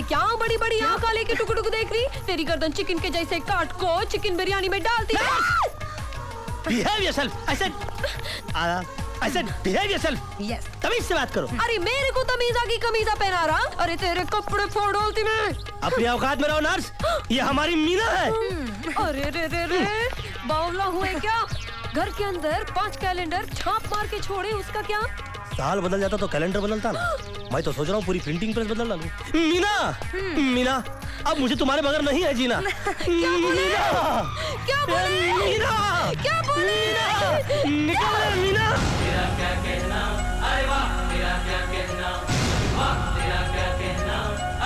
ये क्या बड़ी बड़ी आँख लेके टुक टुक देख रही? तेरी गर्दन चिकन के जैसे काट को चिकन बिरयानी में डालती है। Behave yourself. I said behave yourself. Yes. तमीज से बात करो। अरे मेरे को तमीजा की कमीजा पहना रहा? अरे तेरे कपड़े फोड़ डालती मैं। अपनी औकात में रहो नर्स। ये हमारी मीना है। अरे रे रे रे बावला हुए क्या? घर के अंदर 5 कैलेंडर छाप मार के छोड़े, उसका क्या? साल बदल जाता तो कैलेंडर बदलता ना। मैं तो सोच रहा हूँ पूरी प्रिंटिंग प्रेस बदल डालूं। मीना, अब मुझे तुम्हारे बगैर नहीं है जीना। क्या बोले? क्या बोले? मीना, क्या बोले? निकल मीना। तेरा क्या कहना, अरे वाह तेरा क्या कहना, वाह तेरा क्या कहना,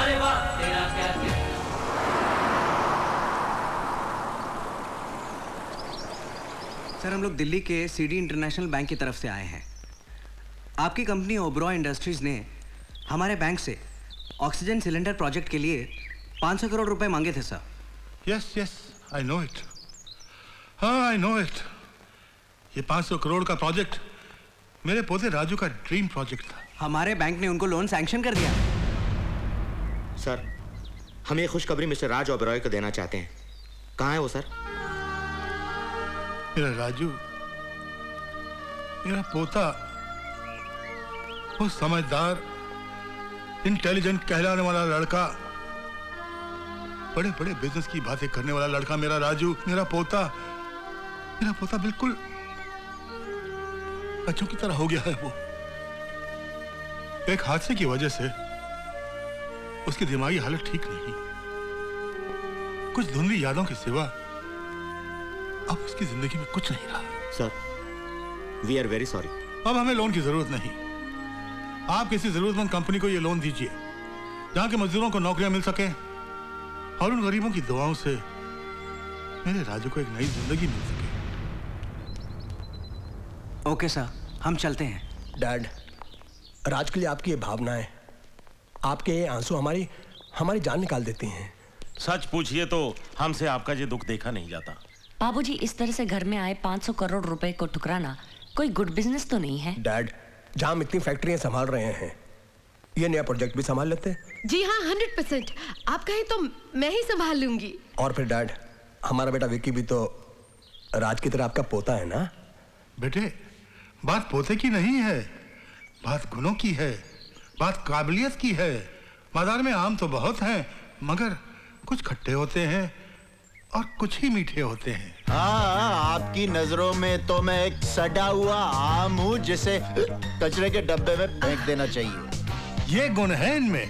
अरे वाह तेरा क्या कहना। सर हम लोग दिल्ली के सीडी इंटरनेशनल बैंक की तरफ से आए हैं। आपकी कंपनी ओबरॉय इंडस्ट्रीज ने हमारे बैंक से ऑक्सीजन सिलेंडर प्रोजेक्ट के लिए 500 करोड़ रुपए मांगे थे sir. Yes yes I know it. हाँ आई नो इट। ये 500 करोड़ का प्रोजेक्ट मेरे पोते राजू का ड्रीम प्रोजेक्ट था। हमारे बैंक ने उनको लोन सैंक्शन कर दिया। सर हम ये खुशखबरी मिस्टर राज ओबरॉय को देना चाहते हैं। कहाँ है वो सर? मेरा राजू, मेरा पोता, वो समझदार इंटेलिजेंट कहलाने वाला लड़का, बड़े बड़े बिजनेस की बातें करने वाला लड़का मेरा राजू, मेरा पोता बिल्कुल बच्चों की तरह हो गया है। वो एक हादसे की वजह से उसकी दिमागी हालत ठीक नहीं, कुछ धुंधली यादों के सिवा अब उसकी जिंदगी में कुछ नहीं रहा। Sir we are very sorry. अब हमें लोन की जरूरत नहीं। आप किसी जरूरतमंद कंपनी को ये लोन दीजिए जहां के मजदूरों को नौकरियां मिल सके और उन गरीबों की दुआओं से मेरे राजू को एक नई जिंदगी मिल सके। ओके सर हम चलते हैं। डैड, राज के लिए आपकी ये भावनाएं, आपके ये आंसू हमारी जान निकाल देती हैं। सच पूछिए तो हमसे आपका ये दुख देखा नहीं जाता। बाबूजी इस तरह से घर में आए 500 करोड़ रुपए को ठुकराना कोई गुड बिजनेस तो नहीं है। डैड, जहां हम इतनी फैक्ट्रियां संभाल रहे हैं, ये नया प्रोजेक्ट भी संभाल लेते। जी हाँ 100%। आप कहें तो मैं ही संभाल लूंगी। और फिर डैड, हमारा बेटा विक्की भी तो राज की तरह आपका पोता है ना? बेटे, बात पोते की नहीं है, बात गुणों की है, बात काबिलियत की है। बाजार में आम तो बहुत हैं, मगर कुछ खट्टे होते हैं और कुछ ही मीठे होते हैं। हाँ, आपकी नजरों में तो मैं एक सड़ा हुआ आम हूँ जिसे कचरे के डब्बे में फेंक देना चाहिए। ये गुण है इनमें।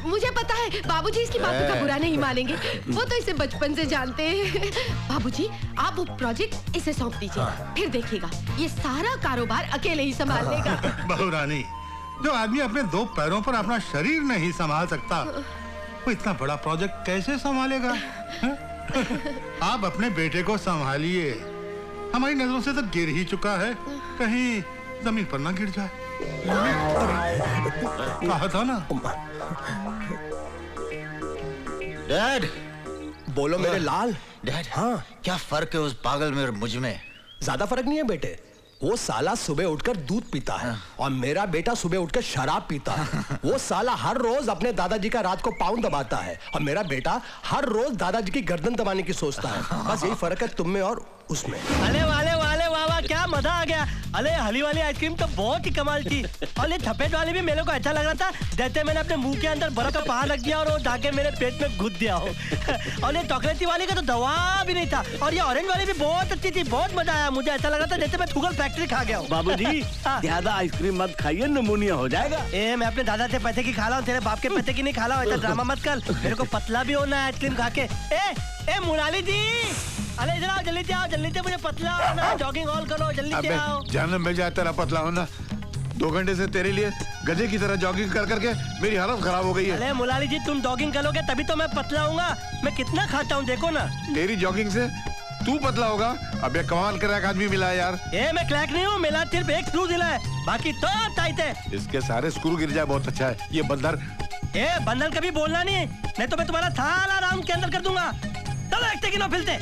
मुझे पता है बाबूजी इसकी बातों का बुरा नहीं मानेंगे, वो तो इसे बचपन से जानते हैं। बाबूजी आप वो प्रोजेक्ट इसे सौंप दीजिए, फिर देखिएगा ये सारा कारोबार अकेले ही संभाल लेगा। बहू रानी, जो आदमी अपने 2 पैरों पर अपना शरीर नहीं संभाल सकता, वो इतना बड़ा प्रोजेक्ट कैसे संभालेगा? आप अपने बेटे को संभालिए, हमारी नजरों से तो गिर ही चुका है, कहीं जमीन पर ना गिर जाए। कहा था ना। डैड, बोलो मेरे लाल। डैड, हाँ, क्या फर्क है उस पागल में और मुझ में? ज्यादा फर्क नहीं है बेटे। वो साला सुबह उठकर दूध पीता है और मेरा बेटा सुबह उठकर शराब पीता है। वो साला हर रोज अपने दादाजी का रात को पाँव दबाता है और मेरा बेटा हर रोज दादाजी की गर्दन दबाने की सोचता है। बस यही फर्क है तुम में और उसमें। अले वाले वाह क्या मजा आ गया। अले हली वाली आइसक्रीम तो बहुत ही कमाल थी और ये सफेद वाली भी मेरे को अच्छा लग रहा था। जैसे मैंने अपने मुंह के अंदर बर्फ का पहाड़ रख दिया और वो जाके मेरे पेट में घुस दिया हो। और ये चॉकलेटी वाली का तो दवा भी नहीं था और ये ऑरेंज वाली भी बहुत अच्छी थी, बहुत मजा आया। मुझे ऐसा लगा था जैसे मैं शुगर फैक्ट्री खा गया हूँ। बाबूजी ज्यादा आइसक्रीम मत खाइए, निमोनिया हो जाएगा। मैं अपने दादा से पैसे की खा रहा हूँ, तेरे बाप के पैसे की नहीं खा रहा हूँ। ऐसा ड्रामा मत कर, मेरे को पतला भी होना है आइसक्रीम खा के। ए मुराली जी, अरे इधर आओ, जल्दी से आओ, जल्दी से, मुझे पतला होना, जॉगिंग ऑल करो, जल्दी से आओ। जानना मिल जाए तेरा पतला होना। 2 घंटे से तेरे लिए गधे की तरह जॉगिंग कर करके मेरी हालत खराब हो गई है। अरे मुरारी जी, तुम जॉगिंग करोगे तभी तो मैं पतला होऊंगा। मैं कितना खाता हूँ देखो ना। तेरी जॉगिंग से तू पतला होगा। अब ये कमाल क्रैक आदमी मिला है यार। मैं क्रैक नहीं हूँ, मिला सिर्फ एक स्क्रू दिला है, बाकी तो टाइट है। इसके सारे स्क्रू गिर जाए बहुत अच्छा है। ये बंदर बंदर कभी बोलना नहीं, नहीं तो मैं तुम्हारा सारा राउंड के अंदर कर दूंगा। चलो एक गिनो, फिलते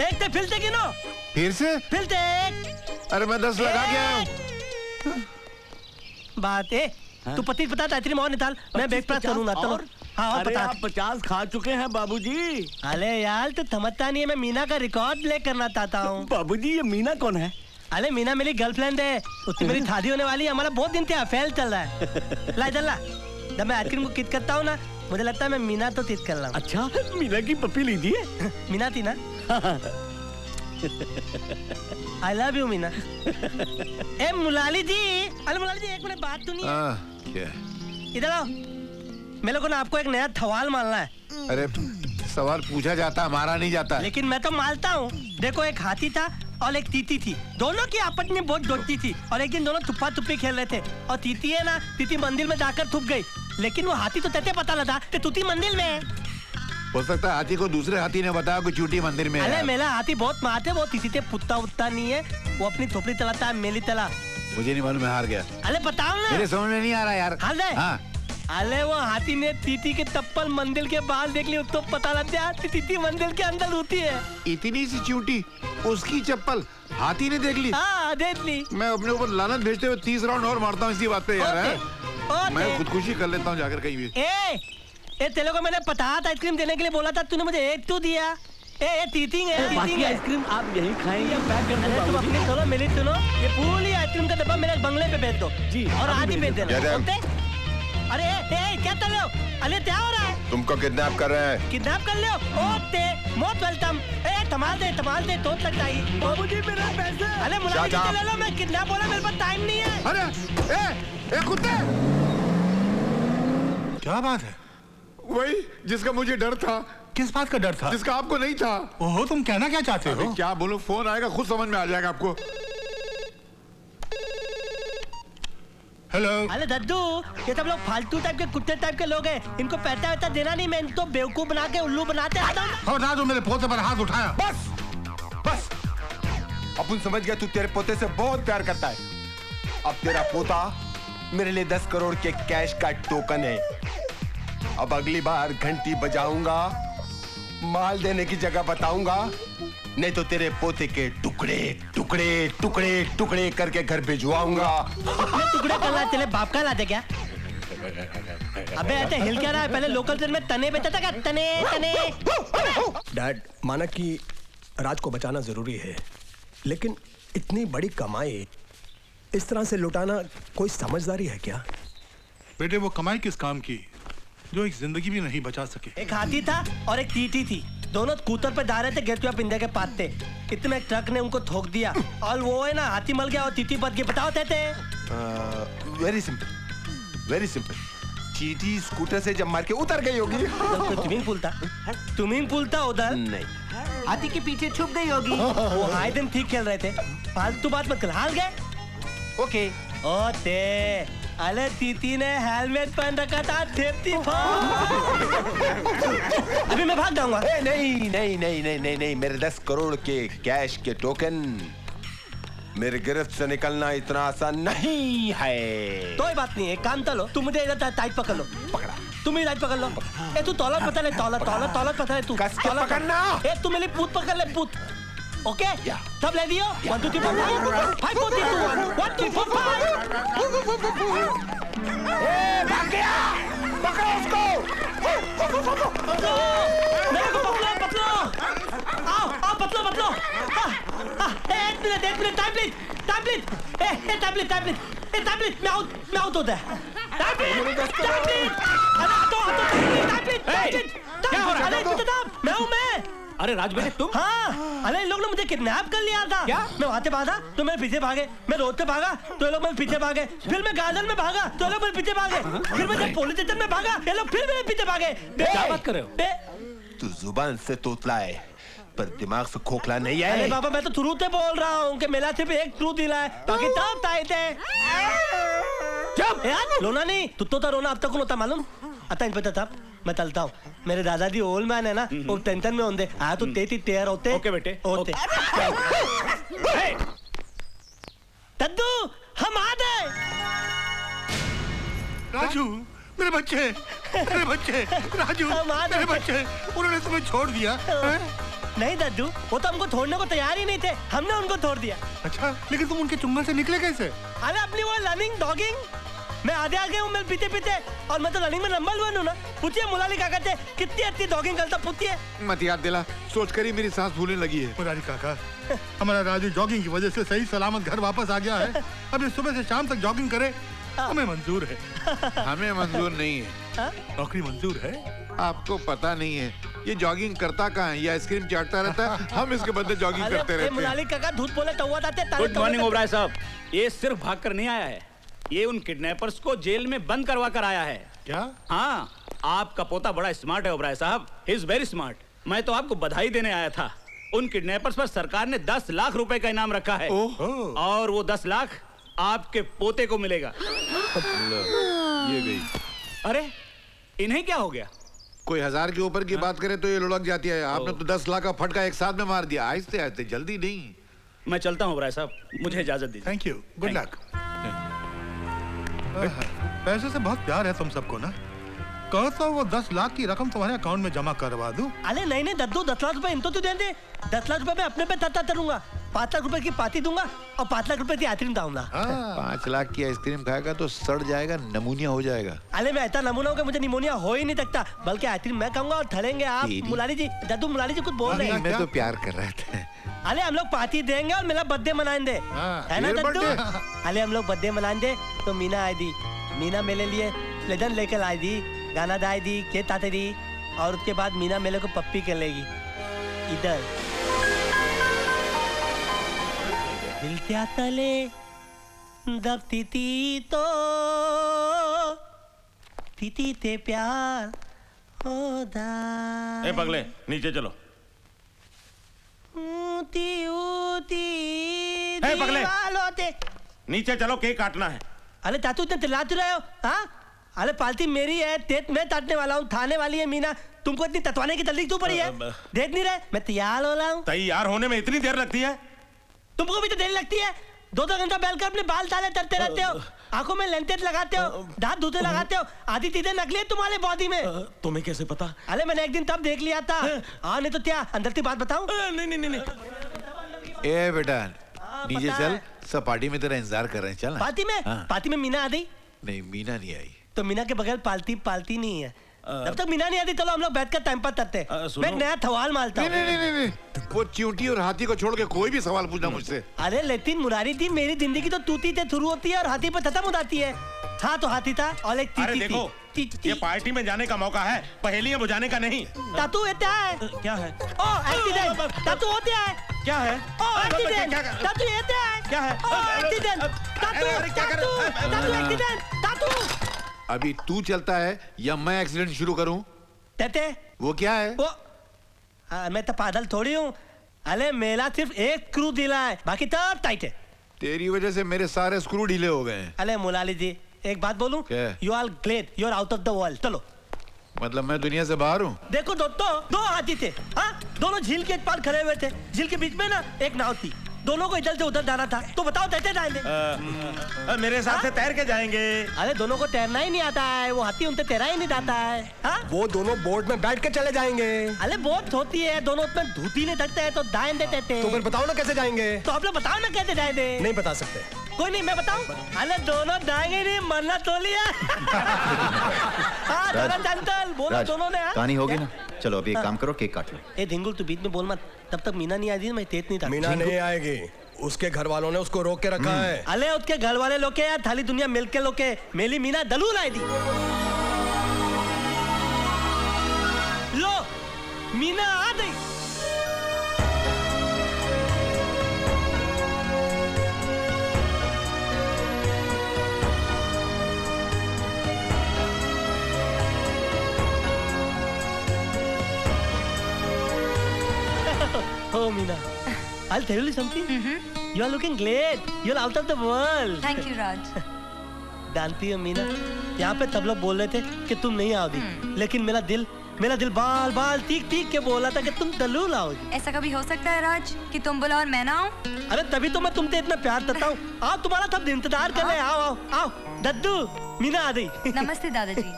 एक फिलते गिनो, फिर से फिलते। अरे मैं 10 लगा गया हूँ। बात है तू 25 आइसक्रीम और निकाल, मैं बैग प्रेस करूंगा। चलो हाँ और अरे पता आप 50 खा चुके हैं बाबूजी। अरे यार तू समझता नहीं है, मैं मीना का रिकॉर्ड ब्रेक करना चाहता हूँ। बाबूजी ये मीना कौन है? अरे मीना मेरी गर्लफ्रेंड है, उसकी मेरी शादी होने वाली है, हमारा बहुत दिन से अफेयर चल रहा है। ला चल ला, जब मैं आइसक्रीम को किस करता हूँ ना, मुझे लगता है मैं मीना तो किस कर रहा हूँ। अच्छा मीना की पप्पी लीजिए। मीना थी ना? I love you Meena. ए मुलाली जी, अरे मुलाली जी एक मिनट बात सुनिए। क्या? इधर आओ, मेरे को ना आपको एक नया सवाल मारना है। अरे सवाल पूछा जाता हमारा नहीं जाता। लेकिन मैं तो मारता हूँ। देखो एक हाथी था और एक तीती थी, दोनों की आपस में बहुत दोस्ती थी और एक दिन दोनों तुप्पा तुप्पी खेल रहे थे और तीती है ना, तीती मंदिर में जाकर थुप गई, लेकिन वो हाथी तो तैसे पता लगा कि तूती मंदिर में है। हो सकता है हाथी को दूसरे हाथी ने बताया कि चूटी मंदिर में है। अरे मेरा हाथी बहुत मारते, वो तीसी से पुत्ता उत्ता नहीं है, वो अपनी थोपड़ी चलाता है, मेली चला। मुझे नहीं मालूम, मैं हार गया। अरे बताओ ना, मेरे समझ में नहीं आ रहा यार। हार गए? हाँ। अरे वो हाथी ने तीती के तप्पल मंदिर के बाहर देख ली, उसको पता लग गया तीती मंदिर के अंदर होती है। इतनी सी चूटी, उसकी चप्पल हाथी ने देख ली? हाँ देख ली। मैं अपने ऊपर लानत भेजते हुए 30 राउंड और मारता हूँ इसी बात पे यार। मैं खुदकुशी कर लेता हूँ जाकर कहीं भी। ए तेरे को मैंने 50 आइसक्रीम देने के लिए बोला था, तूने मुझे एक तो दिया। ए तीतिंग है, बाकी आइसक्रीम आप यहीं खाएंगे या पैक कर दें? तुम अपनी सुनो, मेरी सुनो, ये पूरी आइसक्रीम का डब्बा मेरे बंगले पे भेज दो जी, और आधी भेज देना। अरे क्या कर रहे हो? अरे क्या हो रहा है? तुमको किडनैप कर रहे हैं। किडनैप कर ले? ओते मोस्ट वेलकम। थमाल दे तो लगता है। बाबूजी मेरे पैसे। अरे मुलाजिम से ले लो, मैं किडनैप बोला, मेरे पास टाइम नहीं है। अरे ए कुत्ते! क्या बात है? वही जिसका मुझे डर था। किस बात का डर था? जिसका आपको नहीं था। ओहो, तुम कहना क्या चाहते हो? क्या बोलूं, फोन आएगा खुद समझ में आ जाएगा आपको। हेलो। अरे दद्दू, ये सब लोग फालतू टाइप के कुत्ते टाइप के लोग हैं, इनको पैसा वैसा देना नहीं, मैं इनको बेवकूफ बना के उल्लू बनाते आता हूँ। खबरदार जो मेरे पोते पर हाथ उठाया। बस अपन समझ गया, तू तेरे पोते से बहुत प्यार करता है। अब तेरा पोता मेरे लिए 10 करोड़ के कैश का टोकन है। अब अगली बार घंटी बजाऊंगा, माल देने की जगह बताऊंगा, नहीं तो तेरे पोते के टुकड़े टुकड़े टुकड़े टुकड़े करके घर भिजवाऊंगा। टुकड़े करना तेरे बाप का लाते क्या? अबे ऐसे हिल क्या रहा है? पहले लोकल ट्रेन में तने बेचता था क्या? तने। डैड, माना कि राज को बचाना जरूरी है, लेकिन इतनी बड़ी कमाई इस तरह से लुटाना कोई समझदारी है क्या? बेटे वो कमाई किस काम की जो एक जिंदगी भी नहीं बचा सके। एक हाथी था और एक तीती थी, दोनों स्कूटर पे जा रहे थे गेट ऑफ इंडिया के पास थे, इतने ट्रक ने उनको ठोक दिया और वो है ना हाथी मर गया और तीती बच गई। बताओ थे? Very simple, very simple. चीटी स्कूटर से जब मार के उतर गई होगी। स्विमिंग पूल था उधर? नहीं, हाथी के पीछे छुप गई होगी। वो हाय दिन ठीक खेल रहे थे, फालतू बात मत कर। हार गए? ओके। ओते अरे तीती ने हेलमेट पहन रखा था, सेफ्टी अभी मैं भाग जाऊंगा। नहीं नहीं नहीं नहीं नहीं नहीं, मेरे 10 करोड़ के कैश के टोकन, मेरे गिरफ्त से निकलना इतना आसान नहीं है। कोई बात नहीं, एक काम चलो, तुम मुझे इधर टाइट पकड़ लो। पकड़ा? तुम ही टाइट पकड़ लो। ए तू तौलत पकड़ ले, तौलत पकड़ ले तू। कस के पकड़ना। ए तू मेरी पूत पकड़ ले, पूत। ओके? सब ले दियो? 1 2 3 4 5 4 3 2 1 1 2 3 4 5। ए भाग गया, पकड़ो उसको। मेरे को पकड़ो। आओ पकड़ो। एक मिनट, टैबलेट, मैं आउट होता है। टैबलेट। क्या हो रहा है? मैं हूँ मैं। अरे राज बेटे तुम? हाँ, अरे इन लोग ने मुझे किडनैप कर लिया था। क्या? मैं वहाँ से भागा तो मेरे पीछे भागे, मैं रोड पे भागा तो ये लोग मेरे पीछे भागे, फिर मैं गार्डन में भागा तो ये लोग मेरे पीछे भागे, फिर मैं जब पुलिस स्टेशन में भागा ये लोग फिर मेरे पीछे भागे। क्या बात कर रहे हो? तू जुबान से तोतला है पर दिमाग से खोखला नहीं है। अरे बाबा मैं तो शुरू से बोल रहा हूँ कि मेरा सिर्फ एक ट्रूथ दिला है, बाकी सब टाइट है। जब यार रोना नहीं, तुत्तो तो रोना अब तक होता मालूम। आता इन पता था, मैं चलता हूँ। मेरे दादाजी ओल्ड मैन है ना, वो टेंशन में होंगे। आया तो तेती तेर होते। ओके बेटे, होते। दद्दू हम आ गए। राजू मेरे बच्चे, राजू मेरे बच्चे, उन्होंने तुम्हें छोड़ दिया। नहीं दद्दू, वो तो हमको छोड़ने को तैयार ही नहीं थे, हमने उनको छोड़ दिया। अच्छा, लेकिन तुम उनके चुंगल से निकले कैसे? अरे अपनी वो लर्निंग डॉगिंग, मैं आधे आ गया हूँ मैं पीते पीते, और मैं तो रनिंग में नंबर 1 हूँ ना। पूछिए मुलाली काका से कितनी अच्छी जॉगिंग करता, पूछिए। मत याद दिला, सोच कर ही मेरी सांस फूलने लगी है। मुरारी काका, हमारा राजू जॉगिंग की वजह से सही सलामत घर वापस आ गया है। अब ये सुबह से शाम तक जॉगिंग करे, हमें मंजूर है। हमें मंजूर नहीं है। नौकरी मंजूर है? आपको पता नहीं है ये जॉगिंग करता कहाँ है, ये आइसक्रीम चाटता रहता है, हम इसके बदले जॉगिंग करते रहते हैं। मुलाली काका झूठ बोले तो हुआ जाते। गुड मॉर्निंग ओबराय साहब। ये सिर्फ भाग कर नहीं आया है, ये उन किडनैपर्स को जेल में बंद करवा कर आया है। क्या? हाँ, आपका पोता बड़ा स्मार्ट है ओबराय साहब, ही इज वेरी स्मार्ट। मैं तो आपको बधाई देने आया था। उन किडनैपर्स पर सरकार ने 10 लाख रुपए का इनाम रखा है, और वो 10 लाख आपके पोते को मिलेगा। ये गई। अरे इन्हें क्या हो गया? कोई 1000 के ऊपर की बात करे तो ये लुढ़क जाती है। आपने तो 10 लाख का फटका एक साथ में मार दिया। आहिस्ते आहिस्ते, जल्दी नहीं। मैं चलता हूँ ओबराय साहब, मुझे इजाजत दीजिए। Thank you, good luck. पैसे से बहुत प्यार है तुम सबको ना। कहो तो वो 10 लाख की रकम तुम्हारे अकाउंट में जमा करवा दूं। अरे नहीं नहीं दद्दू, 10 लाख रुपए इनको तो दे दे। 10 लाख रुपए मैं अपने पे तत्ता करूंगा, 5 लाख रुपए की पार्टी दूंगा और 5 लाख रुपए की आइसक्रीम दूंगा। 5 लाख की आइसक्रीम खाएगा तो सड़ जाएगा, नमूनिया हो जाएगा। अरे मैं ऐसा नमूना हूँ कि मुझे निमोनिया हो ही नहीं सकता, बल्कि आइसक्रीम मैं खाऊंगा और ठहरेंगे आप। मुलारी जी, दद्दू मुलारी जी कुछ बोल रहे हैं। मैं तो प्यार कर रहा था। अरे हम लोग पार्टी देंगे और मेरा बर्थडे मनाएंगे, है ना दद्दू? अरे हम लोग बर्थडे मनाएंगे तो मीना आई दी, मीना मेरे लिए प्लेजन लेकर आई दी, गाना दाई दी, केक आते दी, और उसके बाद मीना मेरे को पप्पी कर लेगी इधर। दिल त्या तले दबती थी तो थी ते प्यार होदा। ए पगले, नीचे चलो। ऊती ऊती ए पगले, दीवालों ते। नीचे चलो, केक काटना है। अरे चाचू इतने चिल्लाते रहे हो? हाँ, अरे पार्टी मेरी है, तेज मैं काटने वाला हूँ, थाने वाली है मीना। तुमको इतनी ततवाने की तकलीफ क्यों पड़ी है? देख नहीं रहे मैं तैयार हो रहा हूँ। तैयार होने में इतनी देर लगती है? तुमको भी तो देर लगती है। 2-2 घंटा बैठकर अपने बाल ताले करते रहते हो, आंखों में लेंटेज लगाते हो, दांत धूते लगाते हो, आधी चीजें नकली है तुम्हारे बॉडी में। तुम्हें कैसे पता? अरे मैंने एक दिन तब देख लिया था। हाँ, नहीं तो क्या अंदर की बात बताऊं? नहीं नहीं नहीं। ए बेटा, नीचे चल, सब पार्टी में तेरा इंतजार कर रहे हैं। चल। पार्टी में? पार्टी में मीना आ गई? नहीं, मीना नहीं आई। तो मीना के बगैर पार्टी नहीं है। जब तक मीना नहीं आती चलो हम लोग बैठकर टाइम पास करते हैं। मैं एक नया सवाल मारता हूँ। नहीं, वो चींटी और हाथी को छोड़ के कोई भी सवाल पूछना मुझसे। अरे लेकिन मुरारी जी, मेरी जिंदगी तो तूती से शुरू होती है और हाथी पर खत्म हो जाती है। हाँ तो हाथी था और एक अरे देखो, ये पार्टी में जाने का मौका है, पहेलियां बुझाने का नहीं। तातू ये क्या है? क्या है? ओ एक्सीडेंट। तातू होते है? क्या है? ओ एक्सीडेंट। तातू ये क्या है? क्या है? ओ एक्सीडेंट। तातू एक्सीडेंट। तातू। अभी तू चलता है या मैं एक्सीडेंट शुरू करूं? तेते वो क्या है? वो मैं तो पागल थोड़ी हूँ। अरे मेरा सिर्फ एक स्क्रू ढीला है, बाकी सब टाइट है। तेरी वजह से मेरे सारे स्क्रू ढीले हो गए हैं। अरे मुलाली जी, एक बात बोलूं? You are great, you are out of the world. चलो। मतलब मैं दुनिया से बाहर हूँ? देखो दोस्तों, 2 हाथी थे, हाँ, दोनों झील के एक पार खड़े हुए थे। झील के बीच में ना एक नाव थी, दोनों को इधर से उधर जाना था। तो बताओ कैसे जाएंगे? मेरे साथ से तैर के जाएंगे। अरे दोनों को तैरना ही नहीं आता है, वो हाथी उनसे तैरा ही नहीं जाता है। हाँ? वो दोनों बोट में बैठ के चले जाएंगे। अरे बोट होती है, दोनों उसमें धूती नहीं सकते हैं तो दाएं देते थे। तो फिर बताओ ना कैसे जाएंगे? तो आप लोग बताओ ना कैसे जाएंगे? नहीं बता सकते। कोई नहीं, मैं बताऊं? अरे दोनों जाएंगे नहीं, मरना तो लिया। हाँ दोनों जनतल बोलो, दोनों ने। कहानी होगी ना? चलो अभी एक काम करो, केक काट लो। ए धिंगुल, तू बीच में बोल मत, तब तक मीना नहीं आई मैं तेज नहीं था। मीना नहीं आएगी, उसके घर वालों ने उसको रोक के रखा है। अरे उसके घर वाले लोग के यार, थाली दुनिया मिल के लोग के, मेरी मीना दलूल आई दी। लो मीना आ गई। Oh Meena, I'll tell you something. You are looking great. You are out of the world. Thank you, Raj. जानती हो मीना, यहाँ पे सब लोग बोल रहे थे कि तुम नहीं आओगी, लेकिन मेरा दिल बाल बाल तीक तीक के बोला था कि तुम जरूर आओगी। ऐसा कभी हो सकता है राज कि तुम बोला और मैं ना आऊं? अरे तभी तो मैं तुमसे इतना प्यार करता हूँ। आओ, तुम्हारा सब इंतजार कर रहे हैं। आओ आओ आओ। दद्दू, मीना आ गई। नमस्ते दादाजी।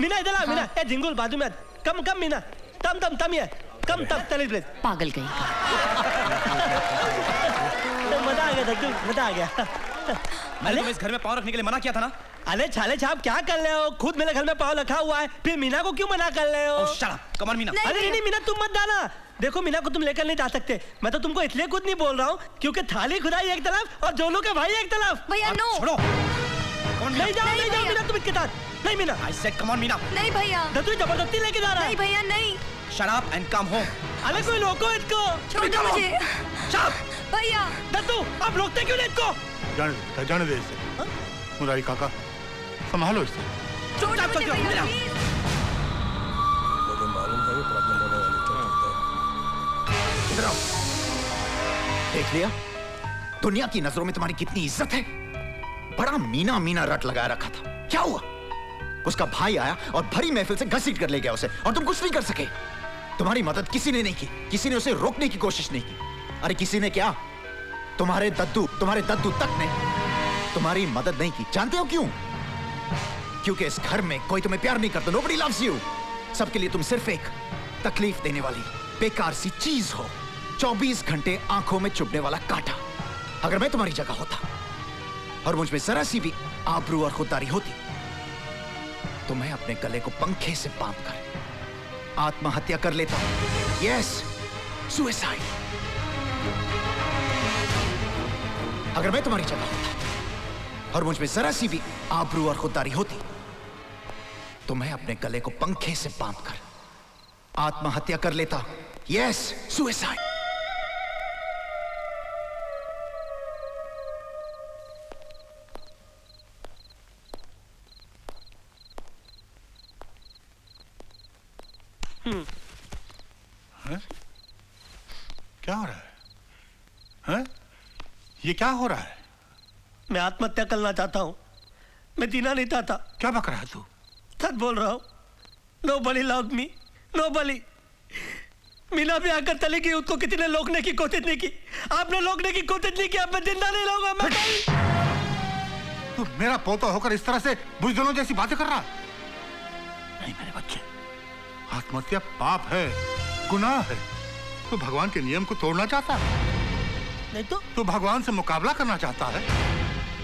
मीना इधर आ। मीना, ए झिंगुल बाजू में। कम कम मीना, तम ये कम तब चले प्लीज। पागल गई। मजा आ गया दद्दू, मजा आ गया। मैंने इस घर में पाँव रखने के लिए मना किया था ना। अरे छाले छाप क्या कर रहे हो? खुद मेरे घर में पाँव रखा हुआ है, फिर मीना को क्यों मना कर रहे हो? Shut up, come on Meena. अरे नहीं मीना तुम मत जाना। देखो मीना को तुम लेकर नहीं जा सकते। मैं तो तुमको इसलिए खुद नहीं बोल रहा हूँ क्योंकि थाली खुदाई एक तरफ और जोनू के भाई एक तरफ। भैया नो। छोड़ो। नहीं जाओ मीना तुम इसके साथ। नहीं Meena. I said come on Meena. नहीं भैया। दत्तू जबरदस्ती लेके जा रहा है। नहीं भैया नहीं। Shut up and come home। अरे कोई रोको इसको। छोड़ दो मुझे। चुप। भैया। दत्तू आप रोकते क्यों नहीं इसको? जाने दे इसे। मुरारी काका संभालो इसे। छोड़ दो मुझे भैया प्लीज। मुझे मालूम था ये प्रॉब्लम होने वाली थी। इधर आओ। देख लिया दुनिया की नजरों में तुम्हारी कितनी इज्जत है। बड़ा मीना मीना रट लगाया रखा था। क्या हुआ? उसका भाई आया और भरी महफिल से घसीट कर ले गया उसे और तुम कुछ नहीं कर सके। तुम्हारी मदद किसी ने नहीं की, किसी ने उसे रोकने की कोशिश नहीं की। अरे किसी ने क्या, तुम्हारे दद्दू तक ने तुम्हारी मदद नहीं की। जानते हो क्यों? क्योंकि इस घर में कोई तुम्हें प्यार नहीं करता। Nobody loves you. सबके लिए तुम सिर्फ एक तकलीफ देने वाली बेकार सी चीज हो। 24 घंटे आंखों में चुभने वाला कांटा। अगर मैं तुम्हारी जगह होता और मुझ में जरा सी भी आबरू और खुददारी होती तो मैं अपने गले को पंखे से बांध कर आत्महत्या कर लेता। Yes, suicide. अगर मैं तुम्हारी जगह होता और मुझ में जरा सी भी आबरू और खुददारी होती तो मैं अपने गले को पंखे से बांध कर आत्महत्या कर लेता। Yes, suicide. क्या हो रहा है? हैं? ये क्या हो रहा है? मैं आत्महत्या करना चाहता हूँ। मैं जीना नहीं चाहता। क्या बक रहा है तू? सच बोल रहा हूँ। Nobody loved me. Nobody. Meena भी आकर चली गई, उसको किसी ने रोकने की कोशिश नहीं की। आपने रोकने की कोशिश नहीं की। अब मैं जिंदा नहीं रहूंगा। मैं तू मेरा पोता होकर इस तरह से बुजदिलों जैसी बातें कर रहा? नहीं मेरे बच्चे, आत्महत्या पाप है, गुनाह है। तू भगवान के नियम को तोड़ना चाहता है? नहीं तो? तू भगवान से मुकाबला करना चाहता है?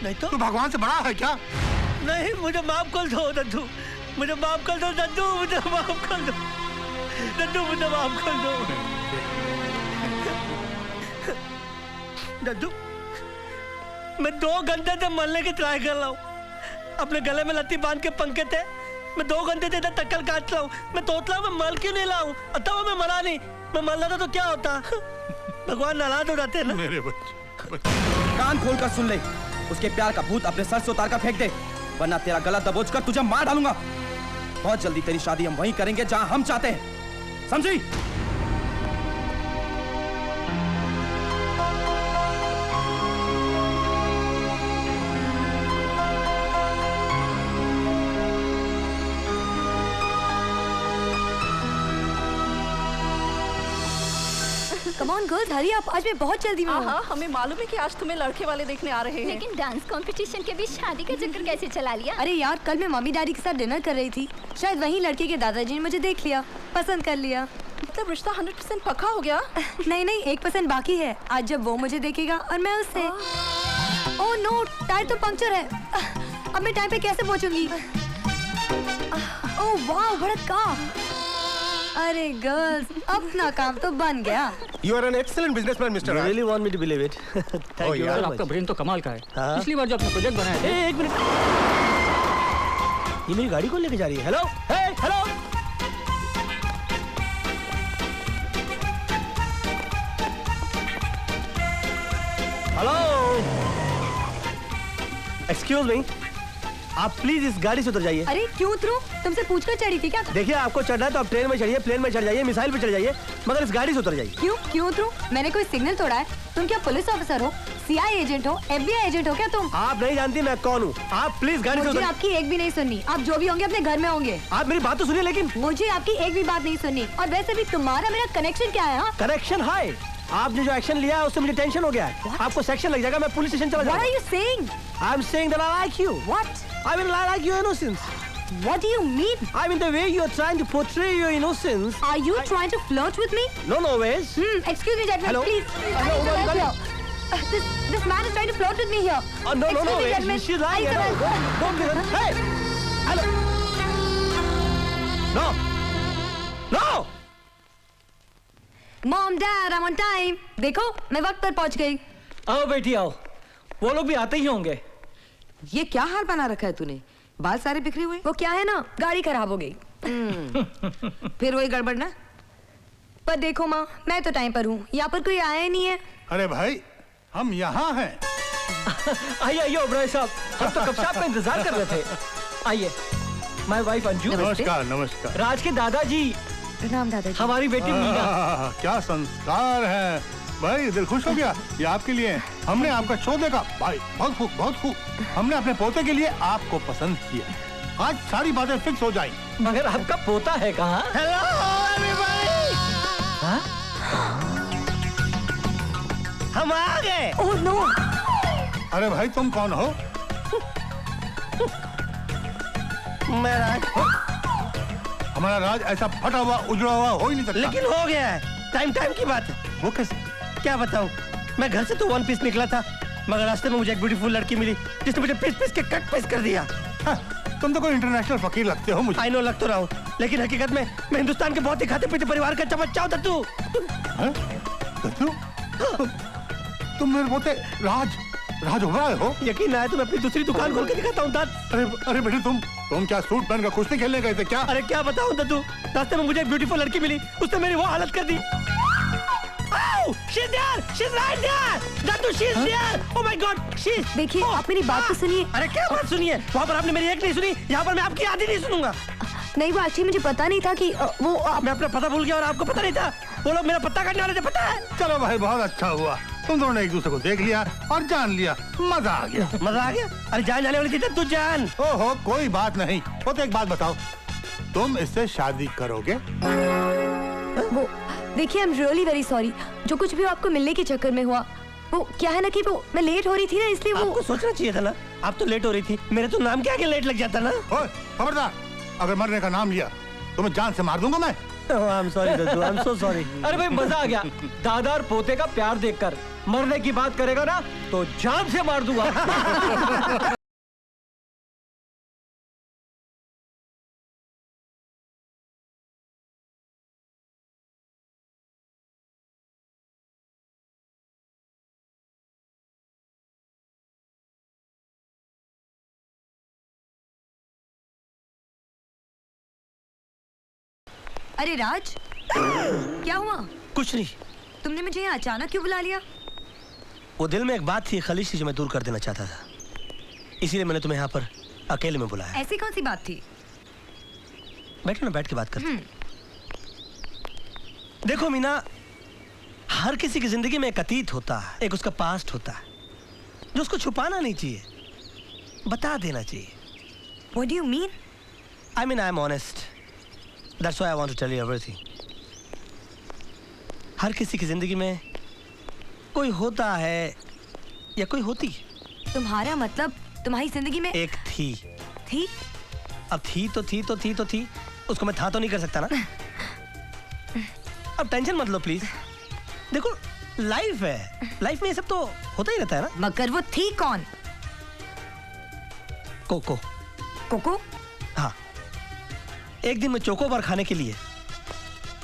नहीं तो? तू भगवान से बड़ा है क्या? नहीं, मुझे माफ कर दो दद्दू। मुझे माफ कर दो दद्दू। मुझे माफ कर दो दद्दू। मुझे माफ कर दो दद्दू। मैं 2 घंटे से मरने की ट्राई कर रहा हूँ। अपने गले में लत्ती बांध के पंखे थे। मैं 2 घंटे से टक्कर काट रहा हूँ। मैं सोच रहा हूँ मैं मर क्यों नहीं लाऊं। अतः मैं मरा नहीं। मैं मर रहा था तो क्या होता? भगवान नाराज हो जाते हैं ना। मेरे बच्चे। कान खोल कर सुन ले। उसके प्यार का भूत अपने सर से उतार कर फेंक दे, वरना तेरा गला दबोच कर तुझे मार डालूंगा। बहुत जल्दी तेरी शादी हम वहीं करेंगे जहां हम चाहते हैं, समझी? Come on girls, hurry up. आज मैं बहुत जल्दी में हूँ। हाँ, हमें मालूम है कि आज तुम्हें लड़के वाले देखने आ रहे हैं। लेकिन डांस कंपटीशन के बीच शादी का जिक्र कैसे चला लिया? अरे यार, कल मैं मम्मी डैडी के साथ डिनर कर रही थी। शायद वहीं लड़के के दादाजी ने मुझे देख लिया, पसंद कर लिया। मतलब रिश्ता 100% पक्का हो गया? नहीं नहीं, 1% बाकी है। आज जब वो मुझे देखेगा और मैं उससे। ओह नो, टायर तो पंक्चर है। अब मैं टाइम पे कैसे पहुंचूंगी? ओह वाह, बड़ा काम। अरे गर्ल्स, अपना काम तो बन गया। You are an excellent businessman, Mr. You Raj. really want me to believe it? Thank you very much. आपका ब्रेन तो कमाल का है। हाँ? पिछली बार जो आपने प्रोजेक्ट बनाया था। एक मिनट, ये मेरी गाड़ी को लेके जा रही है। Hello, hello. Hello, excuse me, आप प्लीज इस गाड़ी से उतर जाइए। अरे क्यों उतरूं? तुमसे पूछकर चढ़ी थी क्या? देखिए, आपको चढ़ना है तो आप ट्रेन में चढ़िए, प्लेन में चढ़ जाइए, मिसाइल पे चढ़ जाइए, मगर इस गाड़ी से उतर जाइए। क्यों उतरूं? मैंने कोई सिग्नल तोड़ा है? तुम क्या पुलिस ऑफिसर हो, सीआई एजेंट हो, FBI एजेंट हो क्या तुम? आप नहीं जानती मैं कौन हूँ। आप प्लीज गाड़ी से मुझे उतर। आपकी एक भी नहीं सुननी। आप जो भी होंगे अपने घर में होंगे। आप मेरी बात तो सुनिए। लेकिन मुझे आपकी एक भी बात नहीं सुननी। और वैसे भी तुम्हारा मेरा कनेक्शन क्या है? कनेक्शन है। आपने जो एक्शन लिया है उससे मुझे टेंशन हो गया है। आपको सेक्शन लग जाएगा, मैं पुलिस स्टेशन चला जाऊंगा। What are you saying? I'm saying that I like you. What? I mean, I like your innocence. What do you mean? I mean the way you're trying to portray your innocence. Are you trying to flirt with me? No ways. Excuse me, gentlemen, Hello? please. I Hello, need to help hello. you. This man is trying to flirt with me here. No, Excuse me, gentlemen. she's lying. Please, Don't listen. Hey, hello. No, no. Mom, Dad, I'm on time. देखो, मैं वक्त पर पहुंच गई. आओ बेटी आओ, वो लोग भी आते ही होंगे. ये क्या हाल बना रखा है तूने? बाल सारे बिखरे हुए. वो क्या है ना, गाड़ी खराब हो गई. फिर वही गड़बड़ ना. पर देखो माँ, मैं तो टाइम पर हूँ. यहाँ पर कोई आया ही नहीं है. अरे भाई, हम यहाँ हैं. आइए आइए ओबराय साहब, हम तो कब से आपका इंतजार कर रहे थे. आइए, माय वाइफ अंजू. नमस्कार नमस्कार. राज के दादाजी. प्रणाम दादाजी. हमारी बेटी मीना. क्या संस्कार है भाई, दिल खुश हो गया. ये आपके लिए हमने आपका शो देखा भाई. बहुत खूब बहुत खूब. हमने अपने पोते के लिए आपको पसंद किया. आज सारी बातें फिक्स हो जाएं. मगर आपका पोता है कहाँ? Hello everybody. हम आ गए. Oh no. अरे भाई तुम कौन हो? मैं राज. हमारा राज ऐसा फटा हुआ उजड़ा हुआ हो ही नहीं सकता. लेकिन हो गया है. टाइम की बात है. वो कैसे? क्या बताऊं, मैं घर से तो वन पीस निकला था, मगर रास्ते में मुझे एक ब्यूटीफुल लड़की मिली जिसने मुझे पीस के कट पीस कर दिया. तुम तो कोई इंटरनेशनल फकीर लगते हो मुझे. आई नो, लग तो रहा हूँ, लेकिन हकीकत में मैं हिंदुस्तान के बहुत ही खाते पीते परिवार का चमच्चा हूँ. दत्तू. तुम मेरे पोते राज ओबराय हो? यकीन आए तो मैं अपनी दूसरी दुकान खोल के दिखाता हूँ. अरे बेटे तुम क्या सूट पहनकर कुश्ती खेलने गए थे क्या? अरे क्या बताऊँ दत्तू, रास्ते में मुझे एक ब्यूटीफुल लड़की मिली, उसने मेरी वो हालत कर दी. She's there! She's right there! Dattu, she's there! Oh my God! She's... देखिए, आप मेरी बात तो सुनिए. अरे क्या बात सुनिए? वहाँ पर आपने मेरी एक नहीं सुनी, यहाँ पर मैं आपकी आधी नहीं सुनूंगा. नहीं, वो एक्चुअली मुझे पता नहीं था कि वो मैं अपना पता भूल गया और आपको पता नहीं था. वो लोग मेरा पत्ता काटने वाले थे, पता है? चलो भाई, बहुत अच्छा हुआ. तुम दोनों ने एक दूसरे को देख लिया और जान लिया. मजा आ गया. मजा आ गया? अरे जान जाने वाली थी तू जान. ओहो, कोई बात नहीं. वो तो एक बात बताओ, तुम इससे शादी करोगे? वो देखिए, I am really very sorry. जो कुछ भी आपको मिलने के चक्कर में हुआ, वो क्या है ना कि वो मैं लेट हो रही थी ना, इसलिए वो. आपको सोचना चाहिए था ना. आप तो लेट हो रही थी, मेरे तो नाम के आगे लेट लग जाता ना. खबरदार, अगर मरने का नाम लिया तो मैं जान से मार दूंगा. मैं I'm sorry Dattu, I'm so sorry. अरे भाई मजा आ गया. दादा और पोते का प्यार देखकर मरने की बात करेगा ना तो जान से मार दूंगा. अरे राज, क्या हुआ? कुछ नहीं. तुमने मुझे यहाँ अचानक क्यों बुला लिया? वो दिल में एक बात थी, खलीश थी, जो मैं दूर कर देना चाहता था. इसीलिए मैंने तुम्हें यहाँ पर अकेले में बुलाया. ऐसी कौन सी बात थी? बैठो ना, बैठ के बात करते. देखो मीना, हर किसी की जिंदगी में एक अतीत होता है, एक उसका पास्ट होता है, जो उसको छुपाना नहीं चाहिए, बता देना चाहिए. What do you mean? I mean, I'm honest. That's why I want to tell you everything. हर किसी की जिंदगी में कोई होता है या कोई होती है. तुम्हारा मतलब तुम्हारी जिंदगी में एक थी. थी? अब थी, उसको मैं था तो नहीं कर सकता ना. अब टेंशन मत लो प्लीज. देखो, लाइफ है, लाइफ में ये सब तो होता ही रहता है ना. मगर वो थी कौन? कोको. कोको? हाँ. एक दिन मैं चोको बार खाने के लिए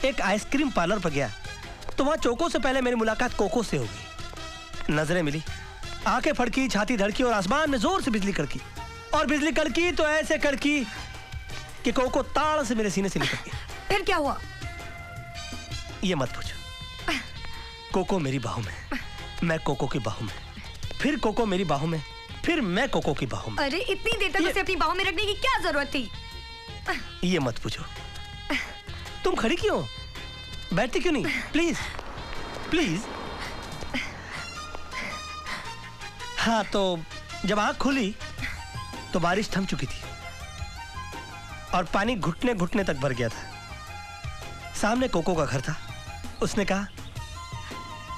एक आइसक्रीम पार्लर पर गया, तो वहां चोको से पहले मेरी मुलाकात कोको से हो गई. नजरें मिली, आंखें फड़की, छाती धड़की और आसमान में जोर से बिजली कड़की. और बिजली कड़की तो ऐसे कड़की कि कोको ताड़ से मेरे सीने से लिपट गई. फिर क्या हुआ? ये मत पूछो. कोको मेरी बाहों में, मैं कोको की बाहों में, फिर कोको मेरी बाहों में, फिर मैं कोको की बाहों में. अरे इतनी देर तक उसे अपनी बाहों में रखने की क्या जरूरत थी? ये मत पूछो. तुम खड़ी क्यों? बैठती क्यों नहीं? Please please. हाँ, तो जब आंख खुली तो बारिश थम चुकी थी और पानी घुटने घुटने तक भर गया था. सामने कोको का घर था. उसने कहा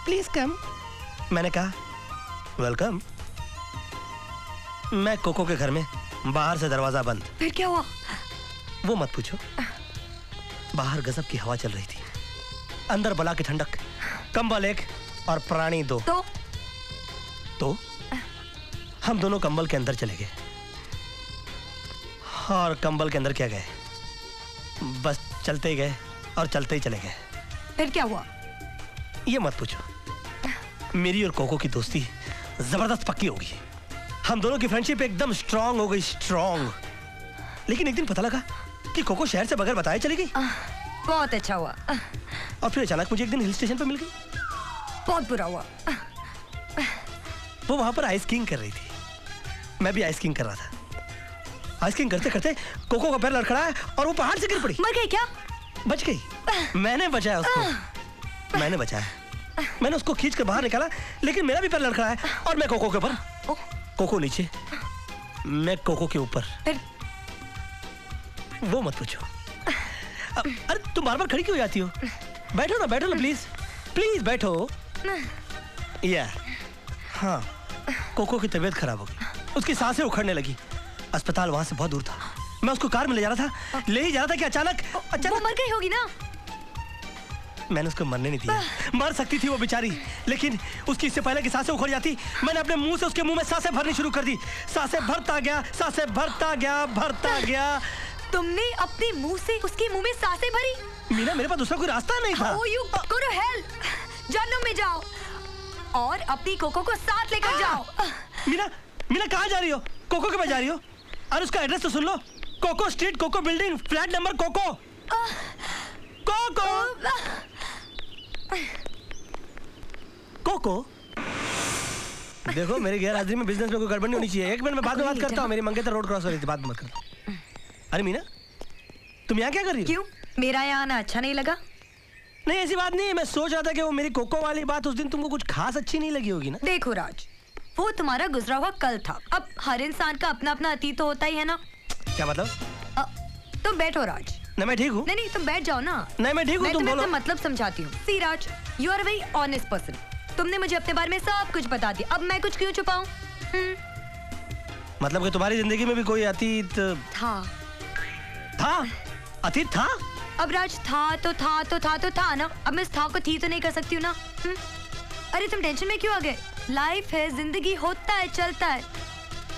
प्लीज कम. मैंने कहा वेलकम. मैं कोको के घर में, बाहर से दरवाजा बंद. फिर क्या हुआ? वो मत पूछो. बाहर गजब की हवा चल रही थी, अंदर बला की ठंडक, कंबल एक और प्राणी दो. तो तो हम दोनों कंबल के अंदर चले गए और कंबल के अंदर क्या गए, बस चलते ही गए और चलते ही चले गए। फिर क्या हुआ? ये मत पूछो। मेरी और कोको की दोस्ती जबरदस्त पक्की होगी। हम दोनों की फ्रेंडशिप एकदम स्ट्रांग हो गई, स्ट्रांग। लेकिन एक दिन पता लगा कि कोको शहर से बगैर बताए चली गई। बहुत अच्छा हुआ। और फिर अचानक मुझे एक दिन हिल स्टेशन पर मिल गई। बहुत बुरा हुआ। वो वहां पर आइस किंग कर रही थी, मैं भी आइस किंग कर रहा था। आइस किंग करते करते कोको का पैर लड़खड़ाया और वो पहाड़ से गिर पड़ी। मर गई क्या? बच गई। मैंने बचाया उसको, मैंने बचाया। मैंने उसको खींच कर बाहर निकाला, लेकिन मेरा भी पैर लड़खड़ाया और मैं कोको के ऊपर, कोको नीचे, मैं कोको के ऊपर। वो मत पूछो। अरे तुम बार बार खड़ी क्यों जाती हो? बैठो ना प्लीज, प्लीज बैठो। या हाँ, कोको की तबीयत खराब हो गई, उसकी सांसें उखड़ने लगी। अस्पताल वहां से बहुत दूर था, मैं उसको कार में ले जा रहा था कि अचानक वो मर गई होगी ना? मैंने उसको मरने नहीं दिया। मर सकती थी वो बेचारी, लेकिन उसकी इससे पहले कि सांसें उखड़ जाती, मैंने अपने मुंह से उसके मुंह में सांसें भरनी शुरू कर दी। सांसें भरता गया, सांसें भरता गया। तुमने अपने मुंह से उसके मुंह में सांसें भरी? मीना, मेरे पास दूसरा कोई रास्ता नहीं था। Oh, you go to hell! जन्नत में जाओ और अपनी कोको को साथ लेकर जाओ। मीना कहाँ जा रही हो? कोको के पास जा रही हो? अरे उसका एड्रेस तो सुन लो। Coco street, Coco building, flat number Coco. Coco देखो, मेरी गैर हाजिरी में बिजनेस में कोई गड़बड़ नहीं होनी चाहिए। एक मिनट में बाद में बात करता हूँ। मेरी मंगेतर रोड क्रॉस हो रही थी, बात मत करता। अरे मीना, तुम यहाँ क्या कर रही हो? क्यों, मेरा यहाँ आना अच्छा नहीं लगा? नहीं, ऐसी बात नहीं है। मैं सोच रहा था कि वो मेरी कोको वाली बात उस दिन तुमको कुछ खास अच्छी नहीं लगी होगी ना। देखो राज, वो तुम्हारा गुजरा हुआ कल था। अब हर इंसान का अपना अपना अतीत तो होता ही है ना। क्या मतलब? तुम बैठो राज। नहीं, मैं ठीक हूँ। नहीं, तुम बैठ जाओ ना। नहीं, मैं ठीक हूँ, तुम बोलो। मैं मतलब समझाती हूँ। See Raj, you are very honest person. तुमने मुझे अपने बारे में सब कुछ बता दिया, अब मैं कुछ क्यों छुपाऊं? मतलब कि तुम्हारी जिंदगी में भी कोई अतीत था? अतीत था? अब राज, था ना। अब मैं इस था को थी तो नहीं कर सकती हूँ ना। अरे तुम टेंशन में क्यों आ गए? लाइफ है, जिंदगी होता है, चलता है।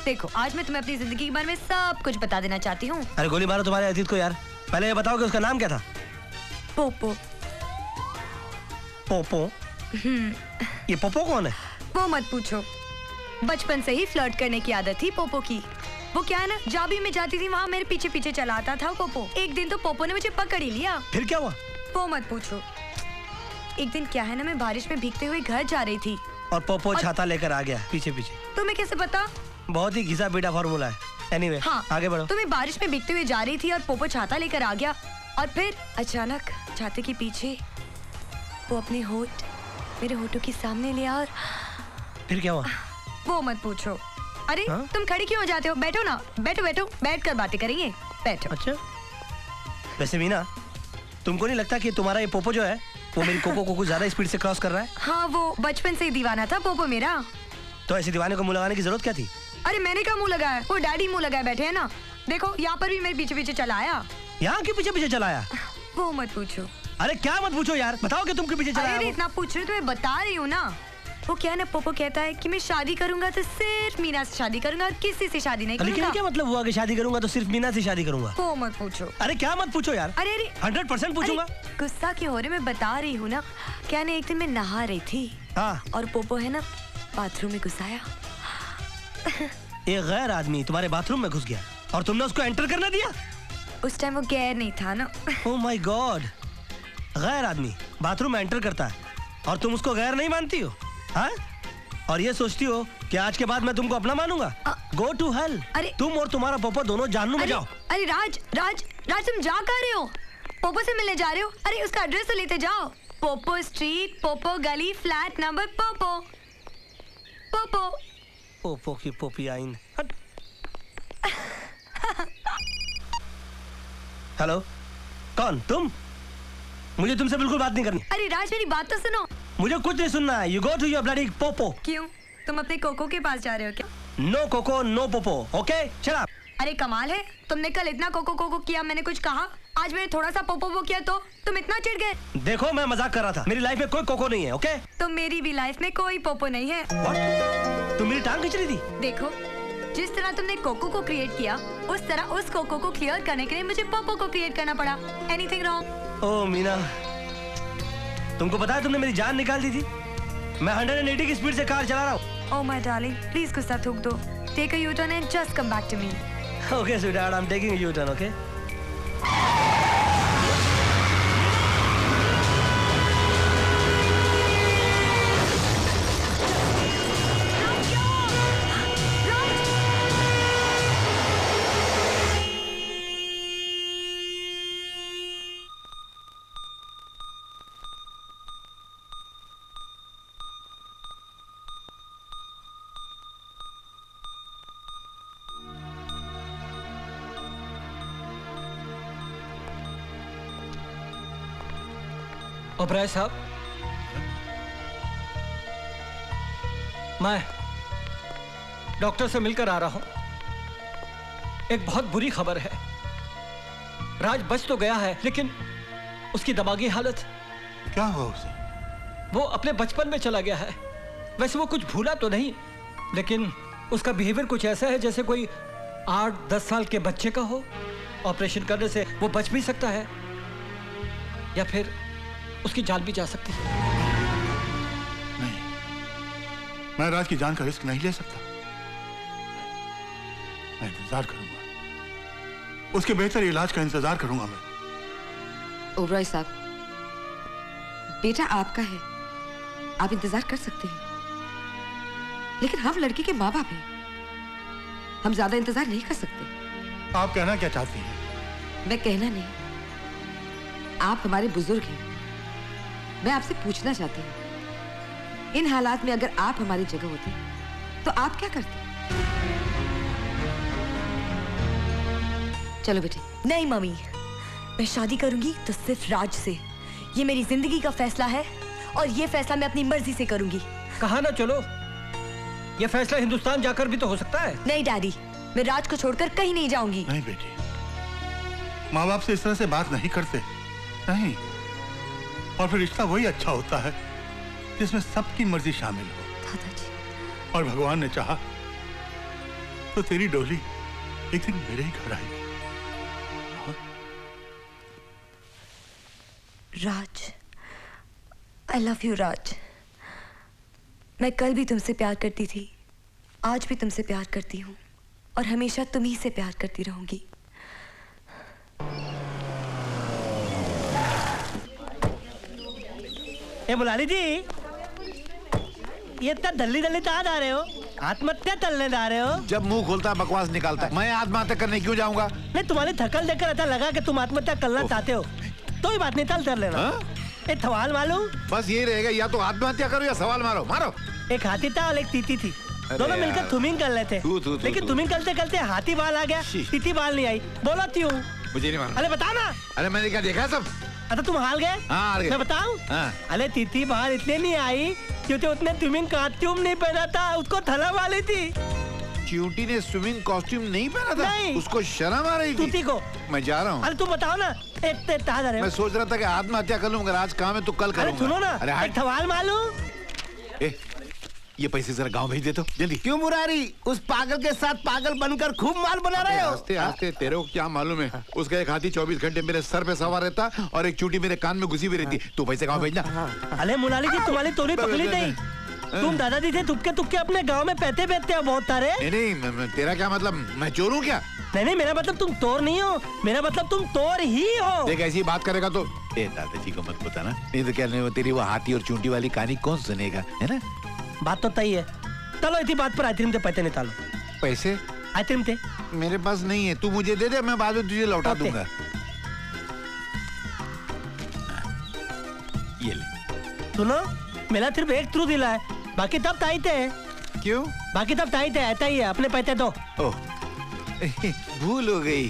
देखो, आज मैं तुम्हें अपनी जिंदगी के बारे में सब कुछ बता देना चाहती हूँ। अरे गोली मारो तुम्हारे अतीत को यार। पहले ये बताओ कि उसका नाम क्या था? पोपो। पोपो? ये पोपो कौन है? वो मत पूछो। बचपन से ही फ्लर्ट करने की आदत थी पोपो की। वो क्या है ना, जहाँ भी मैं जाती थी वहाँ मेरे पीछे पीछे चला आता था पोपो। एक दिन तो पोपो ने मुझे पकड़ ही लिया। फिर क्या हुआ? वो मत पूछो। एक दिन क्या है ना, मैं बारिश में भीगते हुए घर जा रही थी और पोपो छाता लेकर आ गया पीछे पीछे। तुम्हें कैसे पता? बहुत ही घिसा पीटा फॉर्मूला है। एनीवे, आगे बढ़ो। तो मैं बारिश में भीगते हुए जा रही थी और पोपो छाता लेकर आ गया, और फिर अचानक छाते के पीछे वो अपने होठ मेरे होठों के सामने लिया। और फिर क्या हुआ? वो मत पूछो। अरे तुम खड़ी क्यों हो जाते हो? बैठो ना, बैठो बैठ कर बातें करेंगे, बैठो। अच्छा, वैसे मीना, तुमको नहीं लगता कि तुम्हारा ये पोपो जो है वो मेरी कोको को कुछ ज्यादा स्पीड से क्रॉस कर रहा है? हाँ, वो बचपन से ही दीवाना था पोपो मेरा। तो ऐसे दीवाने को मुंह लगाने की जरूरत क्या थी? अरे मैंने क्या मुंह लगाया, वो डैडी मुंह लगाए बैठे हैं ना। देखो, यहाँ पर भी मेरे पीछे पीछे चला आया। यहाँ के पीछे पीछे चला आया? वो मत पूछो। अरे क्या मत पूछो यार, बताओ कि तुम के पीछे चला आया। अरे इतना पूछ रही हो तो मैं बता रही हूँ ना। वो क्या है ना, पोपो कहता है कि मैं शादी करूंगा तो सिर्फ मीना से शादी करूंगा और किसी से शादी नहीं करूंगा। लेकिन क्या मतलब हुआ कि शादी करूंगा तो सिर्फ मीना से शादी करूंगा? वो मत पूछो। अरे क्या मत पूछो यार। अरे 100% पूछूंगा। गुस्सा क्यों हो रहे, मैं बता रही हूँ ना। क्या ना, एक दिन मैं नहा रही थी और पोपो है ना बाथरूम में घुस आया। एक गैर आदमी तुम्हारे बाथरूम में घुस गया और तुमने उसको एंटर करना दिया? उस टाइम वो गैर नहीं था ना। ओह माय गॉड, गैर आदमी बाथरूम में एंटर करता है और तुम उसको गैर नहीं मानती हो? हाँ? और ये सोचती हो कि आज के बाद मैं तुमको अपना मानूंगा? Go to hell. तुम और तुम्हारा पोपो दोनों जहन्नुम में जाओ। अरे राज, तुम जा कहाँ रहे हो? पोपो से मिलने जा रहे हो? अरे उसका एड्रेस तो लेते जाओ। पोपो स्ट्रीट, पोपो गली, फ्लैट नंबर पोपो। पोपो की पोपी आइन। हेलो, कौन तुम? मुझे तुमसे बिल्कुल बात नहीं करनी। अरे राज, मेरी बात तो सुनो। मुझे कुछ नहीं सुनना है। You go to your bloody popo. क्यों, तुम अपने कोको के पास जा रहे हो क्या? No coco no popo, okay? चल। अरे कमाल है, तुमने कल इतना कोको किया, मैंने कुछ कहा? आज मैंने थोड़ा सा पोपो किया तो तुम इतना चिढ़ गए। देखो मैं मजाक कर रहा था, मेरी लाइफ में कोई कोको नहीं है, ओके? तो मेरी भी लाइफ में कोई पोपो नहीं है। What? तुम मेरी टांग खींच रही थी? देखो, जिस तरह तुमने कोको को क्रिएट किया, उस तरह उस कोको को क्लियर करने के लिए मुझे पोपो को क्रिएट करना पड़ा। Anything wrong? ओ मीना, तुमको पता है तुमने मेरी जान निकाल दी थी। मैं 180 की स्पीड से कार चला रहा हूँ। ओह माय डार्लिंग, प्लीज गुस्सा थूक दो। Take a U turn and just come back to me. Okay sweetheart, I am taking a U turn, okay? Oberoi साहब, मैं डॉक्टर से मिलकर आ रहा हूं। एक बहुत बुरी खबर है। राज बच तो गया है, लेकिन उसकी दिमागी हालत। क्या हुआ उसे? वो अपने बचपन में चला गया है। वैसे वो कुछ भूला तो नहीं, लेकिन उसका बिहेवियर कुछ ऐसा है जैसे कोई 8-10 साल के बच्चे का हो। ऑपरेशन करने से वो बच भी सकता है, या फिर उसकी जान भी जा सकती है। नहीं, मैं राज की जान का रिस्क नहीं ले सकता। मैं इंतजार करूंगा, उसके बेहतर इलाज का इंतजार करूंगा मैं। ओबराय साहब, बेटा आपका है, आप इंतजार कर सकते हैं, लेकिन हम लड़की के माँ बाप हैं, हम ज्यादा इंतजार नहीं कर सकते। आप कहना क्या चाहती हैं? मैं कहना नहीं, आप हमारे बुजुर्ग हैं। मैं आपसे पूछना चाहती हूँ, इन हालात में अगर आप हमारी जगह होते तो आप क्या करते? चलो बेटे। नहीं मम्मी, मैं शादी करूंगी तो सिर्फ राज से। ये मेरी जिंदगी का फैसला है और ये फैसला मैं अपनी मर्जी से करूंगी। कहा ना चलो, ये फैसला हिंदुस्तान जाकर भी तो हो सकता है। नहीं डैडी, मैं राज को छोड़कर कहीं नहीं जाऊंगी। नहीं बेटी, माँ बाप से इस तरह से बात नहीं करते, नहीं। और फिर रिश्ता वही अच्छा होता है जिसमें सबकी मर्जी शामिल हो। दादाजी। और भगवान ने चाहा तो तेरी डोली एक दिन मेरे ही घर आएगी। राज, आई लव यू राज। मैं कल भी तुमसे प्यार करती थी, आज भी तुमसे प्यार करती हूँ, और हमेशा तुम्ही से प्यार करती रहूंगी। ए मुलानी जी, ये इतना दल्ली दल्ली कहाँ जा रहे हो? आत्महत्या करने जा रहे हो? जब मुंह खोलता है बकवास निकालता है। मैं आत्महत्या करने क्यों जाऊंगा? नहीं, तुम्हारी थकल देखकर ऐसा लगा कि तुम आत्महत्या करना चाहते हो। तो ही बात नहीं, तल कर लेना। एक सवाल मालूम? बस ये रहेगा, या तो आत्महत्या करो या सवाल मारो। मारो। एक हाथी था और एक तीती थी, दोनों मिलकर तुमिंग कर लेते, लेकिन तुमिंग करते करते हाथी बाल आ गया, तीती बाल नहीं आई। बोला क्यों? मुझे नहीं मालूम। अरे बता ना। अरे मैंने क्या देखा सब? अच्छा तुम हार गए? हाँ, हार गए। मैं बताऊं? हाँ। अरे तीती बाल इसलिए नहीं आई क्योंकि उसने स्विमिंग कॉस्ट्यूम नहीं पहना था, उसको थला वाली थी। च्यूटी ने स्विमिंग कॉस्ट्यूम नहीं पहना था? नहीं। उसको शर्म आ रही थी। तूती को। मैं जा रहा हूँ। अरे तुम बताओ ना, मैं सोच रहा था कि आत्महत्या कर लूं, अगर आज काम है तो कल करूंगा। अरे सुनो ना, अरे एक सवाल मालूम? ये पैसे जरा गांव भेज दे तो जल्दी। क्यों मुरारी, उस पागल के साथ पागल बनकर खूब माल बना रहे हो? हंसते हंसते तेरे को क्या मालूम है, उसका एक हाथी 24 घंटे मेरे सर पे सवार रहता और एक चूटी मेरे कान में घुसी भी रहती। तू पैसे गांव भेजना। अरे मुलानी जी, तुम्हारी तोड़ी पकड़ी नहीं। तुम दादाजी से तुक्के तुक्के अपने गांव में पैसे बेचते हो बहुत सारे। नहीं, तेरा क्या मतलब, मैं चोर हूँ क्या? नहीं, मेरा मतलब तुम तोर नहीं हो, मेरा मतलब तुम तोर ही हो। देख ऐसी बात करेगा तो दादाजी को मत बताना, नहीं तो क्या नहीं, तेरी वो हाथी और चूंटी वाली कहानी कौन सुनेगा, है ना? बात तो तय है। चलो इसी बात पर आइसक्रीम से पैसे निकालो। पैसे? आइसक्रीम थे मेरे पास नहीं है, तू मुझे दे दे, मैं बाद में तुझे लौटा दूंगा। ये ले। सुनो, मेरा सिर्फ एक थ्रू दिला है, बाकी तब ताई थे। क्यों? बाकी तब ताई थे, ऐसा ही है, अपने पैसे दो। ओह, भूल हो गई।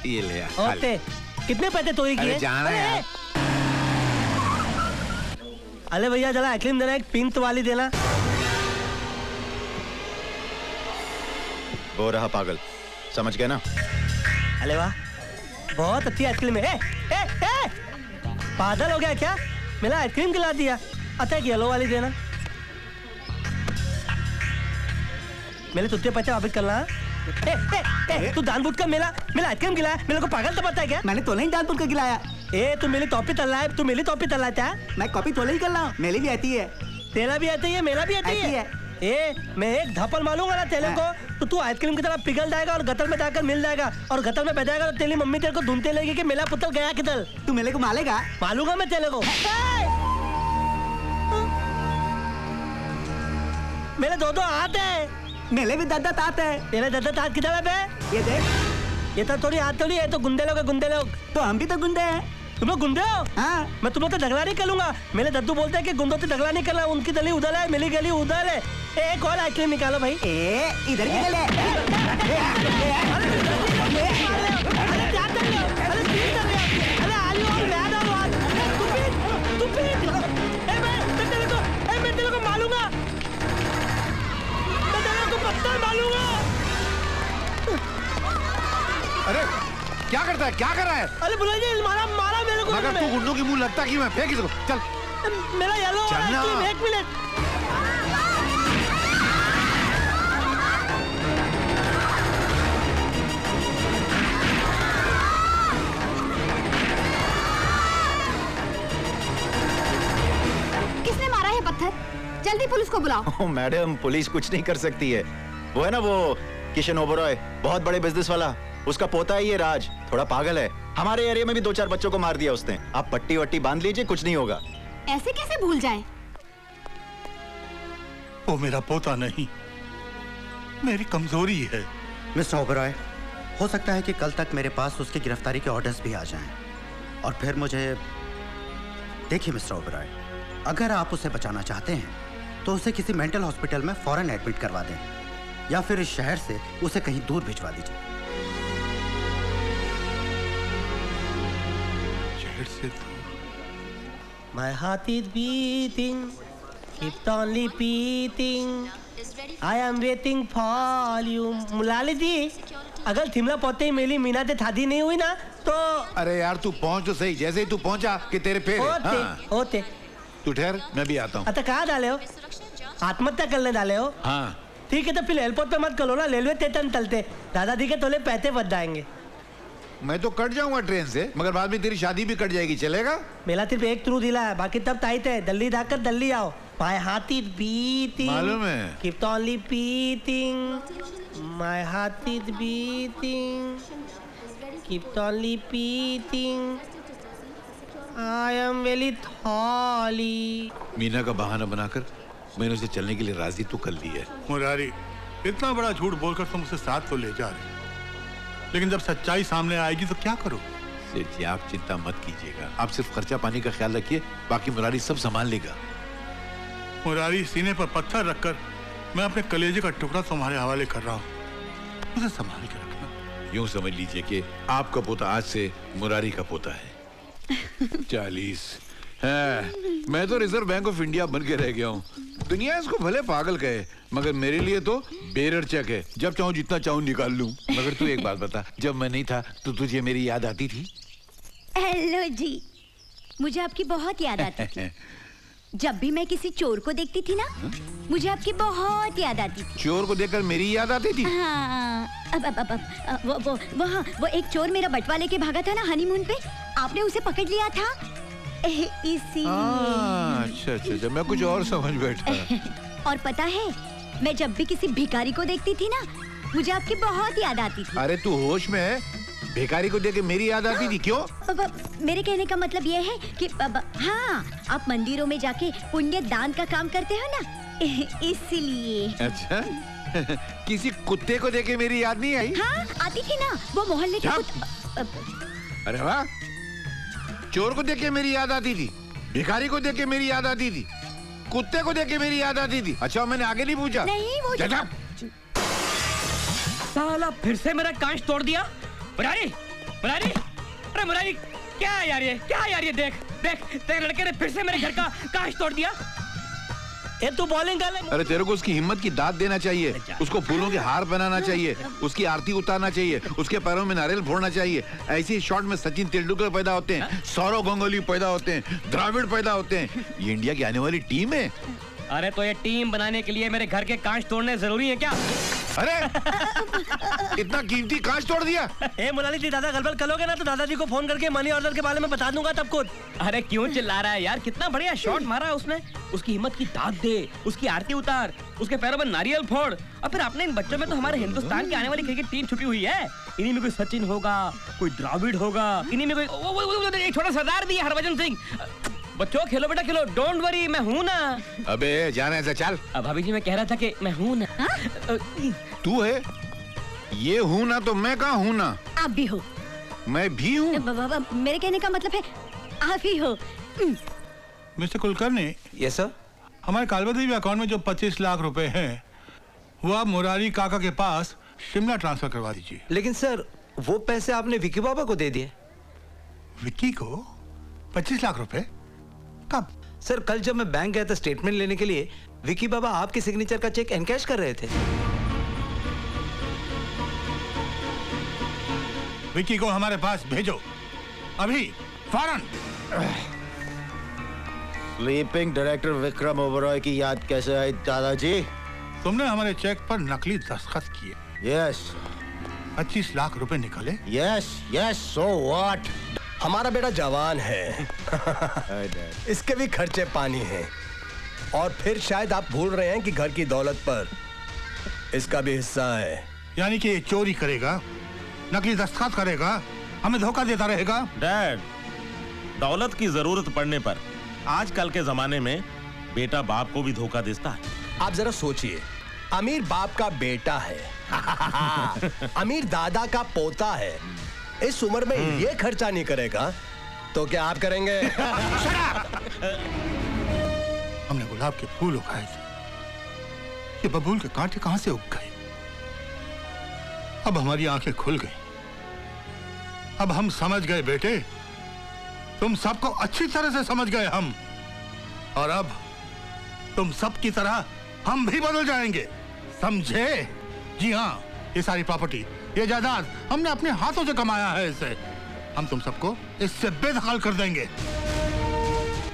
ये ले यार। ओके, कितने पैसे चोरी किए? जाना है। अरे भैया जरा आइसक्रीम देना, एक पिंक वाली देना। वो रहा पागल, समझ गए ना? अरे वाह, बहुत अच्छी आइसक्रीम है। पागल हो गया क्या? मेरा आइसक्रीम खिला दिया। अच्छा एक येलो वाली देना। मेरे तुझे पैसे वापस करना। तू जानबूझकर मेरा आइसक्रीम खिलाया, मेरे को पागल तो पता है क्या? मैंने तो नहीं जानबूझकर खिलाया। तू मेरी टॉपी तल रहा है, तू मेरी टॉपी तल रहा है। मैं कॉपी तो नहीं कर रहा हूँ, मेरी भी आती है। तेरा भी आती है, मेरा भी आती है। मैं एक धपल मारूंगा ना तेरे को, तो तू आइसक्रीम की तरह पिघल जाएगा और गटर में जाकर मिल जाएगा, और गटर में बह जाएगा तो तेरी मम्मी तेरे को ढूंढते लगेगी कि मेरा पुत्र गया किधर। तू मेरे को मालेगा? मालूंगा मैं तेरे को। मेरे दो हाथ है। मेरे भी दादा तात है। तेरे दादा तात किधर है बे? ये देख। ये तो थोड़ी हाथ थोड़ी है, तो गुंडे लोग है, गुंडे लोग। तो हम भी तो गुंडे हैं। तुम लोग गुंडे हो? हाँ। मैं तुम लोग तो झगड़ा नहीं करूंगा। मेरे दद्दू बोलते हैं कि गुंडों से झगड़ा नहीं करना, उनकी गली उधर है, मेरी गली उधर है। एक और आइसक्रीम निकालो भाई। इधर की गली अरे क्या करता है, क्या कर रहा है? अरे बुला जी, मारा मेरे को। मगर तू गुंडों की मुंह लगता क्यों है? फेंक इसको, चल। मेरा येलो आइसक्रीम, एक मिनट। किसने मारा है पत्थर? जल्दी पुलिस को बुलाओ। मैडम पुलिस कुछ नहीं कर सकती है। वो है ना वो किशन ओबरॉय, बहुत बड़े बिजनेस वाला, उसका पोता है ये राज, थोड़ा पागल है। हमारे एरिया में भी 2-4 बच्चों को मार दिया उसने। आप पट्टी वट्टी बांध लीजिए, कुछ नहीं होगा। ऐसे कैसे भूल जाएं? वो मेरा पोता नहीं, मेरी कमजोरी है। मिस्टर ओबरॉय, हो सकता है कि कल तक मेरे पास उसकी गिरफ्तारी के ऑर्डर्स भी आ जाएं, और फिर मुझे देखिए मिस्टर ओबरॉय, अगर आप उसे बचाना चाहते हैं तो उसे किसी मेंटल हॉस्पिटल में फौरन एडमिट करवा दें, या फिर इस शहर से उसे कहीं दूर भिजवा दीजिए। My heart is beating, keep on repeating. I am waiting for you. मुलाली जी, अगर थिमला पहुंचते ही मेरी मीना से शादी नहीं हुई ना तो। अरे यार तू पहुंच तो सही, जैसे ही तू पहुंचा कि तेरे पैर होते। तू ठहर, मैं भी आता हूँ। अच्छा कहाँ डाले हो? आत्महत्या करने डाले हो? हाँ। ठीक है तो फिर एयरपोर्ट पे मत करो ना, रेलवे स्टेशन चलते, दादाजी के थोड़े पैसे बच जाएंगे। मैं तो कट जाऊंगा ट्रेन से, मगर बाद में तेरी शादी भी कट जाएगी, चलेगा? मेरा सिर्फ एक थ्रू दिला है, बाकी तब टाइट है। दिल्ली जाकर दिल्ली आओ। My heart is beating. मालूम है। Keep on repeating. My heart is beating. Keep on repeating. I am very sorry. Meena का बहाना बनाकर मैंने उसे चलने के लिए राजी तो कर ली है। मुरारी, इतना बड़ा झूठ बोलकर तुम उसे साथ तो ले जा रहे, लेकिन जब सच्चाई सामने आएगी तो क्या करो? सेठ जी आप चिंता मत कीजिएगा, आप सिर्फ खर्चा पानी का ख्याल रखिए, बाकी मुरारी सब संभाल लेगा। मुरारी, सीने पर पत्थर रखकर मैं अपने कलेजे का टुकड़ा तुम्हारे हवाले कर रहा हूँ, उसे संभाल के रखना। यूं समझ लीजिए कि आपका पोता आज से मुरारी का पोता है। 40 है। मैं तो रिजर्व बैंक ऑफ इंडिया बन के रह गया हूँ। दुनिया इसको भले पागल कहे, मगर मेरे लिए तो बेरर चेक है, जब चाहूँ जितना चाहूँ निकाल लूँ। मगर तू एक बात बता, जब मैं नहीं था तो तुझे मेरी याद आती थी? हेलो जी, मुझे आपकी बहुत याद आती थी। जब भी मैं किसी चोर को देखती थी ना, मुझे आपकी बहुत याद आती थी। चोर को देखकर मेरी याद आती थी? हाँ, वो एक चोर मेरा बटवाले के भागा था ना हनीमून पे, आपने उसे पकड़ लिया था इसीलिए। अच्छा, मैं कुछ और समझ बैठा। और पता है, मैं जब भी किसी भिखारी को देखती थी ना, मुझे आपकी बहुत याद आती थी। अरे तू होश में है? भिखारी को देख के मेरी याद आती थी क्यों? मेरे कहने का मतलब ये है कि हाँ, आप मंदिरों में जाके पुण्य दान का काम करते हो ना, इसलिए। अच्छा किसी कुत्ते को देख के मेरी याद नहीं आई? हाँ आती थी ना, वो मोहल्ले के अरे वाह, चोर को देख के मेरी याद आती थी, भिखारी को देख के मेरी याद आती थी, कुत्ते को देख के मेरी याद आती थी। अच्छा मैंने आगे नहीं पूछा? नहीं वो साला फिर से मेरा कांच तोड़ दिया। मुरारी, मुरारी, अरे मुरारी, क्या है यार ये, क्या है यार ये? देख देख, तेरे लड़के ने फिर से मेरे घर का कांच तोड़ दिया। ये तू बॉलिंग कर ले। अरे तेरे को उसकी हिम्मत की दाद देना चाहिए, उसको फूलों के हार बनाना चाहिए, उसकी आरती उतारना चाहिए, उसके पैरों में नारियल फोड़ना चाहिए। ऐसे शॉट में सचिन तेंदुलकर पैदा होते हैं, सौरव गांगुली पैदा होते हैं, द्रविड़ पैदा होते हैं। ये इंडिया की आने वाली टीम है। अरे तो ये टीम बनाने के लिए मेरे घर के कांच तोड़ने जरूरी है क्या? अरे इतना कीमती कांच तोड़ दिया। ए मुलानी जी, ज्यादा गड़बड़ करोगे ना तो दादाजी को फोन करके मनी ऑर्डर के बारे में बता दूंगा तब खुद। अरे क्यों चिल्ला रहा है यार, कितना बढ़िया शॉट मारा उसने। उसकी हिम्मत की दाद दे, उसकी आरती उतार, उसके पैरों में नारियल फोड़। और फिर अपने इन बच्चों में तो हमारे हिंदुस्तान की आने वाली क्रिकेट टीम छुपी हुई है। इन्हीं में कोई सचिन होगा, कोई द्रविड़ होगा, इन्हीं में कोई एक छोटा सरदार भी है, हरभजन सिंह। बच्चों खेलो बेटा खेलो, डोंट वरी, मैं हूँ ना। अबे जाने से चल। भाभी जी मैं कह रहा था कि मैं हूँ ना। तू है, ये हूँ ना तो मैं कहाँ हूँ ना। आप भी हो। मैं भी हूँ। मेरे कहने का मतलब है आप ही हो। मिस्टर कुलकर्णी। Yes sir. हमारे कालबदेवी अकाउंट में जो 25 लाख रुपए हैं वो आप मुरारी काका के पास शिमला ट्रांसफर करवा दीजिए। लेकिन सर वो पैसे आपने विकी बाबा को दे दिए। विक्की को 25 लाख रुपए? कब? सर कल जब मैं बैंक गया था स्टेटमेंट लेने के लिए, विकी बाबा आपके सिग्नेचर का चेक एनकैश कर रहे थे। विक्की को हमारे पास भेजो अभी, फौरन। स्लीपिंग डायरेक्टर विक्रम ओबरॉय की याद कैसे आई दादाजी? तुमने हमारे चेक पर नकली दस्तखत किए। यस। 25 लाख रुपए निकले। Yes yes, so what? हमारा बेटा जवान है इसके भी खर्चे पानी हैं। और फिर शायद आप भूल रहे हैं कि घर की दौलत पर इसका भी हिस्सा है। यानी कि ये चोरी करेगा, नकली दस्तखत करेगा, हमें धोखा देता रहेगा। डैड, दौलत की जरूरत पड़ने पर आजकल के जमाने में बेटा बाप को भी धोखा देता है। आप जरा सोचिए, अमीर बाप का बेटा है अमीर दादा का पोता है, इस उम्र में ये खर्चा नहीं करेगा तो क्या आप करेंगे? हमने गुलाब के फूल उगाए थे, ये बबूल के कांटे कहां से उग गए? अब हमारी आंखें खुल गई, अब हम समझ गए बेटे, तुम सबको अच्छी तरह से समझ गए हम। और अब तुम सब की तरह हम भी बदल जाएंगे, समझे? जी हाँ, ये सारी प्रॉपर्टी, ये जायदाद हमने अपने हाथों से कमाया है, इसे हम तुम सबको इससे बेदखल कर देंगे।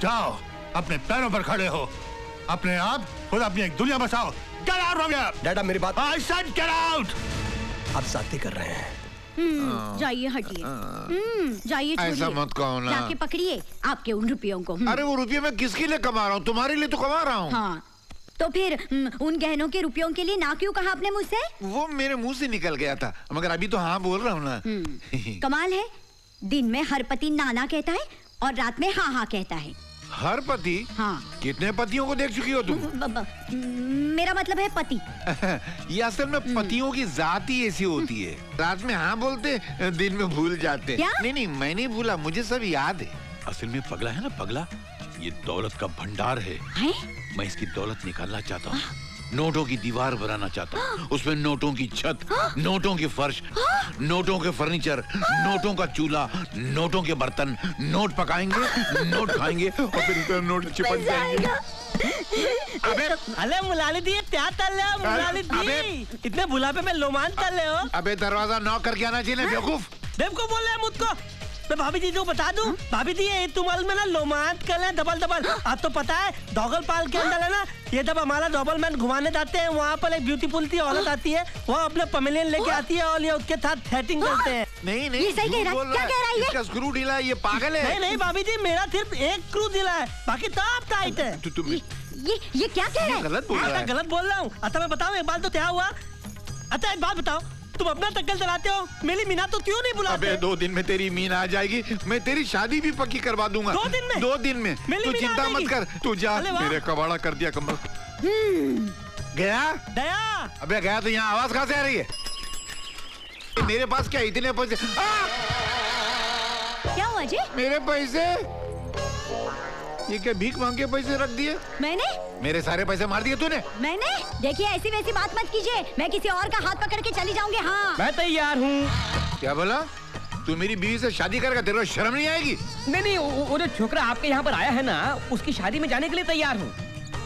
जाओ, अपने पैरों पर खड़े हो, अपने आप खुद अपनी एक दुनिया बसाओ। Get out from here! डैडा मेरी बात। I said get out! आप साथी कर रहे हैं। जाइए हटिए। जाइए, ऐसा मत कहो ना। जाके पकड़िए आपके उन रुपयों को। अरे वो रुपये मैं किसके लिए कमा रहा हूँ? तुम्हारे लिए तो कमा रहा हूँ। हाँ, तो फिर उन गहनों के रुपयों के लिए ना क्यों कहा आपने मुझसे? वो मेरे मुंह से निकल गया था, मगर अभी तो हाँ बोल रहा हूँ ना। कमाल है, दिन में हर पति नाना कहता है और रात में हाँ हाँ कहता है। हर पति? हाँ। कितने पतियों को देख चुकी हो तुम? मेरा मतलब है पति। ये असल में पतियों की जात ही ऐसी होती है, रात में हाँ बोलते, दिन में भूल जाते। क्या? नहीं, मैं नहीं भूला, मुझे सब याद है। असल में पगला है ना, पगला, ये दौलत का भंडार है। मैं इसकी दौलत निकालना चाहता हूँ, नोटों की दीवार बनाना चाहता हूँ, उसमें नोटों की छत, नोटों की फर्श, नोटों के फर्नीचर, नोटों का चूल्हा, नोटों के बर्तन, नोट पकाएंगे, नोट खाएंगे और फिर इस पर नोट चिपक जाएंगे। अबे अले मुलानी दी क्या कर रहे हो? मुलानी दी इतने बुलापे में लोमान कर रहे हो? अबे दरवाजा नॉक करके आना चाहिए, बेवकूफ। बेवकूफ बोल रहे हैं मुझको? मैं भाभी जी को बता दूं, भाभी जी ये तुम में ना लोमांत कर रहे हैं डबल डबल। आप तो पता है डॉगल पाल के अंदर है ना, ये जब हमारा डबल मैन घुमाने जाते हैं, वहाँ पर एक ब्यूटीफुल सी औरत आती है, वो अपने पमेलियन लेके आती है और ये उसके साथ सेटिंग करते हैं। नहीं, ये सही कह रहा है, क्या कह रहा है ये? इसका स्क्रू ढीला है, ये पागल है। नहीं भाभी जी, मेरा सिर्फ एक स्क्रू ढीला है, बाकी सब टाइट है। ये क्या कह रहा है? गलत बोल रहा है। गलत बोल रहा हूँ। अच्छा मैं बताऊँ एक बात तो क्या हुआ? अच्छा एक बात बताओ, तुम अपना टक्कर चलाते हो, मेरी मीना तो क्यों नहीं बुलाते? अबे 2 दिन में तेरी मीना आ जाएगी, मैं तेरी शादी भी पक्की करवा दूंगा। 2 दिन में? 2 दिन में। तू चिंता मत कर, तू जा। मेरे कबाड़ा कर दिया कमर। गया? दया? अबे गया तो यहाँ आवाज कहाँ से आ रही है? मेरे पास क्या इतने पैसे? क्या हुआ जी? मेरे पैसे? ये क्या भीख मांग के पैसे रख दिए? मैंने? मेरे सारे पैसे मार दिए तूने? मैंने? देखिए ऐसी वैसी बात मत कीजिए, मैं किसी और का हाथ पकड़ के चली जाऊंगी। हाँ, मैं तैयार हूँ। क्या बोला? तू मेरी बीवी से शादी करेगा, तेरे को शर्म नहीं आएगी? नहीं, वो जो छोकरा आपके यहाँ पर आया है ना, उसकी शादी में जाने के लिए तैयार हूँ।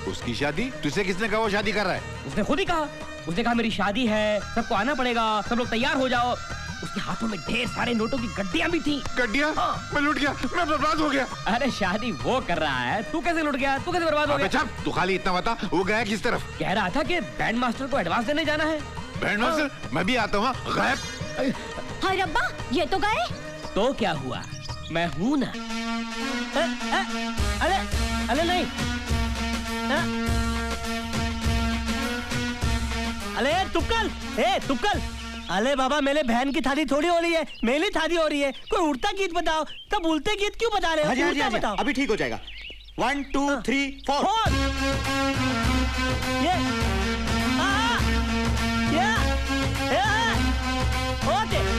उसकी शादी? तुझसे किसने कहा वो शादी कर रहा है? उसने खुद ही कहा। उसने कहा मेरी शादी है, सबको आना पड़ेगा, सब लोग तैयार हो जाओ। उसके हाथों में ढेर सारे नोटों की गड्डियां भी थी। गड्डियां? मैं लूट गया, मैं बर्बाद हो गया। अरे शादी वो कर रहा है, तू कैसे लुट गया, तू कैसे बर्बाद हो गया? तू खाली इतना बता, वो गया किस तरफ? कह रहा था कि बैंड मास्टर को एडवांस देने जाना है। Band master? मैं भी आता हूँ। गायब? हाय रब्बा, ये तो गए। तो क्या हुआ, मैं हूँ ना। अरे अरे नहीं, अरे तुक्कल, अरे बाबा मेरे बहन की शादी थोड़ी हो रही है, मेरी शादी हो रही है। कोई उड़ता गीत बताओ, तब उड़ते गीत क्यों बता रहे हो? उड़ता बताओ। अभी ठीक हो जाएगा। 1 2 3 4।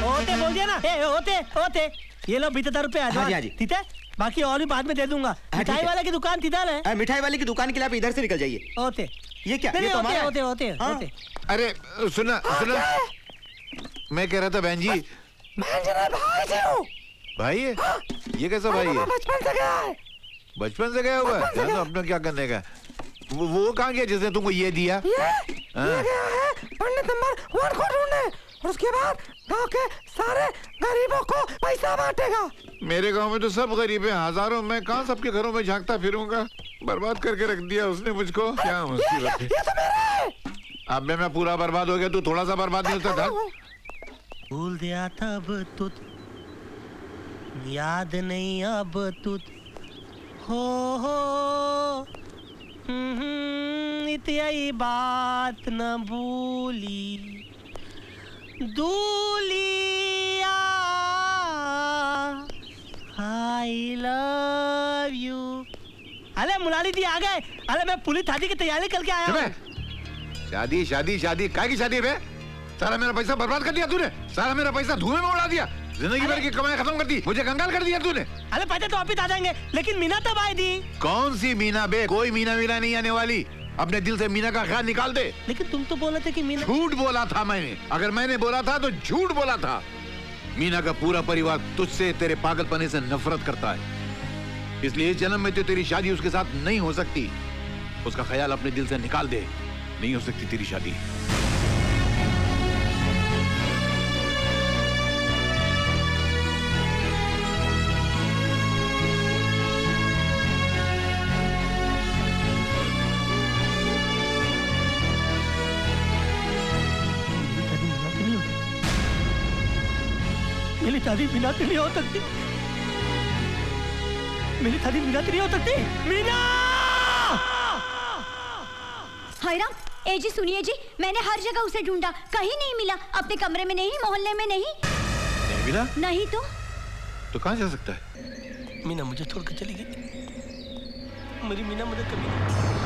होते बोल दिया ना। होते ये लो 75 रुपए आ जाओ। ठीक है, बाकी और भी बाद में दे दूंगा। मिठाई वाले की दुकान किधर है? मिठाई वाले की दुकान के लिए आप इधर से निकल जाइए। होते ये क्या? ये तो हमारा है। होते। अरे सुना, मैं कह रहा था बहन जी, भाई है? ये कैसा भाई है? बचपन से गया है। बचपन से गया हुआ है? अपना क्या करने का? वो कहाँ गया जिसने तुमको ये दिया? ये गया है पंडित नंबर 1 को ढूंढने, और उसके बाद गांव के सारे गरीबों को पैसा बांटेगा। मेरे गांव में तो सब गरीब हैं, हजारों। मैं कहाँ सबके घरों में झांकता फिरूंगा? बर्बाद करके रख दिया उसने मुझको। क्या मुसीबत है? ये तो मेरा है। अब मैं पूरा बर्बाद हो गया, तू थोड़ा सा बर्बाद नहीं होता था? भूल दिया तब तुझ, याद नहीं अब तुझ हो इतनी बात न भूली दूलिया, आई लव यू। अरे मुलानी दी आ गए। अरे मैं पुलिस शादी की तैयारी करके आया हूँ। शादी शादी शादी काय की शादी बे? सारा मेरा पैसा बर्बाद कर दिया तूने, सारा मेरा पैसा धुएं में उड़ा दिया, जिंदगी भर की कमाई खत्म कर दी, मुझे कंगाल कर दिया तूने। अरे पैसे तो आप ही आ जाएंगे, लेकिन मीना तब आई थी। कौन सी मीना बे? कोई मीना मीना नहीं आने वाली। अपने दिल से मीना का ख्याल निकाल दे। लेकिन तुम तो बोले थे कि मीना। झूठ बोला था मैंने। अगर मैंने बोला था तो झूठ बोला था। मीना का पूरा परिवार तुझसे, तेरे पागलपने से नफरत करता है, इसलिए इस जन्म में तो तेरी शादी उसके साथ नहीं हो सकती। उसका ख्याल अपने दिल से निकाल दे, नहीं हो सकती तेरी शादी। मेरी शादी मीना से नहीं हो सकती। मेरी शादी मीना से नहीं हो सकती। मीना! हाय राम, ए जी सुनिए जी, मैंने हर जगह उसे ढूंढा, कहीं नहीं मिला। अपने कमरे में नहीं, मोहल्ले में नहीं। नहीं मिला? नहीं तो कहाँ जा सकता है? मीना मुझे छोड़कर चली गई। मेरी मीना मुझे कभी नहीं।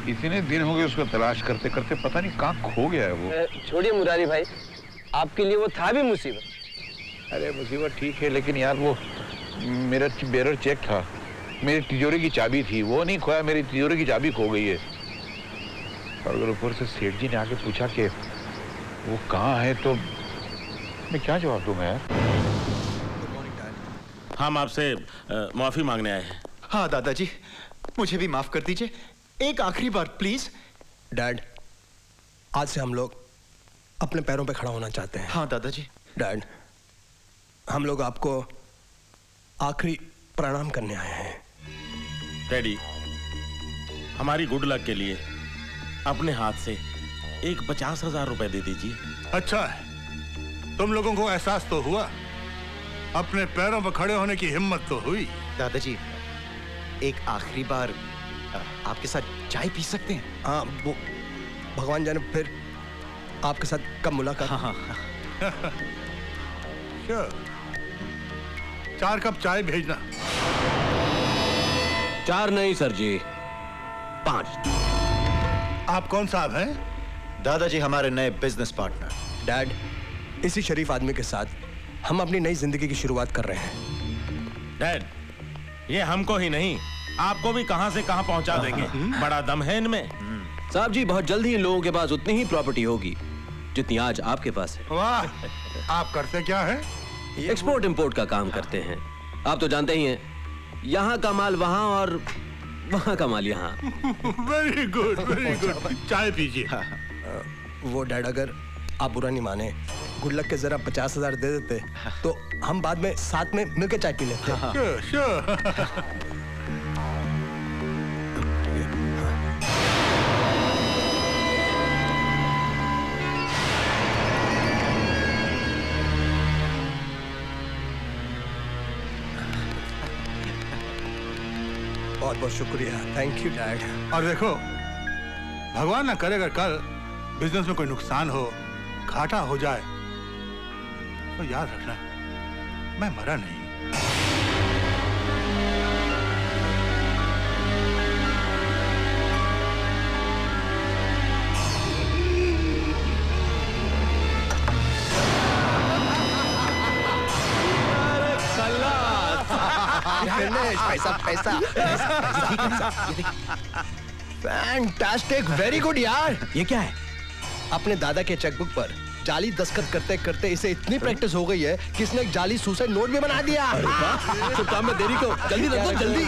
इतने दिन हो गए उसको तलाश करते करते, पता नहीं कहाँ खो गया है वो। छोड़िए मुरारी भाई, आपके लिए वो था भी मुसीबत। अरे मुसीबत ठीक है, लेकिन यार वो मेरा बेरर चेक था, मेरी तिजोरी की चाबी थी, वो नहीं खोया, मेरी तिजोरी की चाबी खो गई है। और अगर ऊपर से सेठ जी ने आके पूछा कि वो कहाँ है तो मैं क्या जवाब दूंगा यार? हम आपसे माफी मांगने आए हैं। हाँ दादाजी, मुझे भी माफ कर दीजिए, एक आखिरी बार प्लीज। डैड, आज से हम लोग अपने पैरों पे खड़ा होना चाहते हैं। हाँ दादाजी। डैड, हम लोग आपको आखिरी प्रणाम करने आए हैं। डैडी, हमारी गुड लक के लिए अपने हाथ से एक 50,000 रुपए दे दीजिए। अच्छा है, तुम लोगों को एहसास तो हुआ, अपने पैरों पर खड़े होने की हिम्मत तो हुई। दादाजी, एक आखिरी बार आपके साथ चाय पी सकते हैं? हाँ, वो भगवान जाने फिर आपके साथ कब मुलाकात। हाँ। Sure. 4 कप चाय भेजना। 4 नहीं सर जी, 5। आप कौन साहब हैं? दादाजी, हमारे नए बिजनेस पार्टनर। डैड, इसी शरीफ आदमी के साथ हम अपनी नई जिंदगी की शुरुआत कर रहे हैं। डैड, ये हमको ही नहीं आपको भी कहां से कहां पहुंचा देंगे। बड़ा दम है इनमें। साहब जी, बहुत जल्दी इन लोगों के पास उतनी ही प्रॉपर्टी होगी जितनी आज आपके पास है। वाह, आप करते क्या है? एक्सपोर्ट इंपोर्ट का काम करते हैं। आप तो जानते ही हैं, यहाँ का माल वहाँ और वहाँ का माल यहाँ। Very good, very good. चाय पीजिए। वो डैड, अगर आप बुरा नहीं माने, गुल्लक के जरा 50,000 दे देते तो हम बाद में साथ में मिलकर चाय पी लेते। Sure, sure. बहुत बहुत शुक्रिया। Thank you dad. और देखो, भगवान ना करे अगर कल बिजनेस में कोई नुकसान हो, घाटा हो जाए, तो याद रखना मैं मरा नहीं। पैसा पैसा फैंटास्टिक, वेरी गुड यार। ये क्या है? अपने दादा के चेकबुक पर जाली दस्तखत करते करते इसे इतनी प्रैक्टिस हो गई है कि इसने एक जाली सुसाइड नोट भी बना दिया। तो काम में देरी को जल्दी रखो, जल्दी।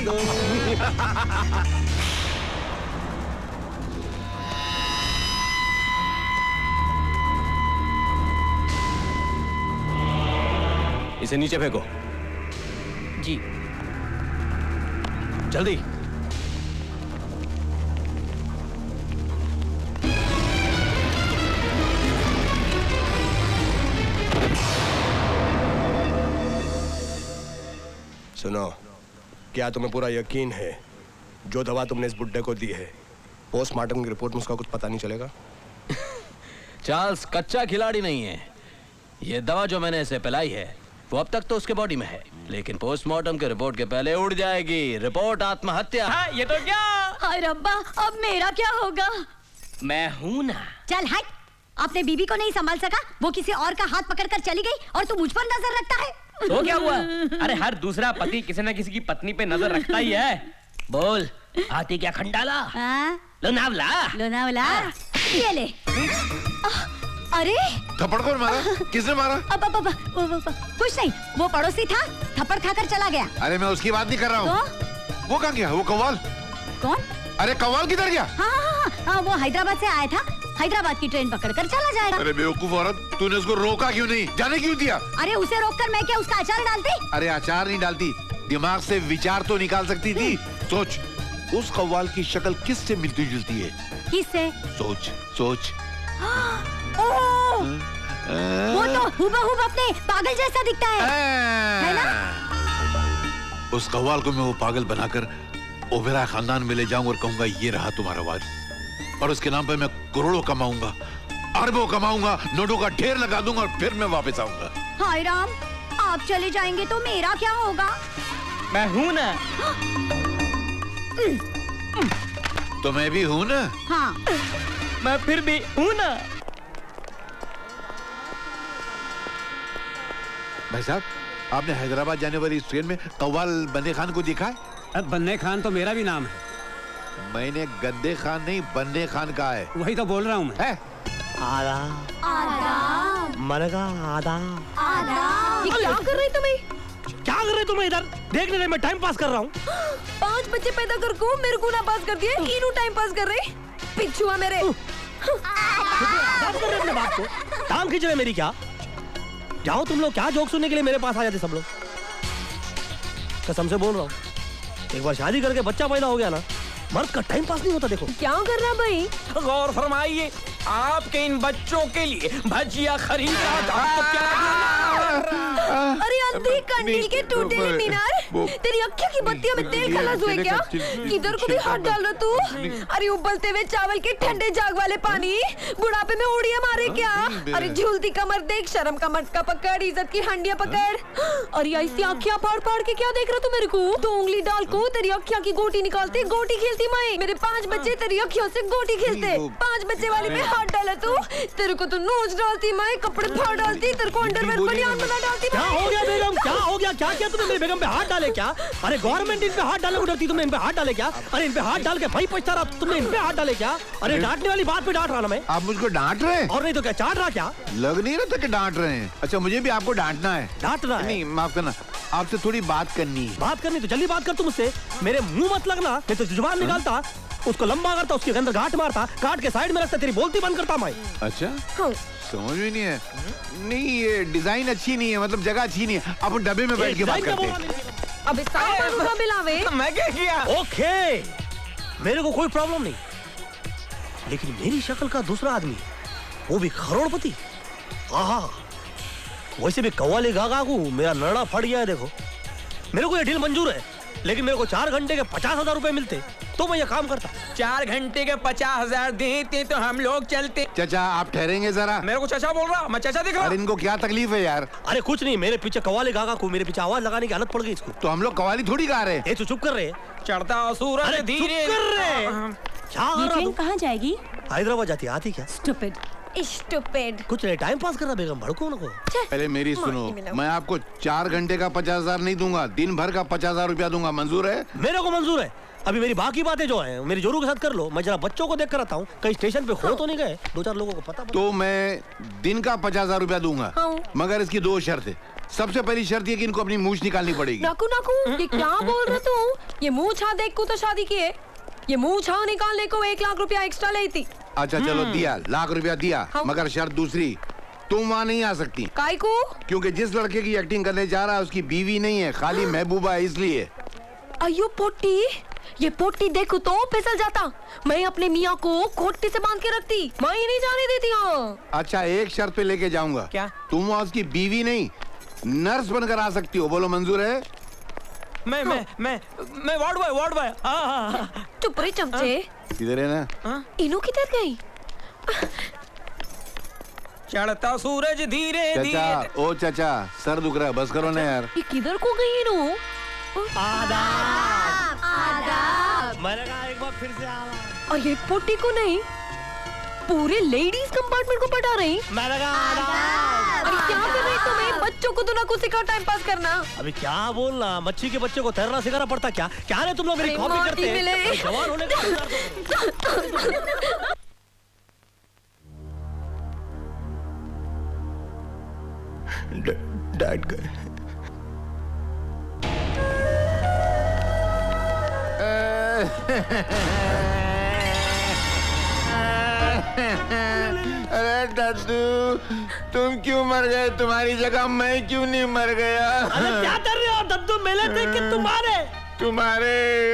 इसे नीचे फेंको। जी। जल्दी। सुनो, क्या तुम्हें पूरा यकीन है जो दवा तुमने इस बुड्ढे को दी है, पोस्टमार्टम की रिपोर्ट में उसका कुछ पता नहीं चलेगा? चार्ल्स कच्चा खिलाड़ी नहीं है। ये दवा जो मैंने इसे पिलाई है वो अब तक तो उसके बॉडी में है, लेकिन पोस्टमार्टम के रिपोर्ट के पहले उड़ जाएगी। रिपोर्ट आत्महत्या। हाँ, ये तो क्या? हाय रब्बा, अब मेरा क्या होगा? मैं हूं ना। चल हट, अपने बीबी को नहीं संभाल सका, वो किसी और का हाथ पकड़कर चली गई और तू मुझ पर नजर रखता है। तो क्या हुआ? अरे हर दूसरा पति किसी न किसी की पत्नी पे नजर रखता ही है। बोल, आती क्या खंडाला? लोनावला। लोनावला, ये ले। अरे थप्पड़ कौन मारा? किसने मारा? कुछ नहीं, वो पड़ोसी था, थप्पड़ खाकर चला गया। अरे मैं उसकी बात नहीं कर रहा हूँ। तो? वो कहाँ गया? वो कव्वाल? कौन? अरे कव्वाल किधर गया? हाँ, वो हैदराबाद से आया था, हैदराबाद की ट्रेन पकड़कर चला जाएगा। अरे बेवकूफ औरत, तूने उसको रोका क्यों नहीं? जाने क्यों दिया? अरे उसे रोककर मैं क्या उसका अचार डालती? अरे अचार नहीं डालती, दिमाग से विचार तो निकाल सकती थी। सोच, उस कव्वाल की शक्ल किससे मिलती जुलती है? किससे? सोच सोच। वो तो हुबहू अपने पागल जैसा दिखता है ना? उस कव्वाल को मैं वो पागल बनाकर ओबेरॉय खानदान में ले जाऊंगा और कहूंगा ये रहा तुम्हारा वारिस, और उसके नाम पे मैं करोड़ों कमाऊंगा, अरबों कमाऊंगा, नोटों का ढेर लगा दूंगा और फिर मैं वापस आऊंगा। हाय राम, आप चले जाएंगे तो मेरा क्या होगा? मैं हूं ना। तो मैं भी हूं ना। हाँ, मैं फिर भी हूं ना। भाई साहब, आपने हैदराबाद जाने वाली इस ट्रेन में कव्वाल बंदे खान को देखा है? बन्ने खान तो मेरा भी नाम है। मैंने गद्दे खान नहीं, बन्ने खान कहा है। वही तो बोल रहा हूँ मैं। आदाब। मनगा आदाब। ये क्या कर रहे तुम्हें? क्या कर रहे तुम इधर? देख ले, मैं टाइम पास कर रहा हूँ। 5 बच्चे पैदा कर को मेरे को ना पास कर दिए, तीनों टाइम पास कर रहे। पिछुआ मेरे। बात कर रहे अपने बाप को? टांग खींच रहे मेरी क्या? जाओ तुम लोग, क्या जोक सुनने के लिए मेरे पास आ जाते सब लोग। कसम से बोल रहा हूँ, एक बार शादी करके बच्चा पैदा हो गया ना, मर्द का टाइम पास नहीं होता। देखो क्या कर रहा भाई? गौर फरमाइए, आपके इन बच्चों के लिए भजिया खरीद रहा था। अरे अंधी कंडील के टूटे हुए मीनार, तेरी अक्खियों की बत्तियों में तेल खलास हुए क्या? किधर को भी हाथ डाल रहा तू? अरे उबलते हुए चावल के ठंडे जाग वाले पानी, बुढ़ापे में उड़िया मारे क्या? अरे झूलती कमर देख, शर्म का मटका पकड़, इज्जत की हंडिया पकड़। अरे ऐसी आँखियाँ फाड़ फाड़ के क्या देख रहा तू मेरे को? 2 उंगली डाल को तेरी अक्खियाँ की गोटी निकालते, गोटी खेलती मैं। मेरे 5 बच्चे तेरी अक्खियों से गोटी खेलते। 5 बच्चे वाली पे हाथ डाला तू, तेरे को तो नोच डालती मैं, कपड़े फाड़ डालती, तेरे को अंडरवेयर बनियान बना डालती। क्या हो गया बेगम? क्या हो गया? क्या किया तुमने मेरी बेगम पे हाथ डाल डाले क्या? अरे गवर्नमेंट इन पे हाथ डाले को डरती, तुमने इन पे हाथ डाले क्या? अरे इन पे हाथ डाल के भाई पछता रहा, तुमने इन पे हाथ डाले क्या? अरे डांटने वाली बात पे डांट रहा ना मैं। आप मुझको डांट रहे हैं? और नहीं तो क्या, चाट रहा क्या? लग नहीं रहा था कि डांट रहे हैं। अच्छा मुझे भी आपको डांटना है। डांटना है? नहीं माफ करना, आपसे थोड़ी बात करनी है। बात करनी तो जल्दी बात कर, तुम मुझसे मेरे मुंह मत लगना, नहीं तो जुबान निकालता, उसको लंबा करता, उसके अंदर गांठ मारता, काट के साइड में रखता, तेरी बोलती बंद करता मैं। अच्छा समझ में नहीं है। नहीं ये डिजाइन अच्छी नहीं है, मतलब जगह अच्छी नहीं है। अपन डब्बे में बैठ के बात करते हैं। अब इस का बिलावे मैं क्या किया? ओके मेरे को कोई प्रॉब्लम नहीं, लेकिन मेरी शक्ल का दूसरा आदमी, वो भी करोड़पति, आहा वैसे भी कव्वाली गा गा को मेरा नरड़ा फट गया है। देखो मेरे को ये डील मंजूर है, लेकिन मेरे को 4 घंटे के 50,000 रुपए मिलते तो मैं ये काम करता। 4 घंटे के 50,000 देते तो हम लोग चलते। चाचा आप ठहरेंगे जरा। मेरे को चाचा बोल रहा, मैं चाचा दिख रहा। अरे इनको क्या तकलीफ है यार? अरे कुछ नहीं, मेरे पीछे कव्वाली गा गा को मेरे पीछे आवाज लगाने की आदत पड़ गई इसको। तो हम लोग कव्वाली थोड़ी गा रहे हैं। ये तो चुप कर रहे, चढ़ता सूरज धीरे कर रहे। ये ट्रेन कहाँ जाएगी? हैदराबाद जाती, आती क्या? Stupid stupid. कुछ नहीं, टाइम पास कर रहा बेगम, भड़को उनको। पहले मेरी सुनो, मैं आपको 4 घंटे का 50,000 नहीं दूंगा, दिन भर का 50,000 रुपया दूंगा। मंजूर है? मेरे को मंजूर है। अभी मेरी बाकी बातें जो हैं मेरी जोरू के साथ कर लो, मैं जरा बच्चों को देख कर आता हूँ, कहीं स्टेशन पे हो तो नहीं गए, 2-4 लोगों को पता। तो मैं दिन का 50,000 रुपया दूंगा, मगर इसकी 2 शर्तें। सबसे पहली शर्त ये कि इनको अपनी मूछ निकालनी पड़ेगी। नाकू नाकू ये क्या बोल रहा तू? ये मुँह छा देख को तो शादी की है, ये मुँह छा निकालने को 1 लाख रुपया एक्स्ट्रा ली थी। अच्छा चलो दिया, लाख रुपया दिया, मगर शर्त दूसरी, तुम वहाँ नहीं आ सकती। काई को? क्योंकि जिस लड़के की एक्टिंग करने जा रहा है उसकी बीवी नहीं है, खाली महबूबा है, इसलिए। अयो पोटी, ये पोटी देखो तो फिसल जाता, मैं अपने मियाँ को कोटी से बांध के रखती, मैं ही नहीं जाने देती। हाँ अच्छा एक शर्त पे लेके जाऊंगा। क्या? तुम वहाँ उसकी बीवी नहीं नर्स बनकर आ सकती हो, बोलो मंजूर है? मैं वार्ड बॉय। चुप रही चमचे। किधर है ना? इनो किधर गई? चढ़ता सूरज धीरे धीरे। चाचा ओ चाचा सर दुख रहा है, बस करो ना यार। ये किधर को गई इनो? आदाब आदाब। मैंने कहा एक बार फिर से आवा। और ये पोटी को नहीं, पूरे लेडीज कंपार्टमेंट को पटा रही। मैंने कहा आदाब। अरे क्या कर रही तुम्हें? बच्चों को तो ना कुछ सिखाओ टाइम पास करना। अभी क्या बोलना, मच्छी के बच्चे को तैरना सिखाना पड़ता क्या? क्या रे तुम लोग मेरी कॉपी करते हैं? जवान होने का डैड गए। अरे दद्दू तुम क्यों मर गए? तुम्हारी जगह मैं क्यों नहीं मर गया? अरे क्या कर रहे हो दद्दू? मेले देख के तुम्हारे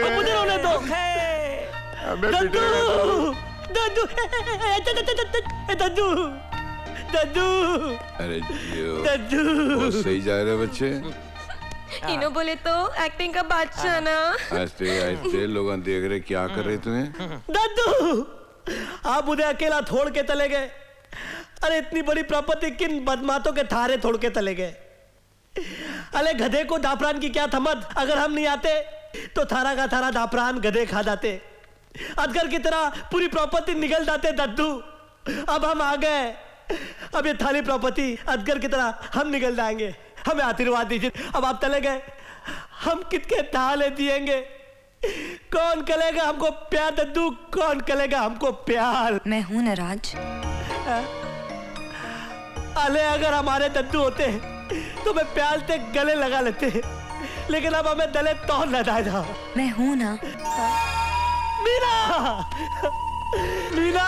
मुझे रोने दो। दद्दू दद्दू दद्दू दद्दू। अरे दद्दू बहुत सही जा रहे बच्चे। इनो बोले तो एक्टिंग का बादशाह ना। आस्ते आस्ते लोग देख रहे क्या कर रहे तुम्हें। दद्दू आप मुझे अकेला छोड़ के चले गए। अरे इतनी बड़ी प्रॉपर्टी किन बदमाशों के थारे छोड़ के चले गए। अरे गधे को दापरान की क्या थमत, अगर हम नहीं आते तो थारा का थारा दापरान गधे खा जाते। अजगर की तरह पूरी प्रॉपर्टी निकल जाते दद्दू। अब हम आ गए, अब ये थाली प्रॉपर्टी अजगर की तरह हम निकल जाएंगे। हमें आशीर्वाद दीजिए, अब आप चले गए, हम कितने थाले दिएंगे? कौन करेगा हमको प्यार दद्दू? कौन करेगा हमको प्यार? मैं हूं ना राज। अले अगर हमारे दद्दू होते तो मैं प्यार से गले लगा लेते, लेकिन अब हमें दले तो लगा। मैं हूं ना मीना। मीना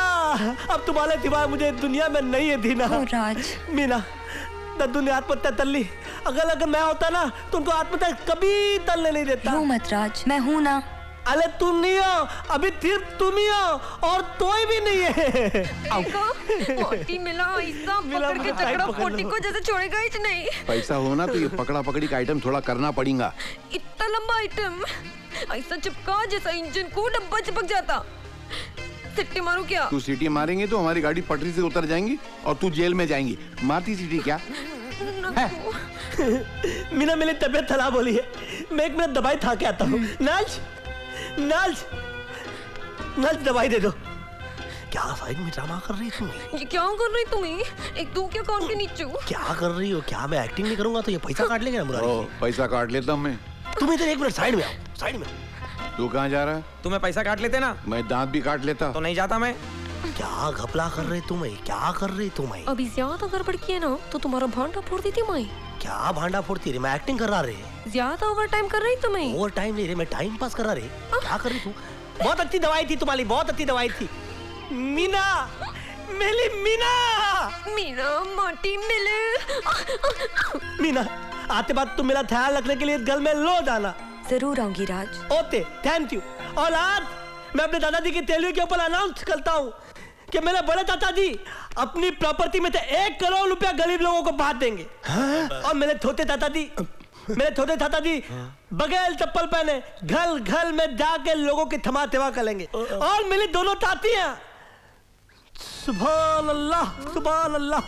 अब तुम्हारे सिवाय मुझे दुनिया में नहीं है दीना। राज मीना दद्दू ने आत्महत्या कर ली, अगर मैं होता ना तुमको आत्महत्या कभी तलने नहीं देता। रो मत राज, मैं हूं ना। अरे तुम नहीं हो, अभी सिर्फ तुम ही हो और कोई भी नहीं है। पोटी मिला, ऐसा पकड़ के चकरा पोटी को जैसे छोड़ेगा ही नहीं। पैसा हो ना तो ये पकड़ा पकड़ी का आइटम थोड़ा करना पड़ेगा। इतना लंबा आइटम ऐसा चिपका जैसा इंजन को डब्बा चिपक जाता। सिट्टी मारू क्या? तू सीटी मारेंगे तो हमारी गाड़ी पटरी से उतर जाएंगी और तू जेल में जाएंगी। मारती सीटी क्या? मीना मेरी तबीयत खराब हो रही है, मैं 1 मिनट दवाई खा के आता हूँ। नाज नाज नाज दवाई दे दो। क्या साइड में ड्रामा कर रही तुम? ये क्या कर रही तुम? एक दो क्या कान के नीचे? क्या कर रही हो? क्या मैं एक्टिंग नहीं करूंगा तो ये पैसा काट लेंगे ना मुरारी? पैसा काट लेता हूँ मैं। तुम इधर 1 मिनट साइड में आओ, साइड में। तू कहाँ जा रहा है? तुम्हें पैसा काट लेते ना? मैं दांत भी काट लेता। तो नहीं जाता मैं। क्या घपला कर रहे तुम्हें? क्या कर रही तुम्हें? अभी ज्यादा गड़बड़ की है ना तो तुम्हारा भांडा फोड़ दी थी मैं। क्या भांडा फोड़ती रही? मैं एक्टिंग कर रहा रे। ज्यादा ओवर टाइम कर रही तुम्हें? ओवर टाइम नहीं रे, मैं टाइम पास कर रहा रे। क्या कर रही तू? बहुत अच्छी दवाई थी तुम्हारी, बहुत अच्छी दवाई थी। मीना, मेरी मीना। मीना मोटी मिले। मीना, आते बाद तुम मेरा ख्याल रखने के लिए गल में लो जाना। जरूर आऊंगी राज। Okay, thank you. और आज मैं अपने दादाजी की तेलुगु के ऊपर अनाउंस करता हूँ कि मेरे बड़े चाचा जी अपनी प्रॉपर्टी में से 1 करोड़ रुपया गरीब लोगों को बांट देंगे। और मेरे छोटे चाचा जी बगैर चप्पल पहने घर घर में जाके लोगों की थमा सेवा करेंगे। और मेरी दोनों चाचियां, सुभान अल्लाह, सुभान अल्लाह।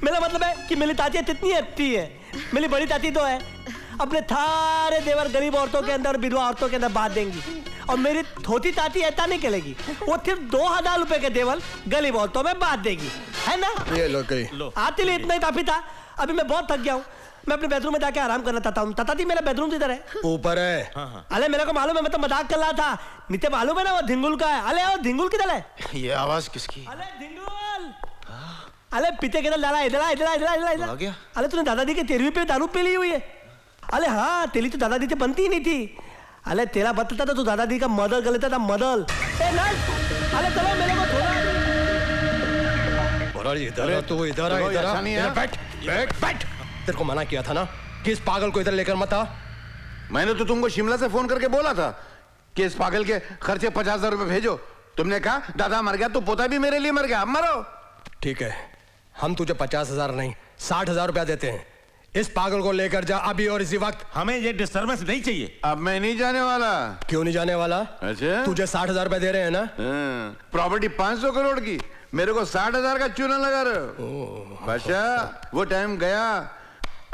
मेरा मतलब है कि मेरी चाचियां कितनी अच्छी है। मेरी बड़ी चाची तो है अपने सारे देवर गरीब औरतों के अंदर, विधवा औरतों के अंदर बांट देंगी। और मेरी छोटी चाची ऐसा नहीं करेगी, वो सिर्फ 2000 रुपए के देवर गरीब औरतों में बांट देगी, है ना? ये लो कहीं। आते लिए इतना ही काफी था। अभी मैं बहुत थक गया हूँ, मैं अपने बेडरूम में जाके आराम करना चाहता हूँ। चाचा जी मेरा बेडरूम किधर है? ऊपर है। अरे मेरे को मालूम है, मैं तो मजाक कर रहा था। नीचे मालूम है ना वो धिंगुल का है। अरे वो धिंगुल किधर है? ये आवाज किसकी? अरे धिंगुल, अरे पीते किधर डाला? इधर आ गया। अरे तूने दादाजी के 13वीं पे दारू पी ली हुई है। अरे हाँ, तेरी तो दादाजी से बनती ही नहीं थी। अरे तेरा बतता था तू दादाजी का मदर कर लेता था, मदर। अरे चलो मेरे को थोड़ा इधर तू इधर आ, बैठ बैठ बैठ। तेरे को मना किया था ना कि इस पागल को इधर लेकर मत आ। मैंने तो तुमको शिमला से फोन करके बोला था कि इस पागल के खर्चे 50,000 रुपए भेजो। तुमने कहा दादा मर गया तो पोता भी मेरे लिए मर गया, मरो। ठीक है, हम तुझे 50,000 नहीं 60,000 रुपया देते हैं। इस पागल को लेकर जा अभी और इसी वक्त। हमें ये डिस्टर्बेंस नहीं चाहिए। अब मैं नहीं जाने वाला। क्यों नहीं जाने वाला? अच्छा, तुझे 60,000 रुपया दे रहे हैं ना? प्रॉपर्टी 500 करोड़ की, मेरे को 60,000 का चूना लगा रहे हो। बादशाह, वो टाइम गया।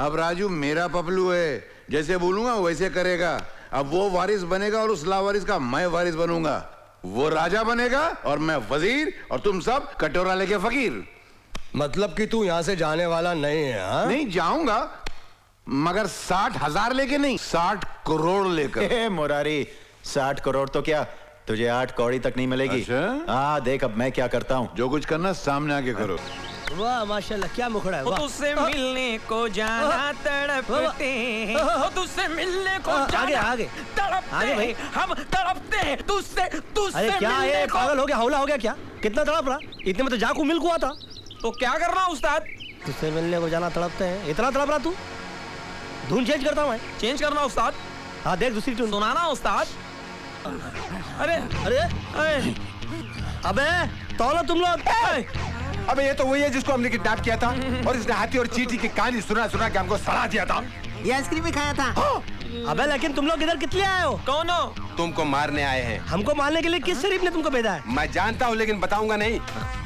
अब राजू मेरा पपलू है, जैसे बोलूंगा वैसे करेगा। अब वो वारिस बनेगा और उस लावारिस का मैं वारिस बनूंगा। वो राजा बनेगा और मैं वजीर, और तुम सब कटोरा लेके फकीर। मतलब कि तू यहाँ से जाने वाला नहीं है? हाँ? नहीं जाऊंगा, मगर 60,000 लेके नहीं, 60 करोड़ लेकर। मुरारी, 60 करोड़ तो क्या, तुझे 8 कौड़ी तक नहीं मिलेगी। हाँ देख अब मैं क्या करता हूँ। जो कुछ करना सामने आके करो। वाह माशाल्लाह, क्या मुखड़ा है। तुझसे मिलने को जाना तड़पते हैं, तुझसे मिलने को आगे तड़पते भाई, हम तड़पते हैं तुझसे। अरे क्या है, पागल हो गया, हौला हो गया क्या? कितना तड़प रहा? इतने में तो जाकू मिल्क हुआ था। तो क्या करना उस्ताद? तुझसे मिलने को जाना तड़पते हैं, इतना तड़प रहा तू? धुन चेंज करता हूँ मैं। चेंज करना उस्ताद? हाँ देख दूसरी टून सुनाना उस्ताद। अरे अरे अबे तौलो तुम लोग। अबे ये तो वही है जिसको हमने किडनैप किया था और इसने हाथी और चींटी की कहानी सुना के हमको सड़ा दिया था। ये आइसक्रीम भी खाया था। अबे लेकिन तुम लोग इधर कितने आए हो? कौन हो? तुमको मारने आए हैं। हमको मारने के लिए किस शरीफ ने तुमको भेजा है? मैं जानता हूँ लेकिन बताऊंगा नहीं।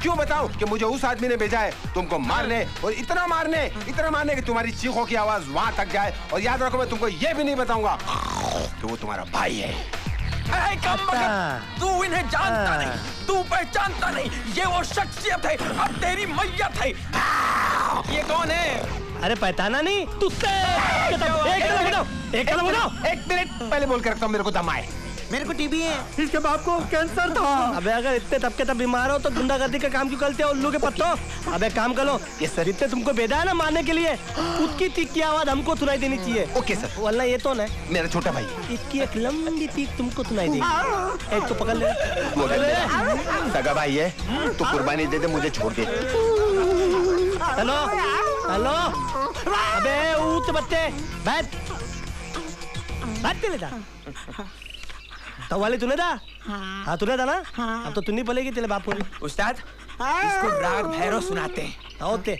क्यों बताऊं कि मुझे उस आदमी ने भेजा है तुमको मारने, और इतना मारने कि तुम्हारी चीखों की आवाज वहां तक जाए। और याद रखो मैं तुमको ये भी नहीं बताऊंगा कि वो तुम्हारा भाई है। तू इन्हें जानता नहीं, तू पहचानता नहीं। ये वो शख्सियत है, अब तेरी मैयत है। ये कौन है? अरे पहचाना नहीं तुझसे। एक मिनट पहले बोल के रखता हूँ, मेरे को दम आए। मेरे को टीबी है। इसके बाप को कैंसर था। अबे अगर इतने तब के तब बीमार हो तो गुंडागर्दी का काम क्यों करते हो उल्लू के पत्तों? अबे काम करो, ये शरीर से तुमको भेजा है ना मारने के लिए, उसकी चीख की आवाज हमको सुनाई देनी चाहिए। Okay sir. वरना ये तो ना मेरा छोटा भाई, इसकी एक लंबी चीख तुमको सुनाई देगी। एक तो पकड़ ले। सगा भाई है, तू कुर्बानी दे दे, मुझे छोड़ दे। हेलो हेलो, अबे ऊँच बच्चे बैठ लेता। तो वाले तूने था? हाँ तूने था ना? अब तो तुन्नी पलेगी तेरे बाप को। उस्ताद इसको राग भैरव सुनाते हैं। ओके।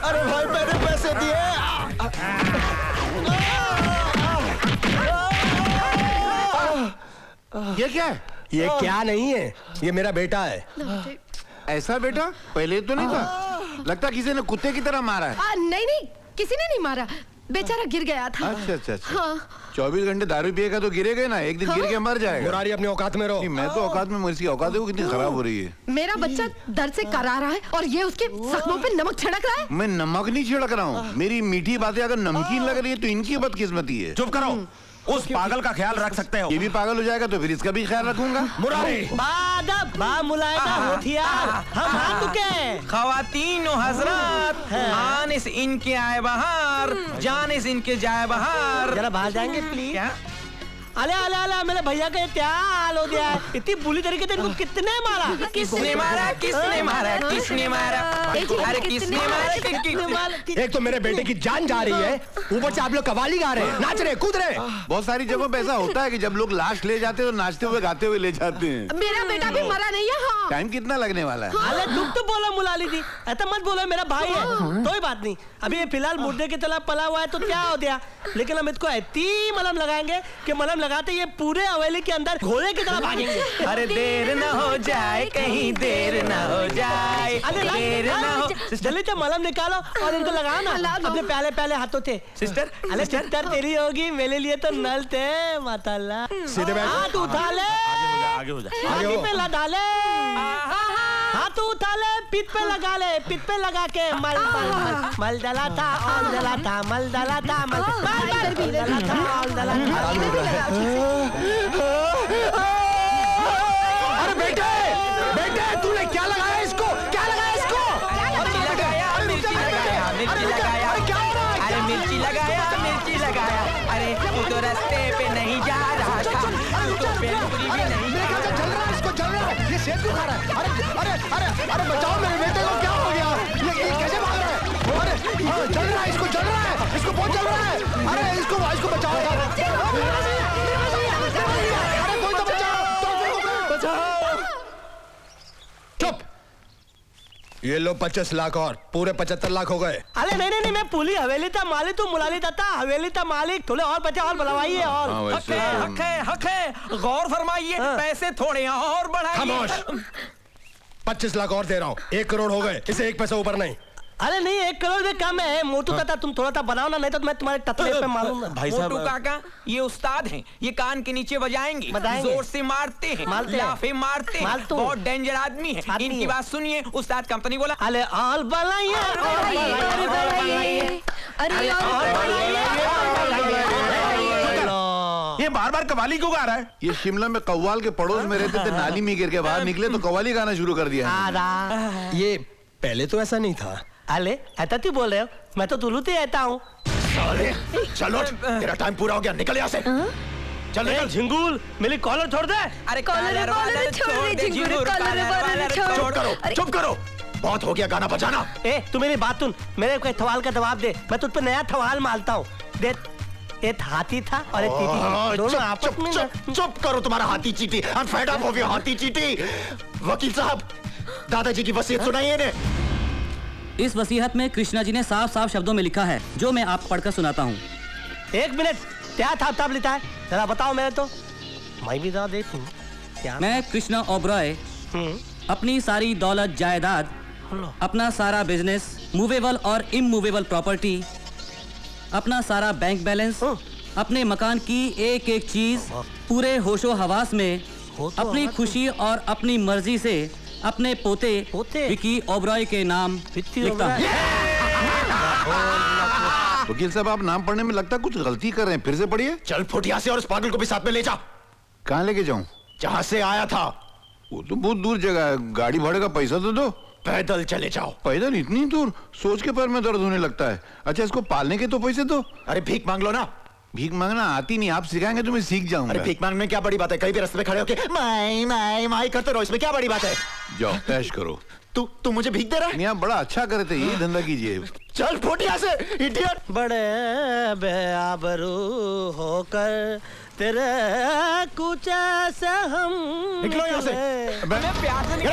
अरे भाई मैंने पैसे दिए। ये क्या है? ये क्या नहीं है, ये मेरा बेटा है। ऐसा बेटा पहले तो नहीं था, लगता किसी ने कुत्ते की तरह मारा है। नहीं नहीं, किसी ने नहीं मारा, बेचारा गिर गया था। अच्छा अच्छा अच्छा। हाँ। 24 घंटे दारू पिएगा तो गिरेगा ना, एक दिन गिर के मर जाएगा। मुरारी अपनी औकात में रहो। मैं तो औकात में, इसकी औकात देखो कितनी खराब हो रही है। मेरा बच्चा दर्द से करा रहा है और ये उसके जख्मों पे नमक छिड़क रहा है। मैं नमक नहीं छिड़क रहा हूँ, मेरी मीठी बातें अगर नमकीन लग रही है तो इनकी बदकिस्मती है। चुप करो, उस पागल का ख्याल रख सकते हो। ये भी पागल हो जाएगा तो फिर इसका भी ख्याल रखूंगा। मुरारी मुलायदा होठियार हम हाथ दुखे। खवातीन और हजरात, आने से इनके आए बाहर, जाने से इनके जाए बाहर। जरा बाहर जाएंगे प्लीज। क्या? अले अले अले मेरे भैया का क्या हाल हो गया है? इतनी बुरी तरीके से इनको कितने मारा? किसने मारा? किसने मारा? किसने मारा? अरे किसने मारा? एक तो मेरे बेटे की जान जा रही है, ऊपर से आप लोग कवाली गा रहे हैं, नाच रहे, कूद रहे। बहुत सारी जगहों पे ऐसा होता है कि जब लोग लाश ले जाते हैं तो नाचते हुए गाते हुए ले जाते हैं। मेरा बेटा भी मरा नहीं है। हाँ। टाइम कितना लगने वाला है? अरे तुम तो बोलो मुलाली जी, ऐसा मत बोलो, मेरा भाई है। कोई बात नहीं, अभी ये फिलहाल मुर्दे की तरह पला हुआ है तो क्या हो गया, लेकिन हम इसको ऐसी मलहम लगाएंगे कि मलहम लगाते ये पूरे हवेली के अंदर घोड़े की तरह भागेंगे। अरे देर न हो जाए, कहीं देर न हो जाए, देर न हो। जल्दी से मलहम निकालो और इनको लगाओ ना अपने पहले पहले हाथों से। सिस्टर, अरे सिस्टर तेरी होगी, मेरे लिए तो नल थे। माताल्लाह, सीधे बैठ। हाथ उठा ले, आगे हो जा। हाथी पे लगा ले, हाथ उठा ले, पीठ पे लगा ले, पीठ पे लगा के मल मल मल मल डला था, ऑल डला था, मल डला था, मल डला था, ऑल डला था। अरे बेटे, बेटे तूने क्या लगाया इसको? क्या लगाया इसको? मिर्ची लगाया, मिर्ची लगाया, मिर्ची लगाया। अरे मिर्ची लगाया, मिर्ची लगाया। अरे तू तो रास्ते पे नहीं जा रहा था, तू तो बेलपुरी भी नहीं। मेरे ख्याल से जल रहा है, इसको जल रहा है, ये सेब क्यों खा रहा है? अरे अरे अरे अरे बचाओ मेरे बेटे को, क्या हो गया? ये कैसे भाग रहा है? अरे जल रहा है, इसको जल रहा है, इसको बहुत जल रहा है। अरे इसको बचाओ यार। अरे कोई तो बचाओ। चुप। ये लो 25 लाख और पूरे 75 लाख हो गए। अरे नहीं नहीं, मैं पूरी हवेली था मालिक, तू मुलाली था हवेली था मालिक, थोड़े और बचे और बढ़वाइए और। हक है, हक है, हक है, गौर फरमाइए, पैसे थोड़े और बढ़ाइए। खामोश। 25 लाख और दे रहा हूँ, 1 करोड़ हो गए, इसे 1 पैसा ऊपर नहीं। अरे नहीं, 1 करोड़ भी कम है मोटू काका, तुम थोड़ा सा बनाओ ना, नहीं तो मैं तुम्हारे टतले पे मारूंगा। भाई साहब, मोटू काका ये उस्ताद हैं, ये कान के नीचे बजाएंगे, जोर से मारते हैं, लाफे मारते हैं, बहुत डेंजर आदमी है। इनकी बात सुनिए, उस्ताद कंपनी बोला। अरे ऑल बनाइए, ये बार बार कव्वाली क्यों गा रहा है? ये शिमला में कव्वाल के पड़ोस में रहते थे, नाली में गिर के बाहर निकले तो कव्वाली गाना शुरू कर दिया। ये पहले तो ऐसा नहीं था। अले ऐसा क्यों बोल रहे हो? मैं तो तुलू से आता हूँ। चलो तेरा टाइम पूरा हो गया, निकल यहाँ से। चल निकल। झिंगुर मेरी कॉलर छोड़ दे। अरे कॉलर छोड़ दे झिंगुर, कॉलर छोड़। चुप करो, चुप करो, बहुत हो गया गाना बजाना। ए तू मेरी बात सुन, मेरे को सवाल का जवाब दे, मैं तुझ पे नया सवाल मारता हूँ। देख, एक हाथी था और एक चींटी, दोनों आपस में। चुप करो, तुम्हारा हाथी चींटी। I'm fed up of your हाथी चींटी। वकील साहब, दादाजी की वसीयत सुनाइए ने। इस वसीयत में कृष्णा जी ने साफ साफ शब्दों में लिखा है, जो मैं आपको पढ़कर सुनाता हूँ। 1 मिनट, क्या था तब लिखा है, जरा बताओ मेरे तो, मैं भी जरा देखूं क्या। मैं कृष्णा ओबरॉय अपनी सारी दौलत जायदाद, अपना सारा बिजनेस, मूवेबल और इमूवेबल प्रॉपर्टी, अपना सारा बैंक बैलेंस, अपने मकान की एक एक चीज, पूरे होशो हवास में अपनी खुशी और अपनी मर्जी से अपने पोते विकी ओबरॉय के नाम लिखता हूँ। वकील साहब, आप नाम पढ़ने में लगता कुछ गलती कर रहे हैं, फिर से पढ़िए। चल फुटिया से और उस पागल को भी साथ में ले जा। कहाँ लेके जाऊं? जहाँ से आया था। वो तो बहुत दूर जगह है, गाड़ी भाड़े का पैसा तो दो। पैदल चले जाओ। पैदल इतनी दूर? सोच के पैर में दर्द होने लगता है। अच्छा, इसको पालने के तो पैसे दो। अरे भीख मांग लो ना। भीख मांगना आती नहीं, आप सिखाएंगे तो मैं सीख जाऊंगा। अरे भीख मांगने में क्या बड़ी बात है? कहीं भी रास्ते में खड़े होके माई माई माई करते रहो, इसमें क्या बड़ी बात है? जाओ ऐश करो। तू मुझे भीख दे रहा है? आप बड़ा अच्छा करे थे, यही धंधा कीजिए। चल फुटिया से, इडियट। बड़े बेआबरू होकर तेरे कुछ ऐसे हम निकलो यहाँ से। क्या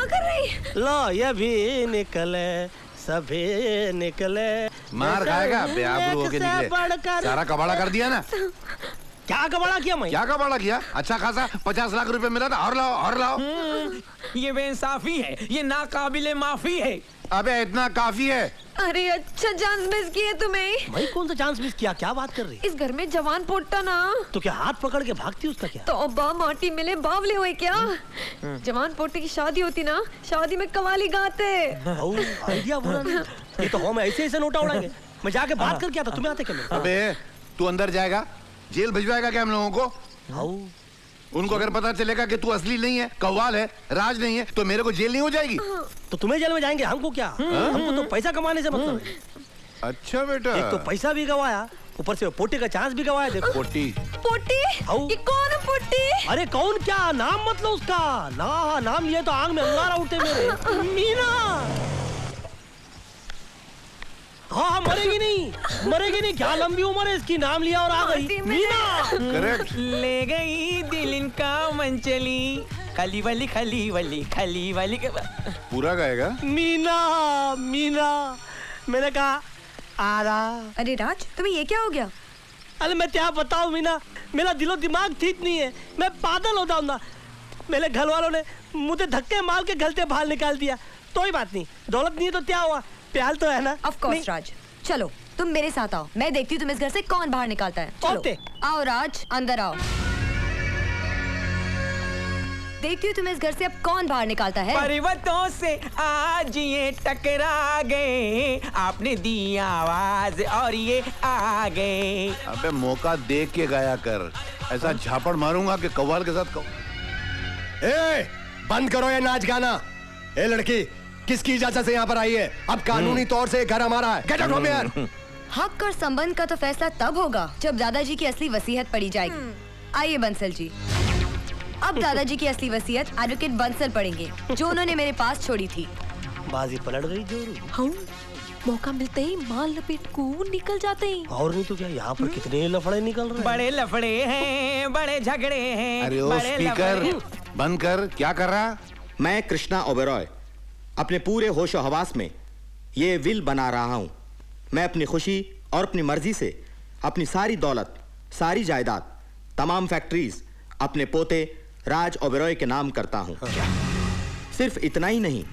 कर रही है? लो ये भी निकले, सभी निकले। मार खाएगा बेआबरू होके निकले। सारा कबाड़ा कर दिया ना। क्या कबाड़ा किया मैं? क्या कबाड़ा किया? अच्छा खासा 50 लाख रुपए मिला था, और लाओ और लाओ। ये बेइंसाफी है, ये नाकाबिले माफी है। अबे इतना काफी है, अरे अच्छा चांस मिस किए तुम्हें। भाई कौन सा चांस मिस किया, क्या बात कर रही? इस घर में जवान पोटा ना। तो क्या हाथ पकड़ के भागती उसका क्या? तो अब्बा माटी मिले बावले हुए क्या? जवान पोटे की शादी होती ना, शादी में कवाली गाते। आइडिया बुरा नहीं। ये तो हम ऐसे नोटा उड़ाएंगे। मैं जाके बात करके आता, तुम्हें आते क्या? अबे तू अंदर जाएगा, जेल भिजवाएगा क्या हम लोगों को? उनको अगर पता चलेगा कि तू असली नहीं है, कव्वाल है, राज नहीं है, तो मेरे को जेल नहीं हो जाएगी? तो तुम्हें जेल में जाएंगे, हमको क्या? हमको तो पैसा कमाने से मतलब है। अच्छा बेटा, एक तो पैसा भी गवाया, ऊपर से पोटी का चांस भी गवाया। देखो पोटी पोटी, ये कौन है पोटी? अरे कौन क्या नाम मतलब उसका ना, नाम लिए तो आंख में अंगारा उठे मेरे। मीना। हाँ मरेगी नहीं, क्या लंबी उम्र है इसकी, नाम लिया और आ गई मीना। करेक्ट। ले गई दिल इनका मन चली, खली वाली पूरा गाएगा। मीना मैंने कहा आ रहा। अरे राज तुम्हें ये क्या हो गया? अरे मैं क्या बताऊं मीना, मेरा दिलो दिमाग ठीक नहीं है, मैं पागल होता हूँ ना। मेरे घर वालों ने मुझे धक्के मार के घर से बाहर निकाल दिया। कोई बात नहीं, दौलत नहीं है तो क्या हुआ, प्यार तो है ना। ऑफ कोर्स राज, चलो तुम मेरे साथ आओ, मैं देखती हूँ तुम इस घर से कौन बाहर निकालता है। चलो आओ राज, अंदर आओ, देखती हूँ तुम इस घर से अब कौन बाहर निकालता है। पर्वतों से आज ये टकरा गए, आपने दी आवाज और ये आ गए। अबे मौका देख के गाया कर, ऐसा झापड़ मारूंगा कि कव्वाल के साथ ए, बंद करो ये नाच गाना। ए लड़की, किसकी इजाजत से यहाँ पर आई है? अब कानूनी तौर से घर हमारा है। Get out from here. हक और संबंध का तो फैसला तब होगा जब दादाजी की असली वसीयत पढ़ी जाएगी। आइए बंसल जी, अब दादाजी की असली वसीयत एडवोकेट बंसल पढ़ेंगे, जो उन्होंने मेरे पास छोड़ी थी। बाजी पलट गई जोरू। हम मौका मिलते ही माल लपेट को निकल जाते हैं। और नहीं तो क्या, यहाँ पर कितने लफड़े निकल रहे हैं। बड़े लफड़े हैं, बड़े झगड़े हैं। अरे ओ स्पीकर बंद कर, क्या कर रहा? मैं कृष्णा ओबेरॉय अपने पूरे होशो हवास में ये विल बना रहा हूं। मैं अपनी खुशी और अपनी मर्जी से अपनी सारी दौलत, सारी जायदाद, तमाम फैक्ट्रीज अपने पोते राज ओबेरॉय के नाम करता हूं। सिर्फ इतना ही नहीं,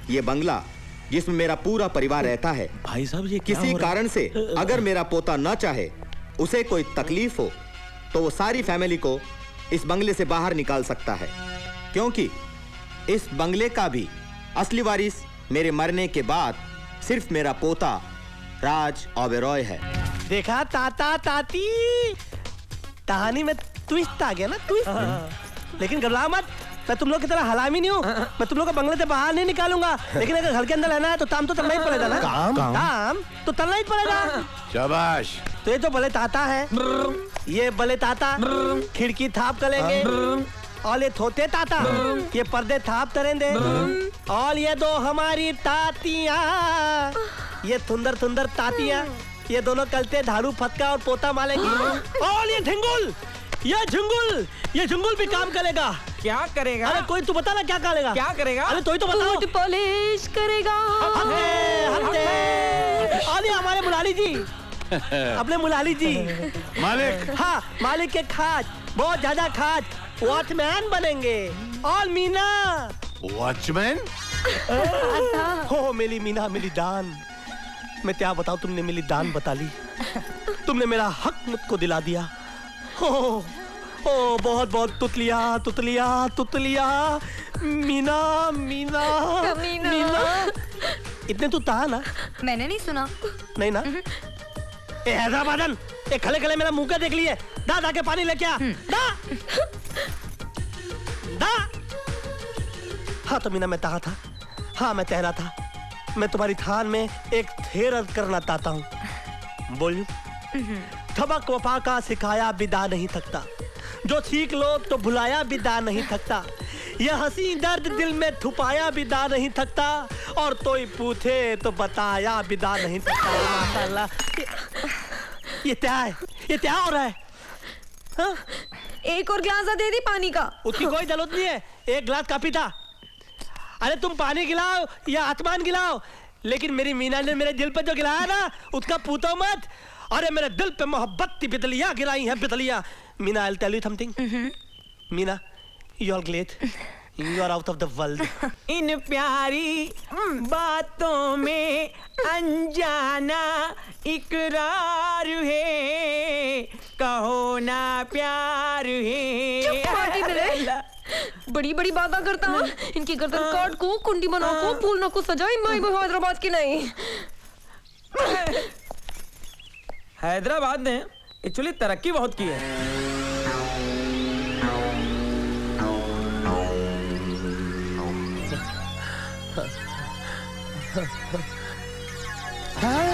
ये बंगला जिसमें मेरा पूरा परिवार रहता है, भाई साहब ये क्या किसी हो रहा है? कारण से अगर मेरा पोता न चाहे, उसे कोई तकलीफ हो, तो वो सारी फैमिली को इस बंगले से बाहर निकाल सकता है, क्योंकि इस बंगले का भी असली वारिस मेरे मरने के बाद सिर्फ मेरा पोता राज ओबेरॉय है। देखा ताता ताती, कहानी में ट्विस्ट आ गया ना, ट्विस्ट। लेकिन घबरा मत, मैं तुम लोग की तरह हलामी नहीं हूँ। मैं तुम लोग को बंगले से बाहर नहीं निकालूंगा, लेकिन अगर घर के अंदर रहना है तो काम तो करना ही पड़ेगा ना। काम तो करना ही पड़ेगा। शाबाश। तो ये जो बले ताता है, ये बले ताता खिड़की थाप करेंगे, और ये थोते ताता ये पर्दे थाप करेंगे, और ये दो हमारी तातियां, ये थुंदर थुंदर तातियां, ये दोनों कलते झाड़ू फटका और पोता मारेंगी। और ये झुंगुल भी काम करेगा। क्या करेगा? अरे कोई तू बता ना क्या करेगा? क्या करेगा? अरे तो बताओ। बूट पॉलिश करेगा। और ये हमारे मुलाली जी, अपने मुलाली जी मालिक। हाँ, मालिक के खास, बहुत ज्यादा खास वॉचमैन बनेंगे। और मीना वॉचमैन? हो मिली मीना, मिली दान। मैं क्या बताऊं, तुमने मिली दान बता ली, तुमने मेरा हक मुझको दिला दिया। हो बहुत बहुत तुतलिया मीना मीना मीना। इतने तू था ना? मैंने नहीं सुना। नहीं ना? ए हैदराबादन, ए खले खले मेरा मुंह का देख लिए, दा के पानी लेके आ, दा। हाँ तो मीना मैं कहा था, हाँ मैं तहरा था, मैं तुम्हारी थान में एक थेर अर्ज करना चाहता हूँ। बोलियो। थबक वफा का सिखाया विदा नहीं थकता, जो सीख लो तो भुलाया विदा नहीं थकता, यह हंसी दर्द दिल में छुपाया विदा नहीं थकता, और कोई पूछे तो बताया विदा नहीं थकता। माशाल्लाह। ये क्या है? ये क्या हो रहा है? हाँ? एक और गिलास दे दी पानी का। उसकी कोई जरूरत नहीं है, एक गिलास काफी था। अरे तुम पानी गिलाओ या आसमान गिलाओ, लेकिन मेरी मीना ने मेरे दिल पे जो गिलाया ना, उसका पूछो मत। अरे मेरे दिल पे मोहब्बत की बिजलियां गिराई हैं, बिजलियां। Meena, I'll tell you something. Meena, you are great. You are out of the world. इन प्यारी बातों में अनजाना इकरार है, कहो ना प्यार है। बड़ी बड़ी बातें करता है। इनकी गर्दन काट को, कुंडी बना को, फूल ना को सजाई, मैं हैदराबाद की नहीं। हैदराबाद ने एक्चुअली तरक्की बहुत की है।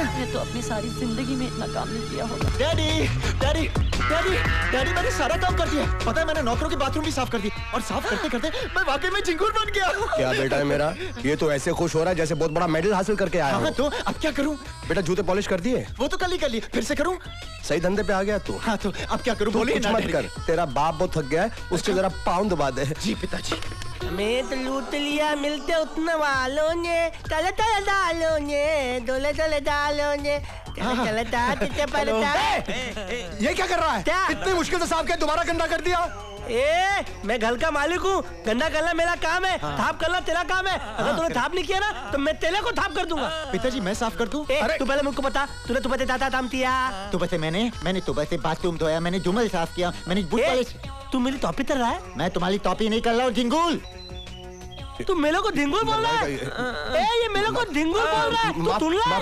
मैं तो अपनी सारी जिंदगी में इतना काम नहीं किया होगा। डैडी डैडी डैडी डैडी मैंने सारा काम कर दिया। पता है मैंने नौकरों की बाथरूम भी साफ कर दी और साफ करते करते मैं वाकई में चिंगूर बन गया। क्या बेटा है मेरा, ये तो ऐसे खुश हो रहा है जैसे बहुत बड़ा मेडल हासिल करके आया हाँ, तो अब क्या करूं? बेटा जूते पॉलिश कर दिए? वो तो कल ही कर लिए, फिर से करूं? सही धंधे पे आ गया तू। हाँ तो अब क्या करूं? बोलिए कुछ मत कर, तेरा बाप बहुत थक गया है, उसके जरा पाँव दबा दे। जी पिताजी। मैं तो लूट लिया, मिलते उतना वालों ने, तले तले डालों ने, डोले डोले डालों ने, चले चले पलटा। ये क्या कर रहा है? इतनी मुश्किल से साफ किया, दोबारा गंदा कर दिया। मैं घर का मालिक हूँ, गंदा करना मेरा काम है। थाप करना तेरा काम है। अगर तूने थाप नहीं किया ना तो मैं तेरे को थाप कर दूंगा। पिताजी मैं साफ कर दूं? तू पहले मुझको बता, तूने तुबते दादा काम किया? तुबते मैंने तुबते बाथरूम धोया, मैंने जुमल साफ किया, मैंने बूट पॉलिश। तू मेरी टॉपी कर रहा है? मैं तुम्हारी टॉपी नहीं कर रहा हूँ, ढिंगुल। तू मेरे को ढिंगुल बोल रहा है? ये मेरे को ढिंगुल बोल रहा है? तू सुन रहा?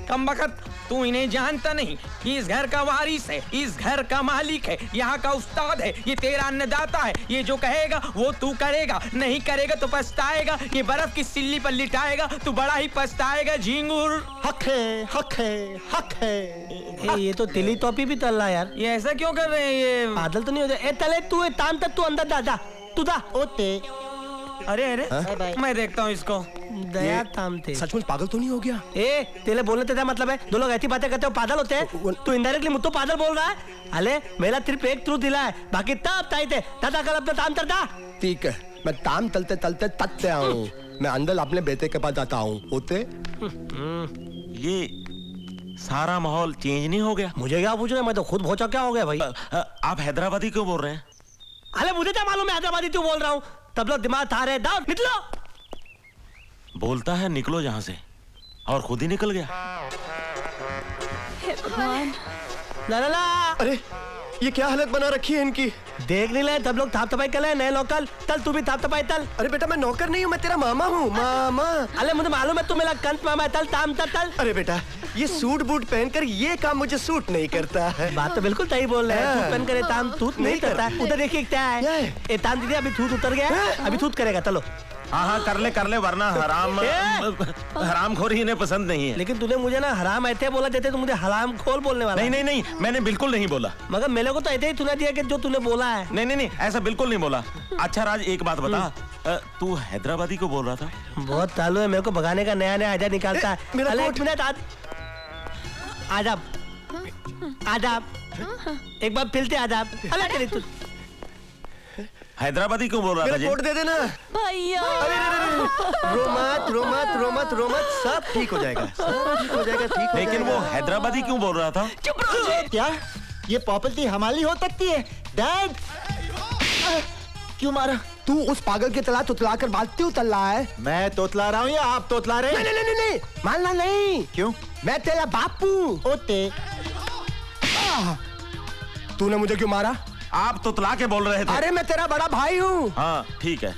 कमबख्त, तू इन्हें जानता नहीं। ये इस घर का वारिस है, इस घर का मालिक है, यहाँ का उस्ताद है, ये तेरा अन्नदाता है। ये जो कहेगा वो तू करेगा, नहीं करेगा तो पछताएगा। ये बर्फ की सिल्ली पर लिटाएगा, तू बड़ा ही पछताएगा। झिंगुर हक है, हक है, हक है। ये तो तिली टोपी भी तल रहा है यार। ये ऐसा क्यों कर रहे हैं? ये बादल तो नहीं हो जाए। तले तू ताम तक तू अंदर दादा तू दा ओते। अरे अरे मैं देखता हूँ इसको। दया ताम थे। सचमुच पागल तो नहीं हो गया? तेरे बोलने तेरा मतलब है दो लोग ऐसी बातें करते हो पागल होते हैं? तू इनडायरेक्टली मुझको पागल बोल रहा है। अले मेरा सिर्फ एक ट्रूथ दिला है, बाकी तब ताई थे दादा कल अपना ताम करता। ठीक है, मैं ताम तलते तलते तत्ते आऊँ। मैं अंदर अपने बेटे के पास जाता हूँ। होते ये सारा माहौल चेंज नहीं हो गया? मुझे क्या पूछ रहे हैं, मैं तो खुद भौचा क्या हो गया भाई। आप हैदराबादी क्यों बोल रहे हैं? अरे मुझे क्या मालूम है हैदराबादी क्यों बोल रहा हूँ। तब लोग दिमाग था रहे दाऊ निकलो। बोलता है निकलो यहाँ से और खुद ही निकल गया। ला ला ला। अरे ये क्या हालत बना रखी है इनकी? देख नहीं ले, तब लोग थाप थपाई कर रहे नए लोकल। तल तू भी थाप थपाई तल। अरे बेटा मैं नौकर नहीं हूँ, मैं तेरा मामा हूँ। मामा। अरे मुझे मालूम है तू मेरा कंत मामा है। तल ताम तल। अरे बेटा ये सूट बूट पहनकर ये काम मुझे सूट नहीं करता है। बात तो बिल्कुल सही बोल रहे हैं। सूट पहन कर ताम तूत नहीं करता। उधर देखिए क्या है। ये ताम दीदी अभी थूत उतर गया, अभी थूत करेगा। चलो हाँ कर ले वरना हरामखोरी इन्हें पसंद नहीं है। लेकिन तूने मुझे ना हराम ऐसे बोला देते तो मुझे हराम खोल बोलने वाला। नहीं मैंने बिल्कुल नहीं बोला। मगर मेरे को तो ऐसे ही सुना दिया कि जो तूने बोला है। नहीं ऐसा बिल्कुल नहीं बोला। अच्छा राज एक बात बता, तू हैदराबादी को बोल रहा था? बहुत चालू है, मेरे को भगाने का नया आइडिया निकालता है। एक मिनट आदाब एक बार फिलते आदाब। अरे तू हैदराबादी क्यों बोल रहा था? रिपोर्ट दे देना भैया। रोमत सब ठीक हो जाएगा, सब ठीक हो जाएगा, ठीक हो लेकिन वो हैदराबादी क्यों बोल रहा था? चुप रहो। क्या ये प्रॉपर्टी हमारी हो सकती है? डैड क्यों मारा? तू उस पागल के तला तुतला कर बात क्यों तल रहा है? मैं तोतला रहा हूँ या आप तोतला रहे हैं? नहीं मानना नहीं। क्यों? मैं तेरा बापू। ओते तूने मुझे क्यों मारा? आप तुतला के बोल रहे थे। अरे मैं तेरा बड़ा भाई हूँ। हाँ ठीक है।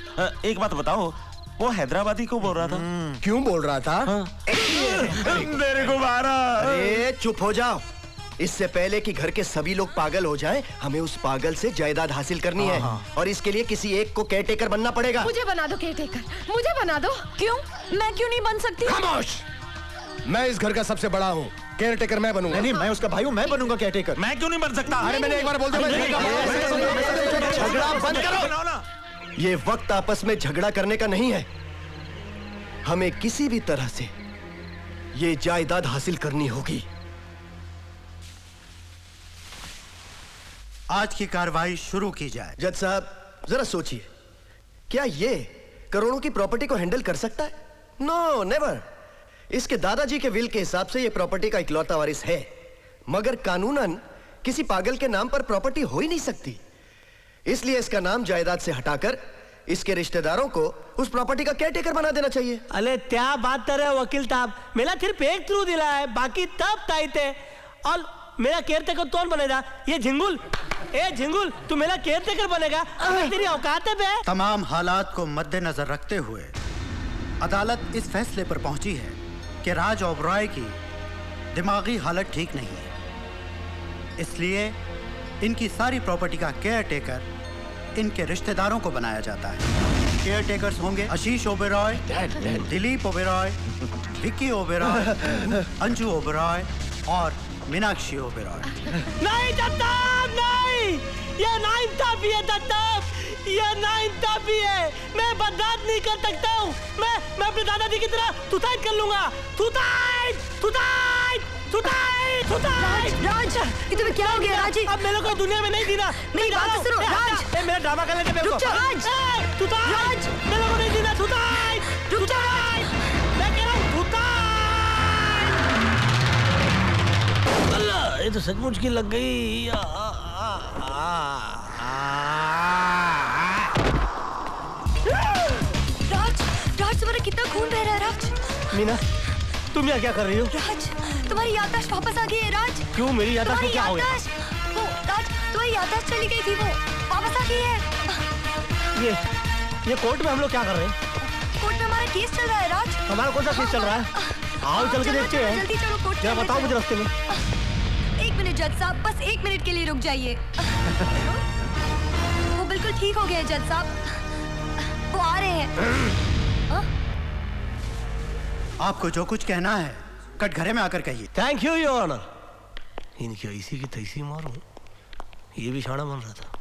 एक बात बताओ, वो हैदराबादी को बोल रहा था? क्यों बोल रहा था? मेरे को मारा। अरे चुप हो जाओ। इससे पहले कि घर के सभी लोग पागल हो जाएं, हमें उस पागल से जायदाद हासिल करनी है और इसके लिए किसी एक को केयरटेकर बनना पड़ेगा। मुझे बना दो केयरटेकर, मुझे बना दो। क्यों? मैं क्यों नहीं बन सकती? खामोश। मैं इस घर का सबसे बड़ा हूँ, केयरटेकर मैं बनूंगा। नहीं मैं उसका भाई हूँ, मैं बनूंगा केयरटेकर। मैं क्यों नहीं बन सकता? अरे मैंने एक बार बोल दिया। झगड़ा बंद करो। ये वक्त आपस में झगड़ा करने का नहीं है। हमें किसी भी तरह से ये जायदाद हासिल करनी होगी। आज की कार्रवाई शुरू की जाए। जज साहब जरा सोचिए, क्या ये करोड़ों की प्रॉपर्टी को हैंडल कर सकता है? No never. इसके दादाजी के विल के हिसाब से ये प्रॉपर्टी का इकलौता वारिस है, मगर कानूनन किसी पागल के नाम पर प्रॉपर्टी हो ही नहीं सकती। इसलिए इसका नाम जायदाद से हटाकर इसके रिश्तेदारों को उस प्रॉपर्टी का केयरटेकर बना देना चाहिए। अरे क्या बात कर रहे हो वकील साहब, मेरा सिर्फ एक थ्रू दिला है, बाकी तब टाइट है। और मेरा केयरटेकर कौन बनेगा? ये झिंगुल। ए झिंगुल, तू मेरा केयरटेकर बनेगा? तेरी औकात है बे? तमाम हालात को मद्देनजर रखते हुए अदालत इस फैसले पर पहुंची है कि राज ओबरॉय की दिमागी हालत ठीक नहीं है, इसलिए इनकी सारी प्रॉपर्टी का केयरटेकर इनके रिश्तेदारों को बनाया जाता है। केयरटेकर्स होंगे आशीष ओबेरॉय, दिलीप ओबेरॉय, विक्की ओबेरॉय, अंजू ओबेरॉय और मीनाक्षी ओबेरॉय। नहीं दत्ताब, नहीं, ये नाइंसाफी है दत्ताब, ये नाइंसाफी है। मैं बर्दाश्त नहीं कर सकता हूँ। मैं अपने दादाजी की तरह तुताई कर लूंगा। तुताई, तुताई, तुताई, तुताई। राज, ये तुम्हें क्या हो गया राज? अब मेरे को दुनिया में नहीं जीना। मेरी बात सुनो राज। मेरा ड्रामा करने के रुक जा राज। तुताई, राज, मेरे को नहीं जीना। तुताई, रुक जा तुताई, मैं कह रहा हूँ तुताई। अल्लाह, ये तो सचमुच की लग गई। राज, राज तुम्हारा कितना खून बह रहा है राज? मीना, तुम यहाँ क्या कर रही हो? राज, तुम्हारी याददाश्त वापस आ गई है राज। क्यों, मेरी याददाश्त को क्या हो गया? वो राज, तुम्हारी याददाश्त चली गई थी, वो वापस आ गई है। ये कोर्ट में हम लोग क्या कर रहे हैं? कोर्ट में हमारा केस चल रहा है राज। हमारा कौन सा केस चल रहा है? आओ चल के देखते हैं। जल्दी चलो कोर्ट। क्या बताओ मुझे रास्ते में। एक मिनट जज साहब, बस 1 मिनट के लिए रुक जाइए। वो बिल्कुल ठीक हो गए हैं जज साहब, वो आ रहे हैं। आपको जो कुछ कहना है कटघरे में आकर कहिए। Thank you your honour. इनकी ऐसी की तैसी मारूं, ये भी शाना बन रहा था।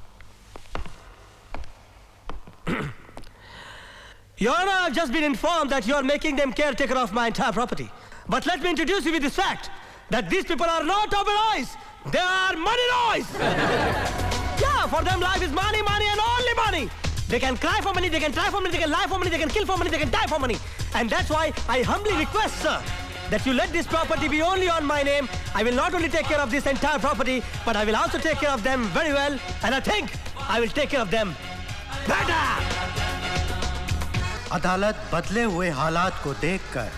Your Honor, I've just been informed that you are making them caretaker of my entire property. But let me introduce you with this fact, that these people are not Oberoys. They are money boys. Yeah, for them life is money, money and only money. They can cry for money, they can try for money, they can lie for money, they can kill for money, they can die for money. And that's why I humbly request, sir, that you let this property be only on my name. I will not only take care of this entire property, but I will also take care of them very well. And I think I will take care of them better. अदालत बदले हुए हालात को देखकर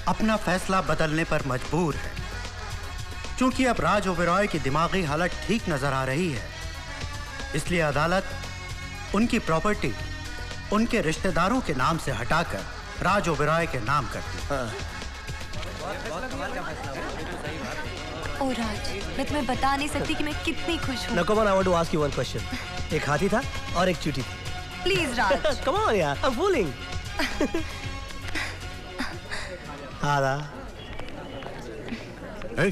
अपना फैसला बदलने पर मजबूर है, क्योंकि अब राज ओबेरॉय की दिमागी हालत ठीक नजर आ रही है। इसलिए अदालत उनकी प्रॉपर्टी उनके रिश्तेदारों के नाम से हटाकर राज ओबेरॉय के नाम करती है। ओ राज, मैं तुम्हें बता नहीं सकती कि मैं कितनी खुश हूँ। Nakoman, I want to ask you one question. एक हाथी था और एक चींटी थी। Please Raj. Come on, यार, I'm fooling. आदा। Hey,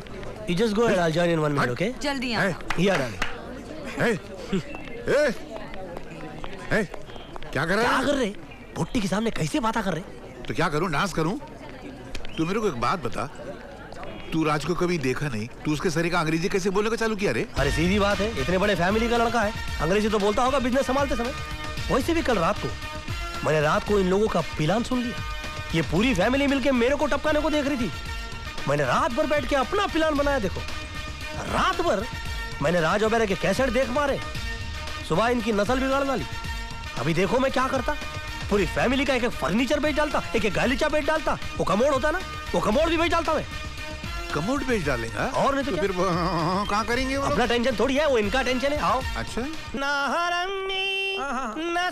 you just go ahead. I'll join in 1 minute, okay? जल्दी आ। Yeah, darling. hey, hey, hey, क्या कर रहे क्या हैं? कर रहे? भुट्टी के सामने कैसे बातें कर रहे? तो क्या करूं, नाश करूं? तू मेरे को एक बात बता, तू राज को कभी देखा नहीं, तू उसके सरी का अंग्रेजी कैसे बोलने का चालू किया रे? अरे सीधी बात है, इतने बड़े फैमिली का लड़का है, अंग्रेजी तो बोलता होगा बिजनेस संभालते समय। वैसे भी कल रात को मैंने इन लोगों का प्लान सुन लिया। ये पूरी फैमिली मिलके मेरे को टपकाने को देख रही थी। मैंने रात भर बैठ के अपना प्लान बनाया। देखो, रात भर मैंने राज ओबेरॉय के कैसेट देख मारे, सुबह इनकी नस्ल बिगाड़ डाली। अभी देखो मैं क्या करता, पूरी फैमिली का एक एक फर्नीचर बेच डालता, एक एक गालीचा बेच डालता। वो कमोड होता ना, वो कमोड भी बेच डालता मैं। कमोड बेच डालेगा? और नहीं तो फिर कहाँ करेंगे वो? अपना टेंशन थोड़ी है, वो इनका टेंशन है। आओ। अच्छा, ना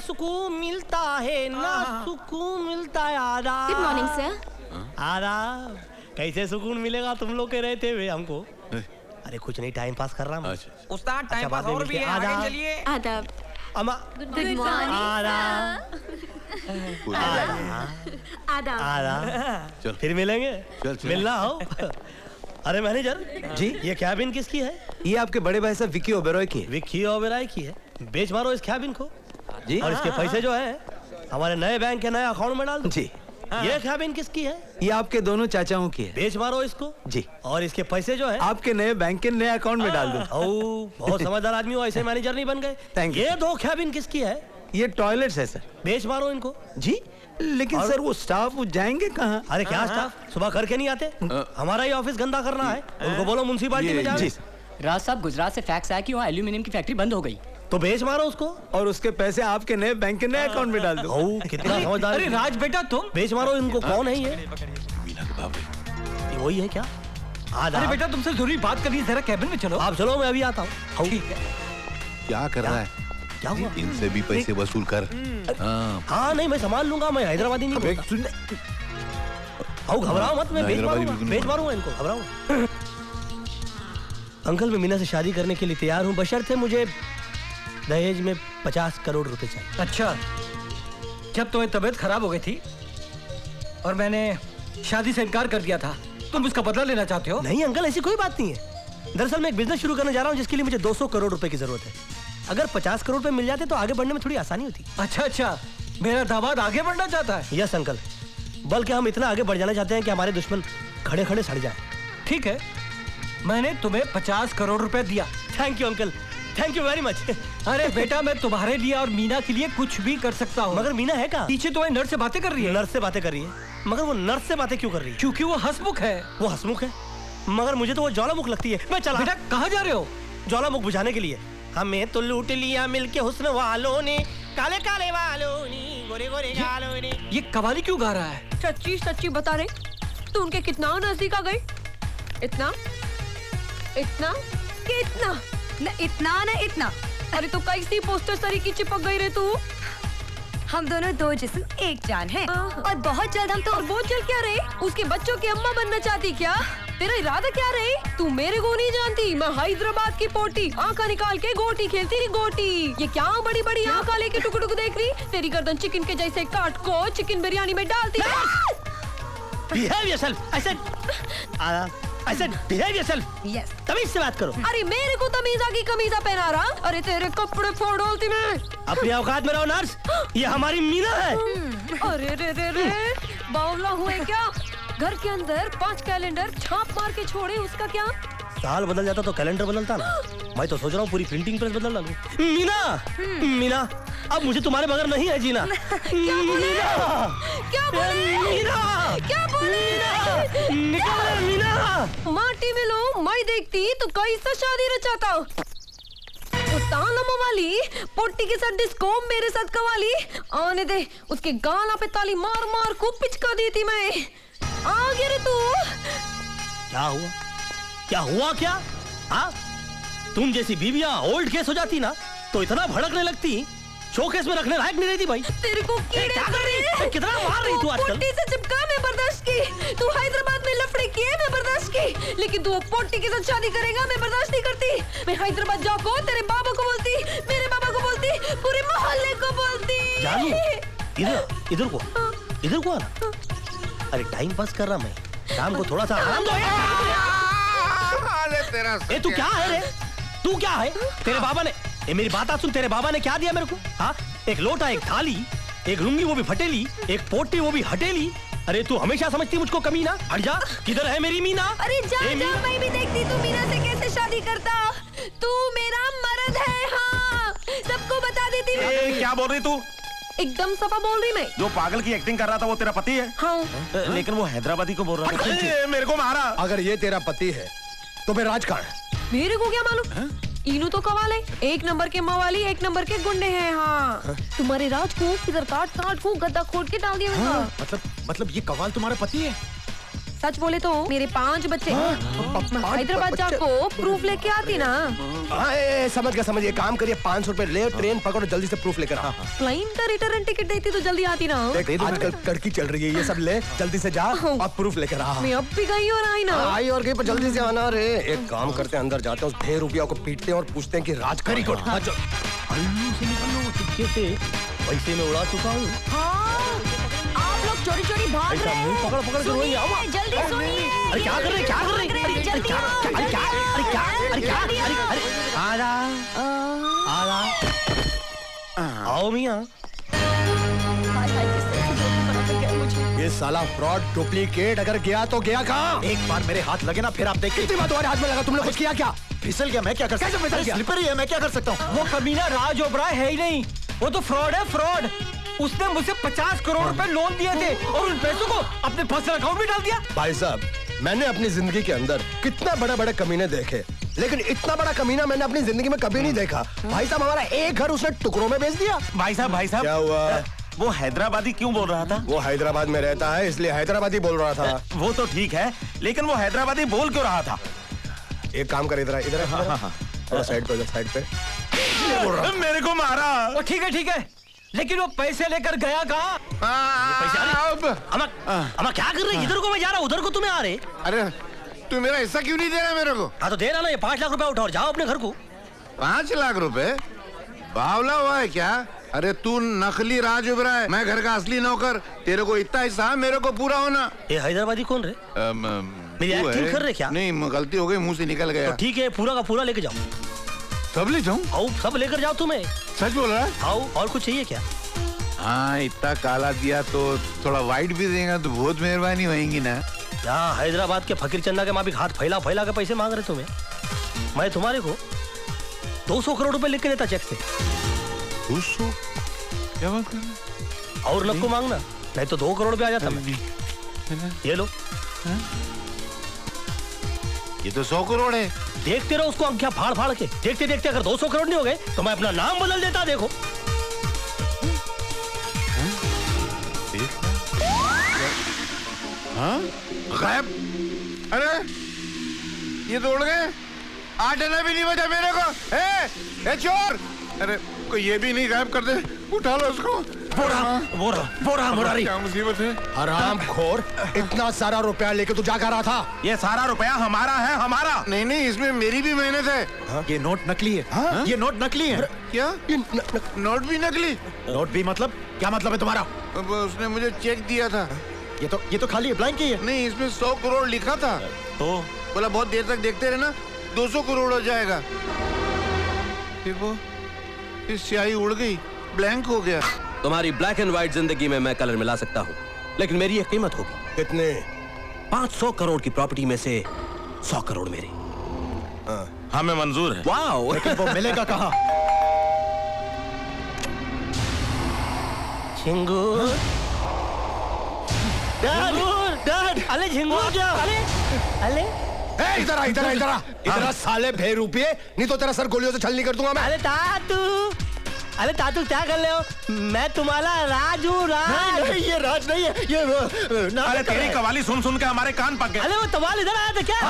सुकून मिलता है, ना सुकून मिलता है। आदाब। Good morning sir. आदाब। कैसे सुकून मिलेगा तुम लोग के रहते हुए हमको? अरे कुछ नहीं, टाइम पास कर रहा हूँ। उस्ताद, टाइम पास और भी है, आगे चलिए। आदाब। अम्मा। Good morning. आदाब। आदाब। आदाब। फिर मिलेंगे। मिलना हो। अरे मैनेजर जी, ये कैबिन किसकी है? ये आपके बड़े भाई साहब विक्की ओबेरॉय की है। विक्की ओबेरॉय की है? बेच मारो इस कैबिन को जी, और इसके पैसे जो है हमारे नए बैंक के नए अकाउंट में डाल दो जी। ये कैबिन किसकी है? ये आपके दोनों चाचाओं की है। बेच मारो इसको जी, और इसके पैसे जो है आपके नए बैंक के नए अकाउंट में डाल दो। बहुत समझदार आदमी हो, ऐसे मैनेजर नहीं बन गए। Thank you. ये 2 कैबिन किसकी है? ये टॉयलेट्स है सर। बेच मारो इनको जी। लेकिन सर वो स्टाफ वो जाएंगे कहाँ? अरे क्या स्टाफ, सुबह करके नहीं आते? हमारा ही ऑफिस गंदा करना है, उनको बोलो म्युनिसिपैलिटी में जाओ। राज साहब, गुजरात से फैक्स आया कि वहाँ एल्यूमिनियम की फैक्ट्री बंद हो गई। तो बेच मारो उसको और उसके पैसे आपके नए बैंक के नए अकाउंट में डाल दो। कितना समझदार। अरे राज बेटा तुम बेच मारो इनको। कौन है ये वही है क्या? अरे बेटा तुमसे जरूरी बात करनी है, जरा कैबिन में चलो। आप चलो, मैं अभी आता हूँ। ठीक है। क्या कर रहा है? क्या हुआ? इनसे भी पैसे वसूल कर। हाँ नहीं, मैं संभाल लूंगा, मैं हैदराबादी नहीं बोलता। घबराओ मत, मैं बेच मारूंगा इनको, घबराओ। अंकल मैं मीना से शादी करने के लिए तैयार हूँ, बशर्ते मुझे दहेज में 50 करोड़ रुपए चाहिए। अच्छा, जब तुम्हें तबीयत खराब हो गई थी और मैंने शादी से इनकार कर दिया था, तुम उसका बदला लेना चाहते हो? नहीं अंकल, ऐसी कोई बात नहीं है। दरअसल मैं एक बिजनेस शुरू करने जा रहा हूँ जिसके लिए मुझे 200 करोड़ रुपए की जरूरत है। अगर 50 करोड़ रुपए मिल जाते तो आगे बढ़ने में थोड़ी आसानी होती। अच्छा, मेरा दामाद आगे बढ़ना चाहता है? यस अंकल, बल्कि हम इतना आगे बढ़ जाना चाहते हैं कि हमारे दुश्मन खड़े खड़े सड़ जाए। ठीक है, मैंने तुम्हें 50 करोड़ रुपए दिया। Thank you uncle, thank you very much. अरे बेटा, मैं तुम्हारे लिए और मीना के लिए कुछ भी कर सकता हूँ। मगर मीना है कहाँ? पीछे तुम्हें नर्स से बातें कर रही है। नर्स से बातें कर रही है? मगर वो नर्स से बातें क्यों कर रही है? क्योंकि वो हंसमुख है। वो हंसमुख है? मगर मुझे तो वो ज्वालामुख लगती है। मैं चला। बेटा कहाँ जा रहे हो? ज्वालामुख बुझाने के लिए। हमें तो लूट लिया मिलके हुस्न वालों ने, काले काले वालों ने, गोरे गोरे गालों ने। ये कवाली क्यों गा रहा है? सच्ची सच्ची बता रहे, तू उनके कितना नजदीक आ गई? इतना इतना कि इतना न इतना न इतना। अरे तो कैसी पोस्टर तरीके चिपक गई रे तू? हम दोनों दो जिस्म एक जान हैं और बहुत जल्द हम तो। और बहुत जल्द क्या रे? उसके बच्चों की अम्मा बनना चाहती क्या? तेरा इरादा क्या रे? तू मेरे को नहीं जानती, मैं हैदराबाद की पोटी, आंखा निकाल के गोटी खेलती रही गोटी। ये क्या बड़ी बड़ी आंखा लेके टुक टुक देख रही? तेरी गर्दन चिकन के जैसे काट को चिकन बिरयानी में डालती। Behave yourself, I said behave yourself. Yes. तमीज से बात करो। अरे मेरे को तमीजा की कमीजा पहना रहा? अरे तेरे कपड़े फोड़ डालती मैं। अपनी औकात में रहो नर्स, ये हमारी मीना है। अरे रे बावला हुए क्या? घर के अंदर 5 कैलेंडर छाप मार के छोड़े, उसका क्या? साल बदल जाता तो कैलेंडर बदलता ना। मैं तो सोच रहा हूँ पूरी प्रिंटिंग प्रेस बदल डालूं। मीना, अब मुझे तुम्हारे बगैर नहीं है जीना। क्या बोले? निकल मीना। माटी में लो मैं देखती तो कैसा शादी रचाता। वाली पोटी के साथ डिस्को, मेरे साथ कवाली। आने दे, उसके गाना पे ताली मार मार खूब पिचका दी थी मैं। आगे रे तू। क्या हुआ क्या? हाँ, तुम जैसी बीवियां ओल्ड केस हो जाती ना तो इतना भड़कने लगती, शोकेस में रखने लायक नहीं रहती भाई। तेरे को कितना मार रही तू आजकल? पोटी से चिपका मैं बर्दाश्त की, तू हैदराबाद में लफड़े किए मैं बर्दाश्त की, लेकिन तू पोटी के साथ शादी करेगा मैं बर्दाश्त नहीं करती। मैं हैदराबाद जाको तेरे बाबा को बोलती, मेरे बाबा को बोलती, पूरे मोहल्ले को बोलती। इधर को आना। अरे टाइम पास कर रहा मैं, शाम को थोड़ा सा आराम दो। तू क्या है रे? तू क्या है? तेरे बाबा ने, मेरी बात सुन, तेरे बाबा ने क्या दिया मेरे को? हाँ, एक लोटा, एक थाली, एक लुंगी वो भी फटेली, एक पोटी वो भी हटेली। अरे तू हमेशा समझती मुझको कमीना। हट जा, किधर है मेरी मीना? अरे जा, मैं भी देखती तू मीना से कैसे शादी करता। तू मेरा मर्द है, हाँ, सबको बता देती मैं। क्या बोल रही तू? एकदम सफा बोल रही मैं। जो पागल की एक्टिंग कर रहा था वो तेरा पति है? हाँ। लेकिन वो हैदराबादी को बोल रहा था। मेरे को मारा। अगर ये तेरा पति है तो मैं राज कहाँ है? मेरे को क्या मालूम? इनू तो कवाल है, 1 नंबर के मवाली, 1 नंबर के गुंडे हैं। हाँ, तुम्हारे राज को इधर काट को गद्दा खोद के डाल दिया। मतलब ये कवाल तुम्हारा पति है? सच बोले तो मेरे 5 बच्चे। हैदराबाद जाको प्रूफ लेके आती ना। समझ गया। काम करिए, 500 रुपए ले, ट्रेन पकड़ो, जल्दी से प्रूफ लेकर आ। प्लेन का रिटर्न टिकट देती तो जल्दी आती ना। आजकल कड़की चल रही है, ये सब ले, जल्दी से जा और प्रूफ लेकर आ। मैं अब भी गई और आई ना। आई और गई, पर जल्दी से आना रे। एक काम करते हैं, अंदर जाते हैं, उस 10 रुपया को पीटते हैं और पूछते हैं कि राज करी को। पैसे में उड़ा चुका हूँ। आप लोग चोरी भाग रहे हैं। पकड़ के रोइए, जल्दी सुनिए। अरे क्या कर रहे? आओ मियां। ये साला फ्रॉड डुप्लीकेट अगर गया तो गया कहाँ? एक बार मेरे हाथ लगे ना फिर आप देखिए। कितनी बार तुम्हारे हाथ में लगा, तुमने कुछ किया क्या? फिसल गया, मैं क्या कर सकता हूँ? स्लिपर ही है, मैं क्या कर सकता हूँ? वो कमीना राज ओबराय है ही नहीं, वो तो फ्रॉड है, फ्रॉड। उसने मुझसे 50 करोड़ रुपए लोन दिए थे और उन पैसों को अपने पर्सनल अकाउंट में डाल दिया। भाई साहब, मैंने अपनी जिंदगी के अंदर कितना बड़े बड़े कमीने देखे, लेकिन इतना बड़ा कमीना मैंने अपनी जिंदगी में कभी नहीं देखा। भाई साहब, हमारा एक घर उसने टुकड़ों में बेच दिया। भाई साहब क्या हुआ? वो हैदराबादी क्यों बोल रहा था? वो हैदराबाद में रहता है इसलिए हैदराबादी बोल रहा था। वो तो ठीक है, लेकिन वो हैदराबादी बोल क्यों रहा था? एक काम कर, इधर थोड़ा साइड पे। मेरे को मारा। ठीक है, लेकिन वो पैसे लेकर गया कहाँ? अमा क्या कर रहे? इधर को मैं जा रहा हूँ, उधर को तुम्हें आ रहे। अरे तू मेरा हिस्सा क्यों नहीं दे रहा मेरे को? हाँ तो दे रहा ना, ये 5 लाख रुपए उठाओ और जाओ अपने घर को। 5 लाख रुपए? बावला हुआ है क्या? अरे तू नकली राज उभरा है, मैं घर का असली नौकर। तेरे को इतना हिस्सा, मेरे को पूरा होना। ये हैदराबादी कौन रे? मेरी एक्टिंग कर रहे क्या? नहीं, गलती हो गई, मुंह से निकल गया। तो ठीक है, पूरा का पूरा लेके जाओ। सब ले जाऊं? आओ, सब लेकर जाओ तुम्हें। सच बोल रहा है? आओ, और कुछ चाहिए क्या? हाँ, इतना काला दिया तो थोड़ा वाइट भी देगा तो बहुत मेहरबानी होगी ना। यहाँ हैदराबाद के फकीर चंदा के माफिक हाथ फैला के पैसे मांग रहे तुम्हें। मैं तुम्हारे को 200 करोड़ रुपए लिख के देता चेक से। 200? क्या बात कर रहे हैं? और नको मांगना, नहीं तो 2 करोड़ पे आ जाता मैं। ये लो। ये तो 100 करोड़ है। देखते रहो उसको अंकिया फाड़ के। देखते देखते अगर 200 करोड़ नहीं हो गए तो मैं अपना नाम बदल देता। देखो गायब। अरे ये दौड़ गए, 8 आना भी नहीं बचा मेरे को। ए चोर! अरे कोई ये भी नहीं गायब कर दे, उठा लो उसको। बोरा मुरारी, क्या मुसीबत है? हरामखोर, इतना सारा रुपया लेके तू जा कर रहा था? ये सारा रुपया हमारा है, हमारा। नहीं, इसमें मेरी भी मेहनत है। ये नोट नकली है। ये नोट नकली है। क्या? नोट भी नकली? नोट भी मतलब? क्या मतलब है तुम्हारा? उसने मुझे चेक दिया था। ये तो खाली ब्लैंक ही है। नहीं, इसमें 100 करोड़ लिखा था। तो बोला बहुत देर तक देखते रहना, 200 करोड़ हो जाएगा। फिर वो स्याही उड़ गई, ब्लैंक हो गया। तुम्हारी ब्लैक एंड व्हाइट जिंदगी में मैं कलर मिला सकता हूँ, लेकिन मेरी एक कीमत होगी। कितने? 500 करोड़ की प्रॉपर्टी में से 100 करोड़ मेरी। हमें मंजूर है। वाओ! लेकिन वो मिलेगा कहाँ? झिंगूर, डैड, अले झिंगूर क्या? अले इधर साले भे रुपये, नहीं तो तेरा सर गोलियों से छलनी कर दूंगा मैं। अरे तातू क्या कर रहे हो? मैं तुम्हारा राज हूँ। नहीं, ये राज नहीं है, ये अरे तेरी कवाली सुन के हमारे कान पक गए। अरे वो तवाल इधर आया था क्या?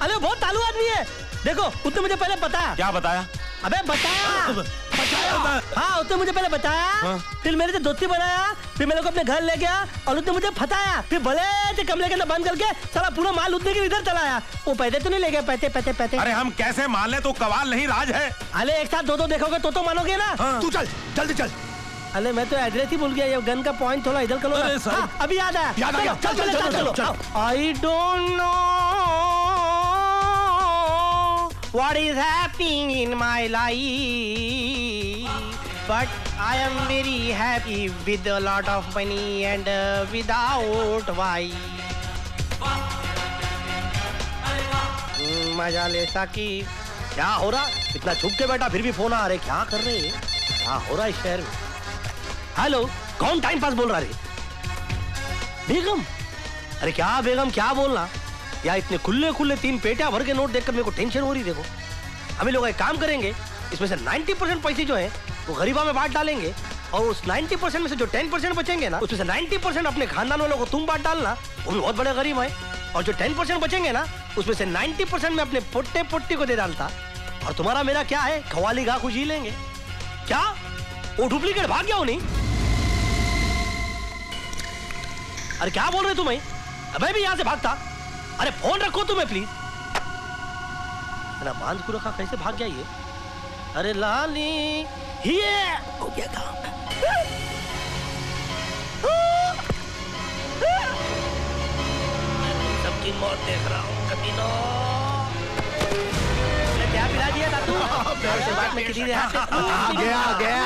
अरे वो बहुत तालू आदमी है। देखो, उसने मुझे पहले बताया। क्या बताया? अबे बताया। हाँ, उसने मुझे पहले बताया, फिर मेरे से दोस्ती बनाया, फिर मेरे को अपने घर ले गया और उसने मुझे फताया, फिर भले से कमरे के अंदर बंद करके सारा पूरा माल उसने के इधर चलाया। वो पैसे तो नहीं ले गए? पैसे। अरे हम कैसे मान ले? तो कवाल नहीं, राज है। अरे एक साथ दो देखोगे तो मानोगे ना। तू चल, जल्दी चल। अरे मैं तो एड्रेस ही भूल गया। ये गन का पॉइंट थोड़ा इधर करो। अभी याद आया। चलो। I don't know what is happening in my life, but I am very happy with a lot of money and without wife. मजा ले साकी। क्या हो रहा? इतना छुप के बैठा फिर भी फोन आ रहे। क्या कर रहे हैं? क्या हो रहा है शहर में? हेलो, कौन टाइम पास बोल रहा है? बेगम? अरे क्या बेगम, क्या बोलना? या इतने खुले 3 पेटियां भर के नोट देखकर मेरे को टेंशन हो रही। देखो, हम लोग एक काम करेंगे, इसमें से 90% पैसे जो है वो गरीबा में बांट डालेंगे और उस 90% में से जो 10% बचेंगे ना, उसमें से 90% अपने खानदान वालों को तुम बांट डालना। वो भी बहुत बड़े गरीब है। और जो 10% बचेंगे ना, उसमें से 90% में अपने पोट्टी को दे डालता। और तुम्हारा मेरा क्या है, खवाली गा कुछ ही लेंगे। क्या वो डुप्लीकेट भाग गया हो? नहीं, अरे क्या बोल रहे तुम्हें? अबे भी यहां से भागता। अरे फोन रखो तुम्हें प्लीज। बांध को रखा, कैसे भाग गया ये? अरे लाली, ये हो गया काम। सबकी मौत देख रहा हूँ कमीनो। क्या पिला दिया था तू? आ गया।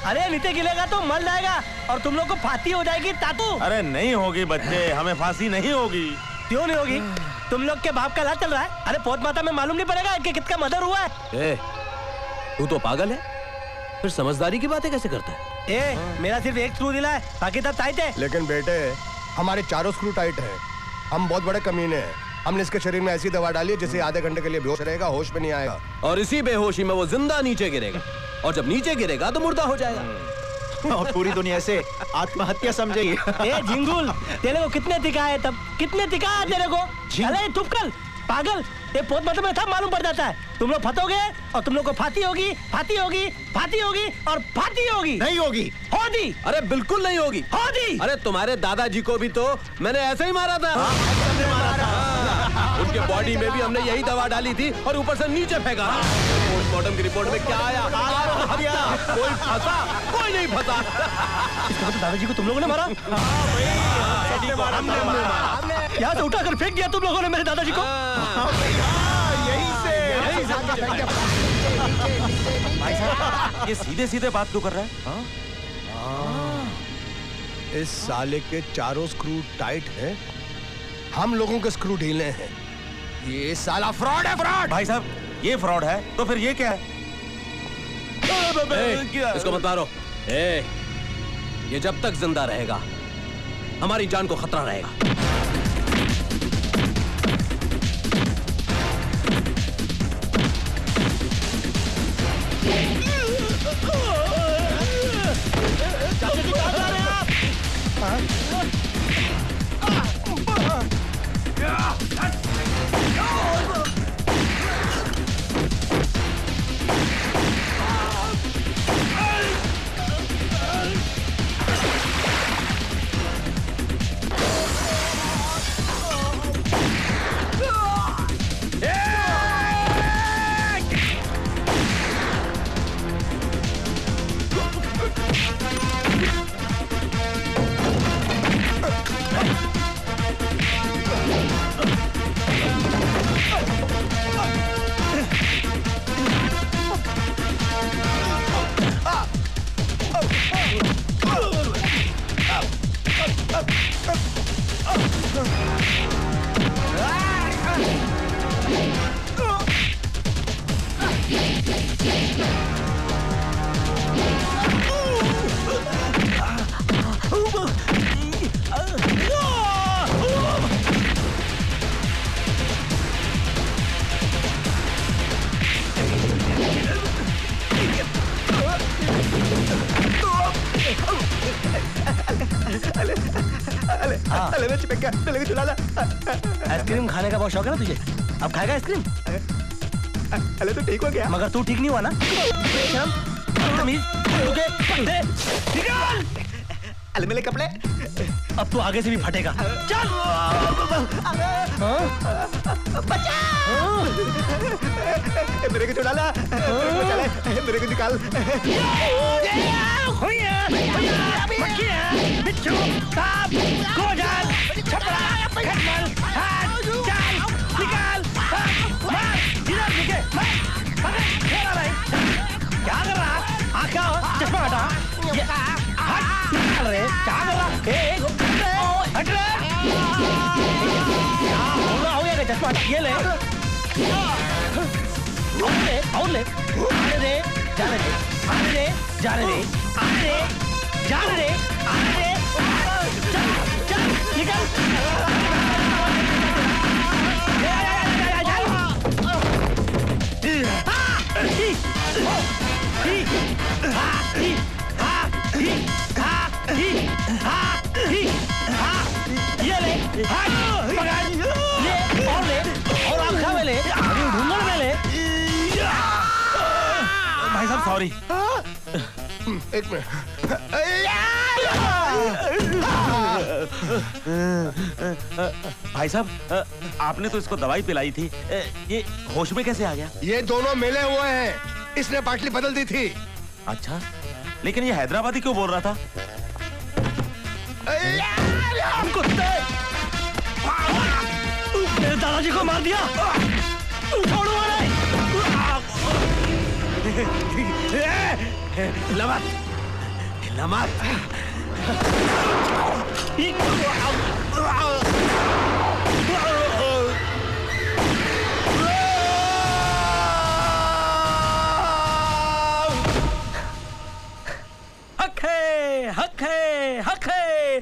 अरे नीचे गिलेगा तो मर जाएगा और तुम लोग को फांसी हो जाएगी तातू। अरे नहीं होगी बच्चे, हमें फांसी नहीं होगी। क्यों नहीं होगी? तुम लोग के बाप का लाज चल रहा है। अरे पोत माता में मालूम नहीं पड़ेगा कि कितना मर्डर हुआ है? तू तो पागल है, फिर समझदारी की बातें कैसे करता है? मेरा सिर्फ एक स्क्रू ढीला है, बाकी सब टाइट है। लेकिन बेटे, हमारे चारों स्क्रू टाइट है। हम बहुत बड़े कमीने हैं। हमने इसके शरीर में ऐसी दवा डाली है जिससे आधे घंटे के लिए बेहोश रहेगा, होश में नहीं आएगा। और इसी बेहोशी में वो जिंदा नीचे गिरेगा, और जब नीचे गिरेगा तो मुर्दा हो जाएगा। और पूरी दुनिया से आत्महत्या समझेगी। ए झिंगुल, तेरे को कितने दिखाए तब, कितने दिखाया तेरे को? अरे तुपकल, पागल, ये पोत मतलब में था मालूम पड़ जाता है। तुम लोग फटोगे और तुम लोग को फाती होगी, फाती होगी, फाती होगी और फाती होगी। नहीं होगी। होगी। अरे बिल्कुल नहीं होगी। होगी। अरे तुम्हारे दादाजी को भी तो मैंने ऐसे ही मारा था। उनके बॉडी में भी हमने यही दवा डाली थी और ऊपर से नीचे फेंका। पोस्टमार्टम की रिपोर्ट में क्या आया? कोई फंसा, कोई नहीं फंसा। इसका मतलब दादाजी को तुम लोगों ने मारा? यहाँ से उठाकर फेंक दिया तुम लोगों ने मेरे दादाजी को? भाई साहब, ये सीधे सीधे बात क्यों कर रहा है? इस साले के चारों स्क्रू टाइट हैं, हम लोगों के स्क्रू ढीले हैं। ये साला फ्रॉड है, फ्रॉड। भाई साहब, ये फ्रॉड है तो फिर ये क्या है? इसको मत मारो। ये जब तक जिंदा रहेगा हमारी जान को खतरा रहेगा। आइसक्रीम खाने का बहुत शौक है ना तुझे? अब खाएगा आइसक्रीम? अरे तो ठीक हो गया, मगर तू ठीक नहीं हुआ ना। अरे मेरे कपड़े। अब तू आगे से भी फटेगा। चल मेरे को छुड़ा ला, मेरे को निकाल। बिच्छू, सांप, गोजाल, छपरा, खटमल, हाथ, चाल, निकाल, मार, इधर निके, मार, खेला नहीं। क्या कर रहा? आँख का चश्मा हटा। हट, निकाल रहे। क्या कर रहा? हट रे। क्या हो गया कि चश्मा हटा? ये ले। और ले। आने दे, जाने दे, आने दे, जाने दे, आने दे, जाने दे, आने दे। चल, चल, निकल। ये ले, पकड़, ये और ले, और आँखा में ले, अभी ढूंढन में ले। भाई साहब सॉरी। एक मिनट। भाई साहब, आपने तो इसको दवाई पिलाई थी, ये होश में कैसे आ गया? ये दोनों मिले हुए हैं, इसने पाटली बदल दी थी। अच्छा, लेकिन ये हैदराबादी क्यों बोल रहा था? कुत्ते! मेरे दादाजी को मार दिया। छोड़ो नहीं। लमत, लमत। हक है, हक है, हक है।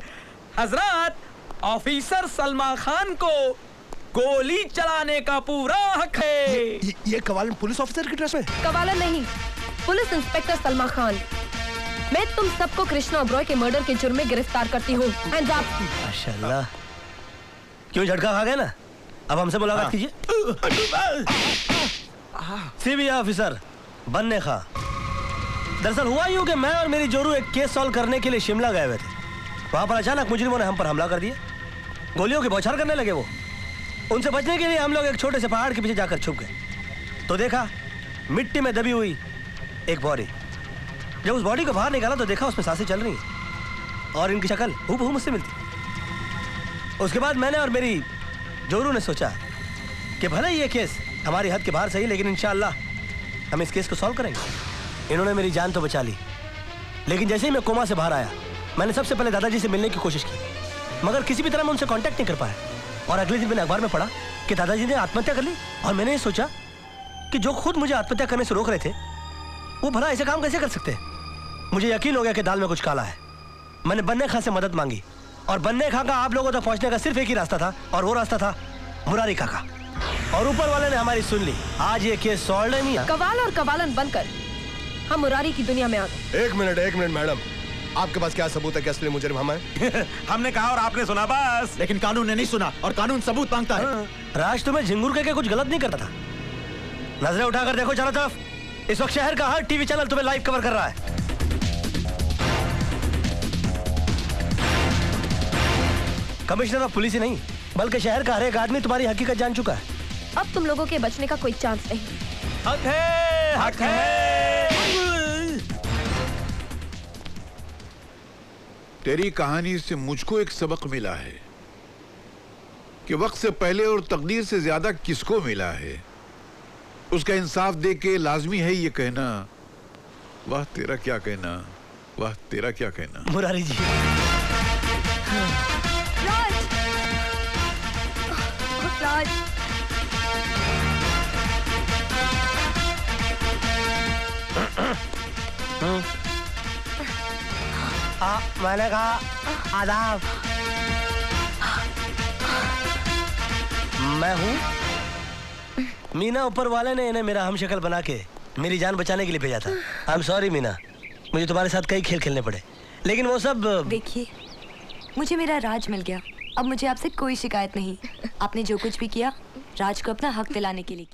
हजरत, ऑफिसर सलमान खान को गोली चलाने का पूरा हक है। ये कवालन पुलिस ऑफिसर की ड्रेस में? कवालन नहीं, पुलिस इंस्पेक्टर सलमान खान। मैं तुम सबको कृष्णा ओबरॉय के मर्डर के जुर्म में गिरफ्तार करती हूँ। माशाल्लाह, क्यों झटका खा गए ना? अब हमसे मुलाकात कीजिए। सीबीआई ऑफिसर बनने खा। दरअसल हुआ यूं कि मैं और मेरी जोरू एक केस सॉल्व करने के लिए शिमला गए हुए थे। वहां पर अचानक मुजरिमों ने हम पर हमला कर दिया। गोलियों की बौछार करने लगे वो। उनसे बचने के लिए हम लोग एक छोटे से पहाड़ के पीछे जाकर छुप गए। तो देखा मिट्टी में दबी हुई एक बॉडी। जब उस बॉडी को बाहर निकाला तो देखा उसमें सांसें चल रही हैं और इनकी शक्ल हूबहू मुझसे मिलती। उसके बाद मैंने और मेरी जोरू ने सोचा कि भले ये केस हमारी हद के बाहर सही, लेकिन इंशाअल्लाह हम इस केस को सॉल्व करेंगे। इन्होंने मेरी जान तो बचा ली, लेकिन जैसे ही मैं कोमा से बाहर आया मैंने सबसे पहले दादाजी से मिलने की कोशिश की, मगर किसी भी तरह मैं उनसे कांटेक्ट नहीं कर पाया। और अगले दिन मैंने अखबार में पढ़ा कि दादाजी ने आत्महत्या कर ली। और मैंने ये सोचा कि जो खुद मुझे आत्महत्या करने से रोक रहे थे वो भला ऐसे काम कैसे कर सकते हैं। मुझे यकीन हो गया कि दाल में कुछ काला है। मैंने बन्ने खां से मदद मांगी और बन्ने खां का आप लोगों तक पहुंचने का सिर्फ एक ही रास्ता था, और वो रास्ता था मुरारी काका। और ऊपर वाले ने हमारी सुन ली। आज ये केस सॉल्व नहीं है। कवाल और कवालन बनकर हम मुरारी की दुनिया में आ गए। एक मिनट मैडम, आपके पास क्या सबूत है कि असली मुजरिम हम हैं? हमने कहा और आपने सुना बस। लेकिन कानून ने नहीं सुना और कानून सबूत मांगता है। राज तुम्हें झिंगुर के कुछ गलत नहीं करता था। नजरें उठाकर देखो चारों तरफ। इस वक्त शहर का हर टीवी चैनल तुम्हें लाइव कवर कर रहा है। कमिश्नर ऑफ पुलिस ही नहीं बल्कि शहर का हर एक आदमी तुम्हारी हकीकत जान चुका है। अब तुम लोगों के बचने का कोई चांस नहीं। हक है, हक है। तेरी कहानी से मुझको एक सबक मिला है कि वक्त से पहले और तकदीर से ज्यादा किसको मिला है, उसका इंसाफ दे के लाजमी है ये कहना, वाह तेरा क्या कहना, वाह तेरा क्या कहना। मुरारी जी, राज, मैंने कहा आदाब। मैं हूँ मीना। ऊपर वाले ने इन्हें मेरा हमशक्ल बना के मेरी जान बचाने के लिए भेजा था। आई एम सॉरी मीना, मुझे तुम्हारे साथ कई खेल खेलने पड़े, लेकिन वो सब। देखिए, मुझे मेरा राज मिल गया। अब मुझे आपसे कोई शिकायत नहीं। आपने जो कुछ भी किया राज को अपना हक दिलाने के लिए किया।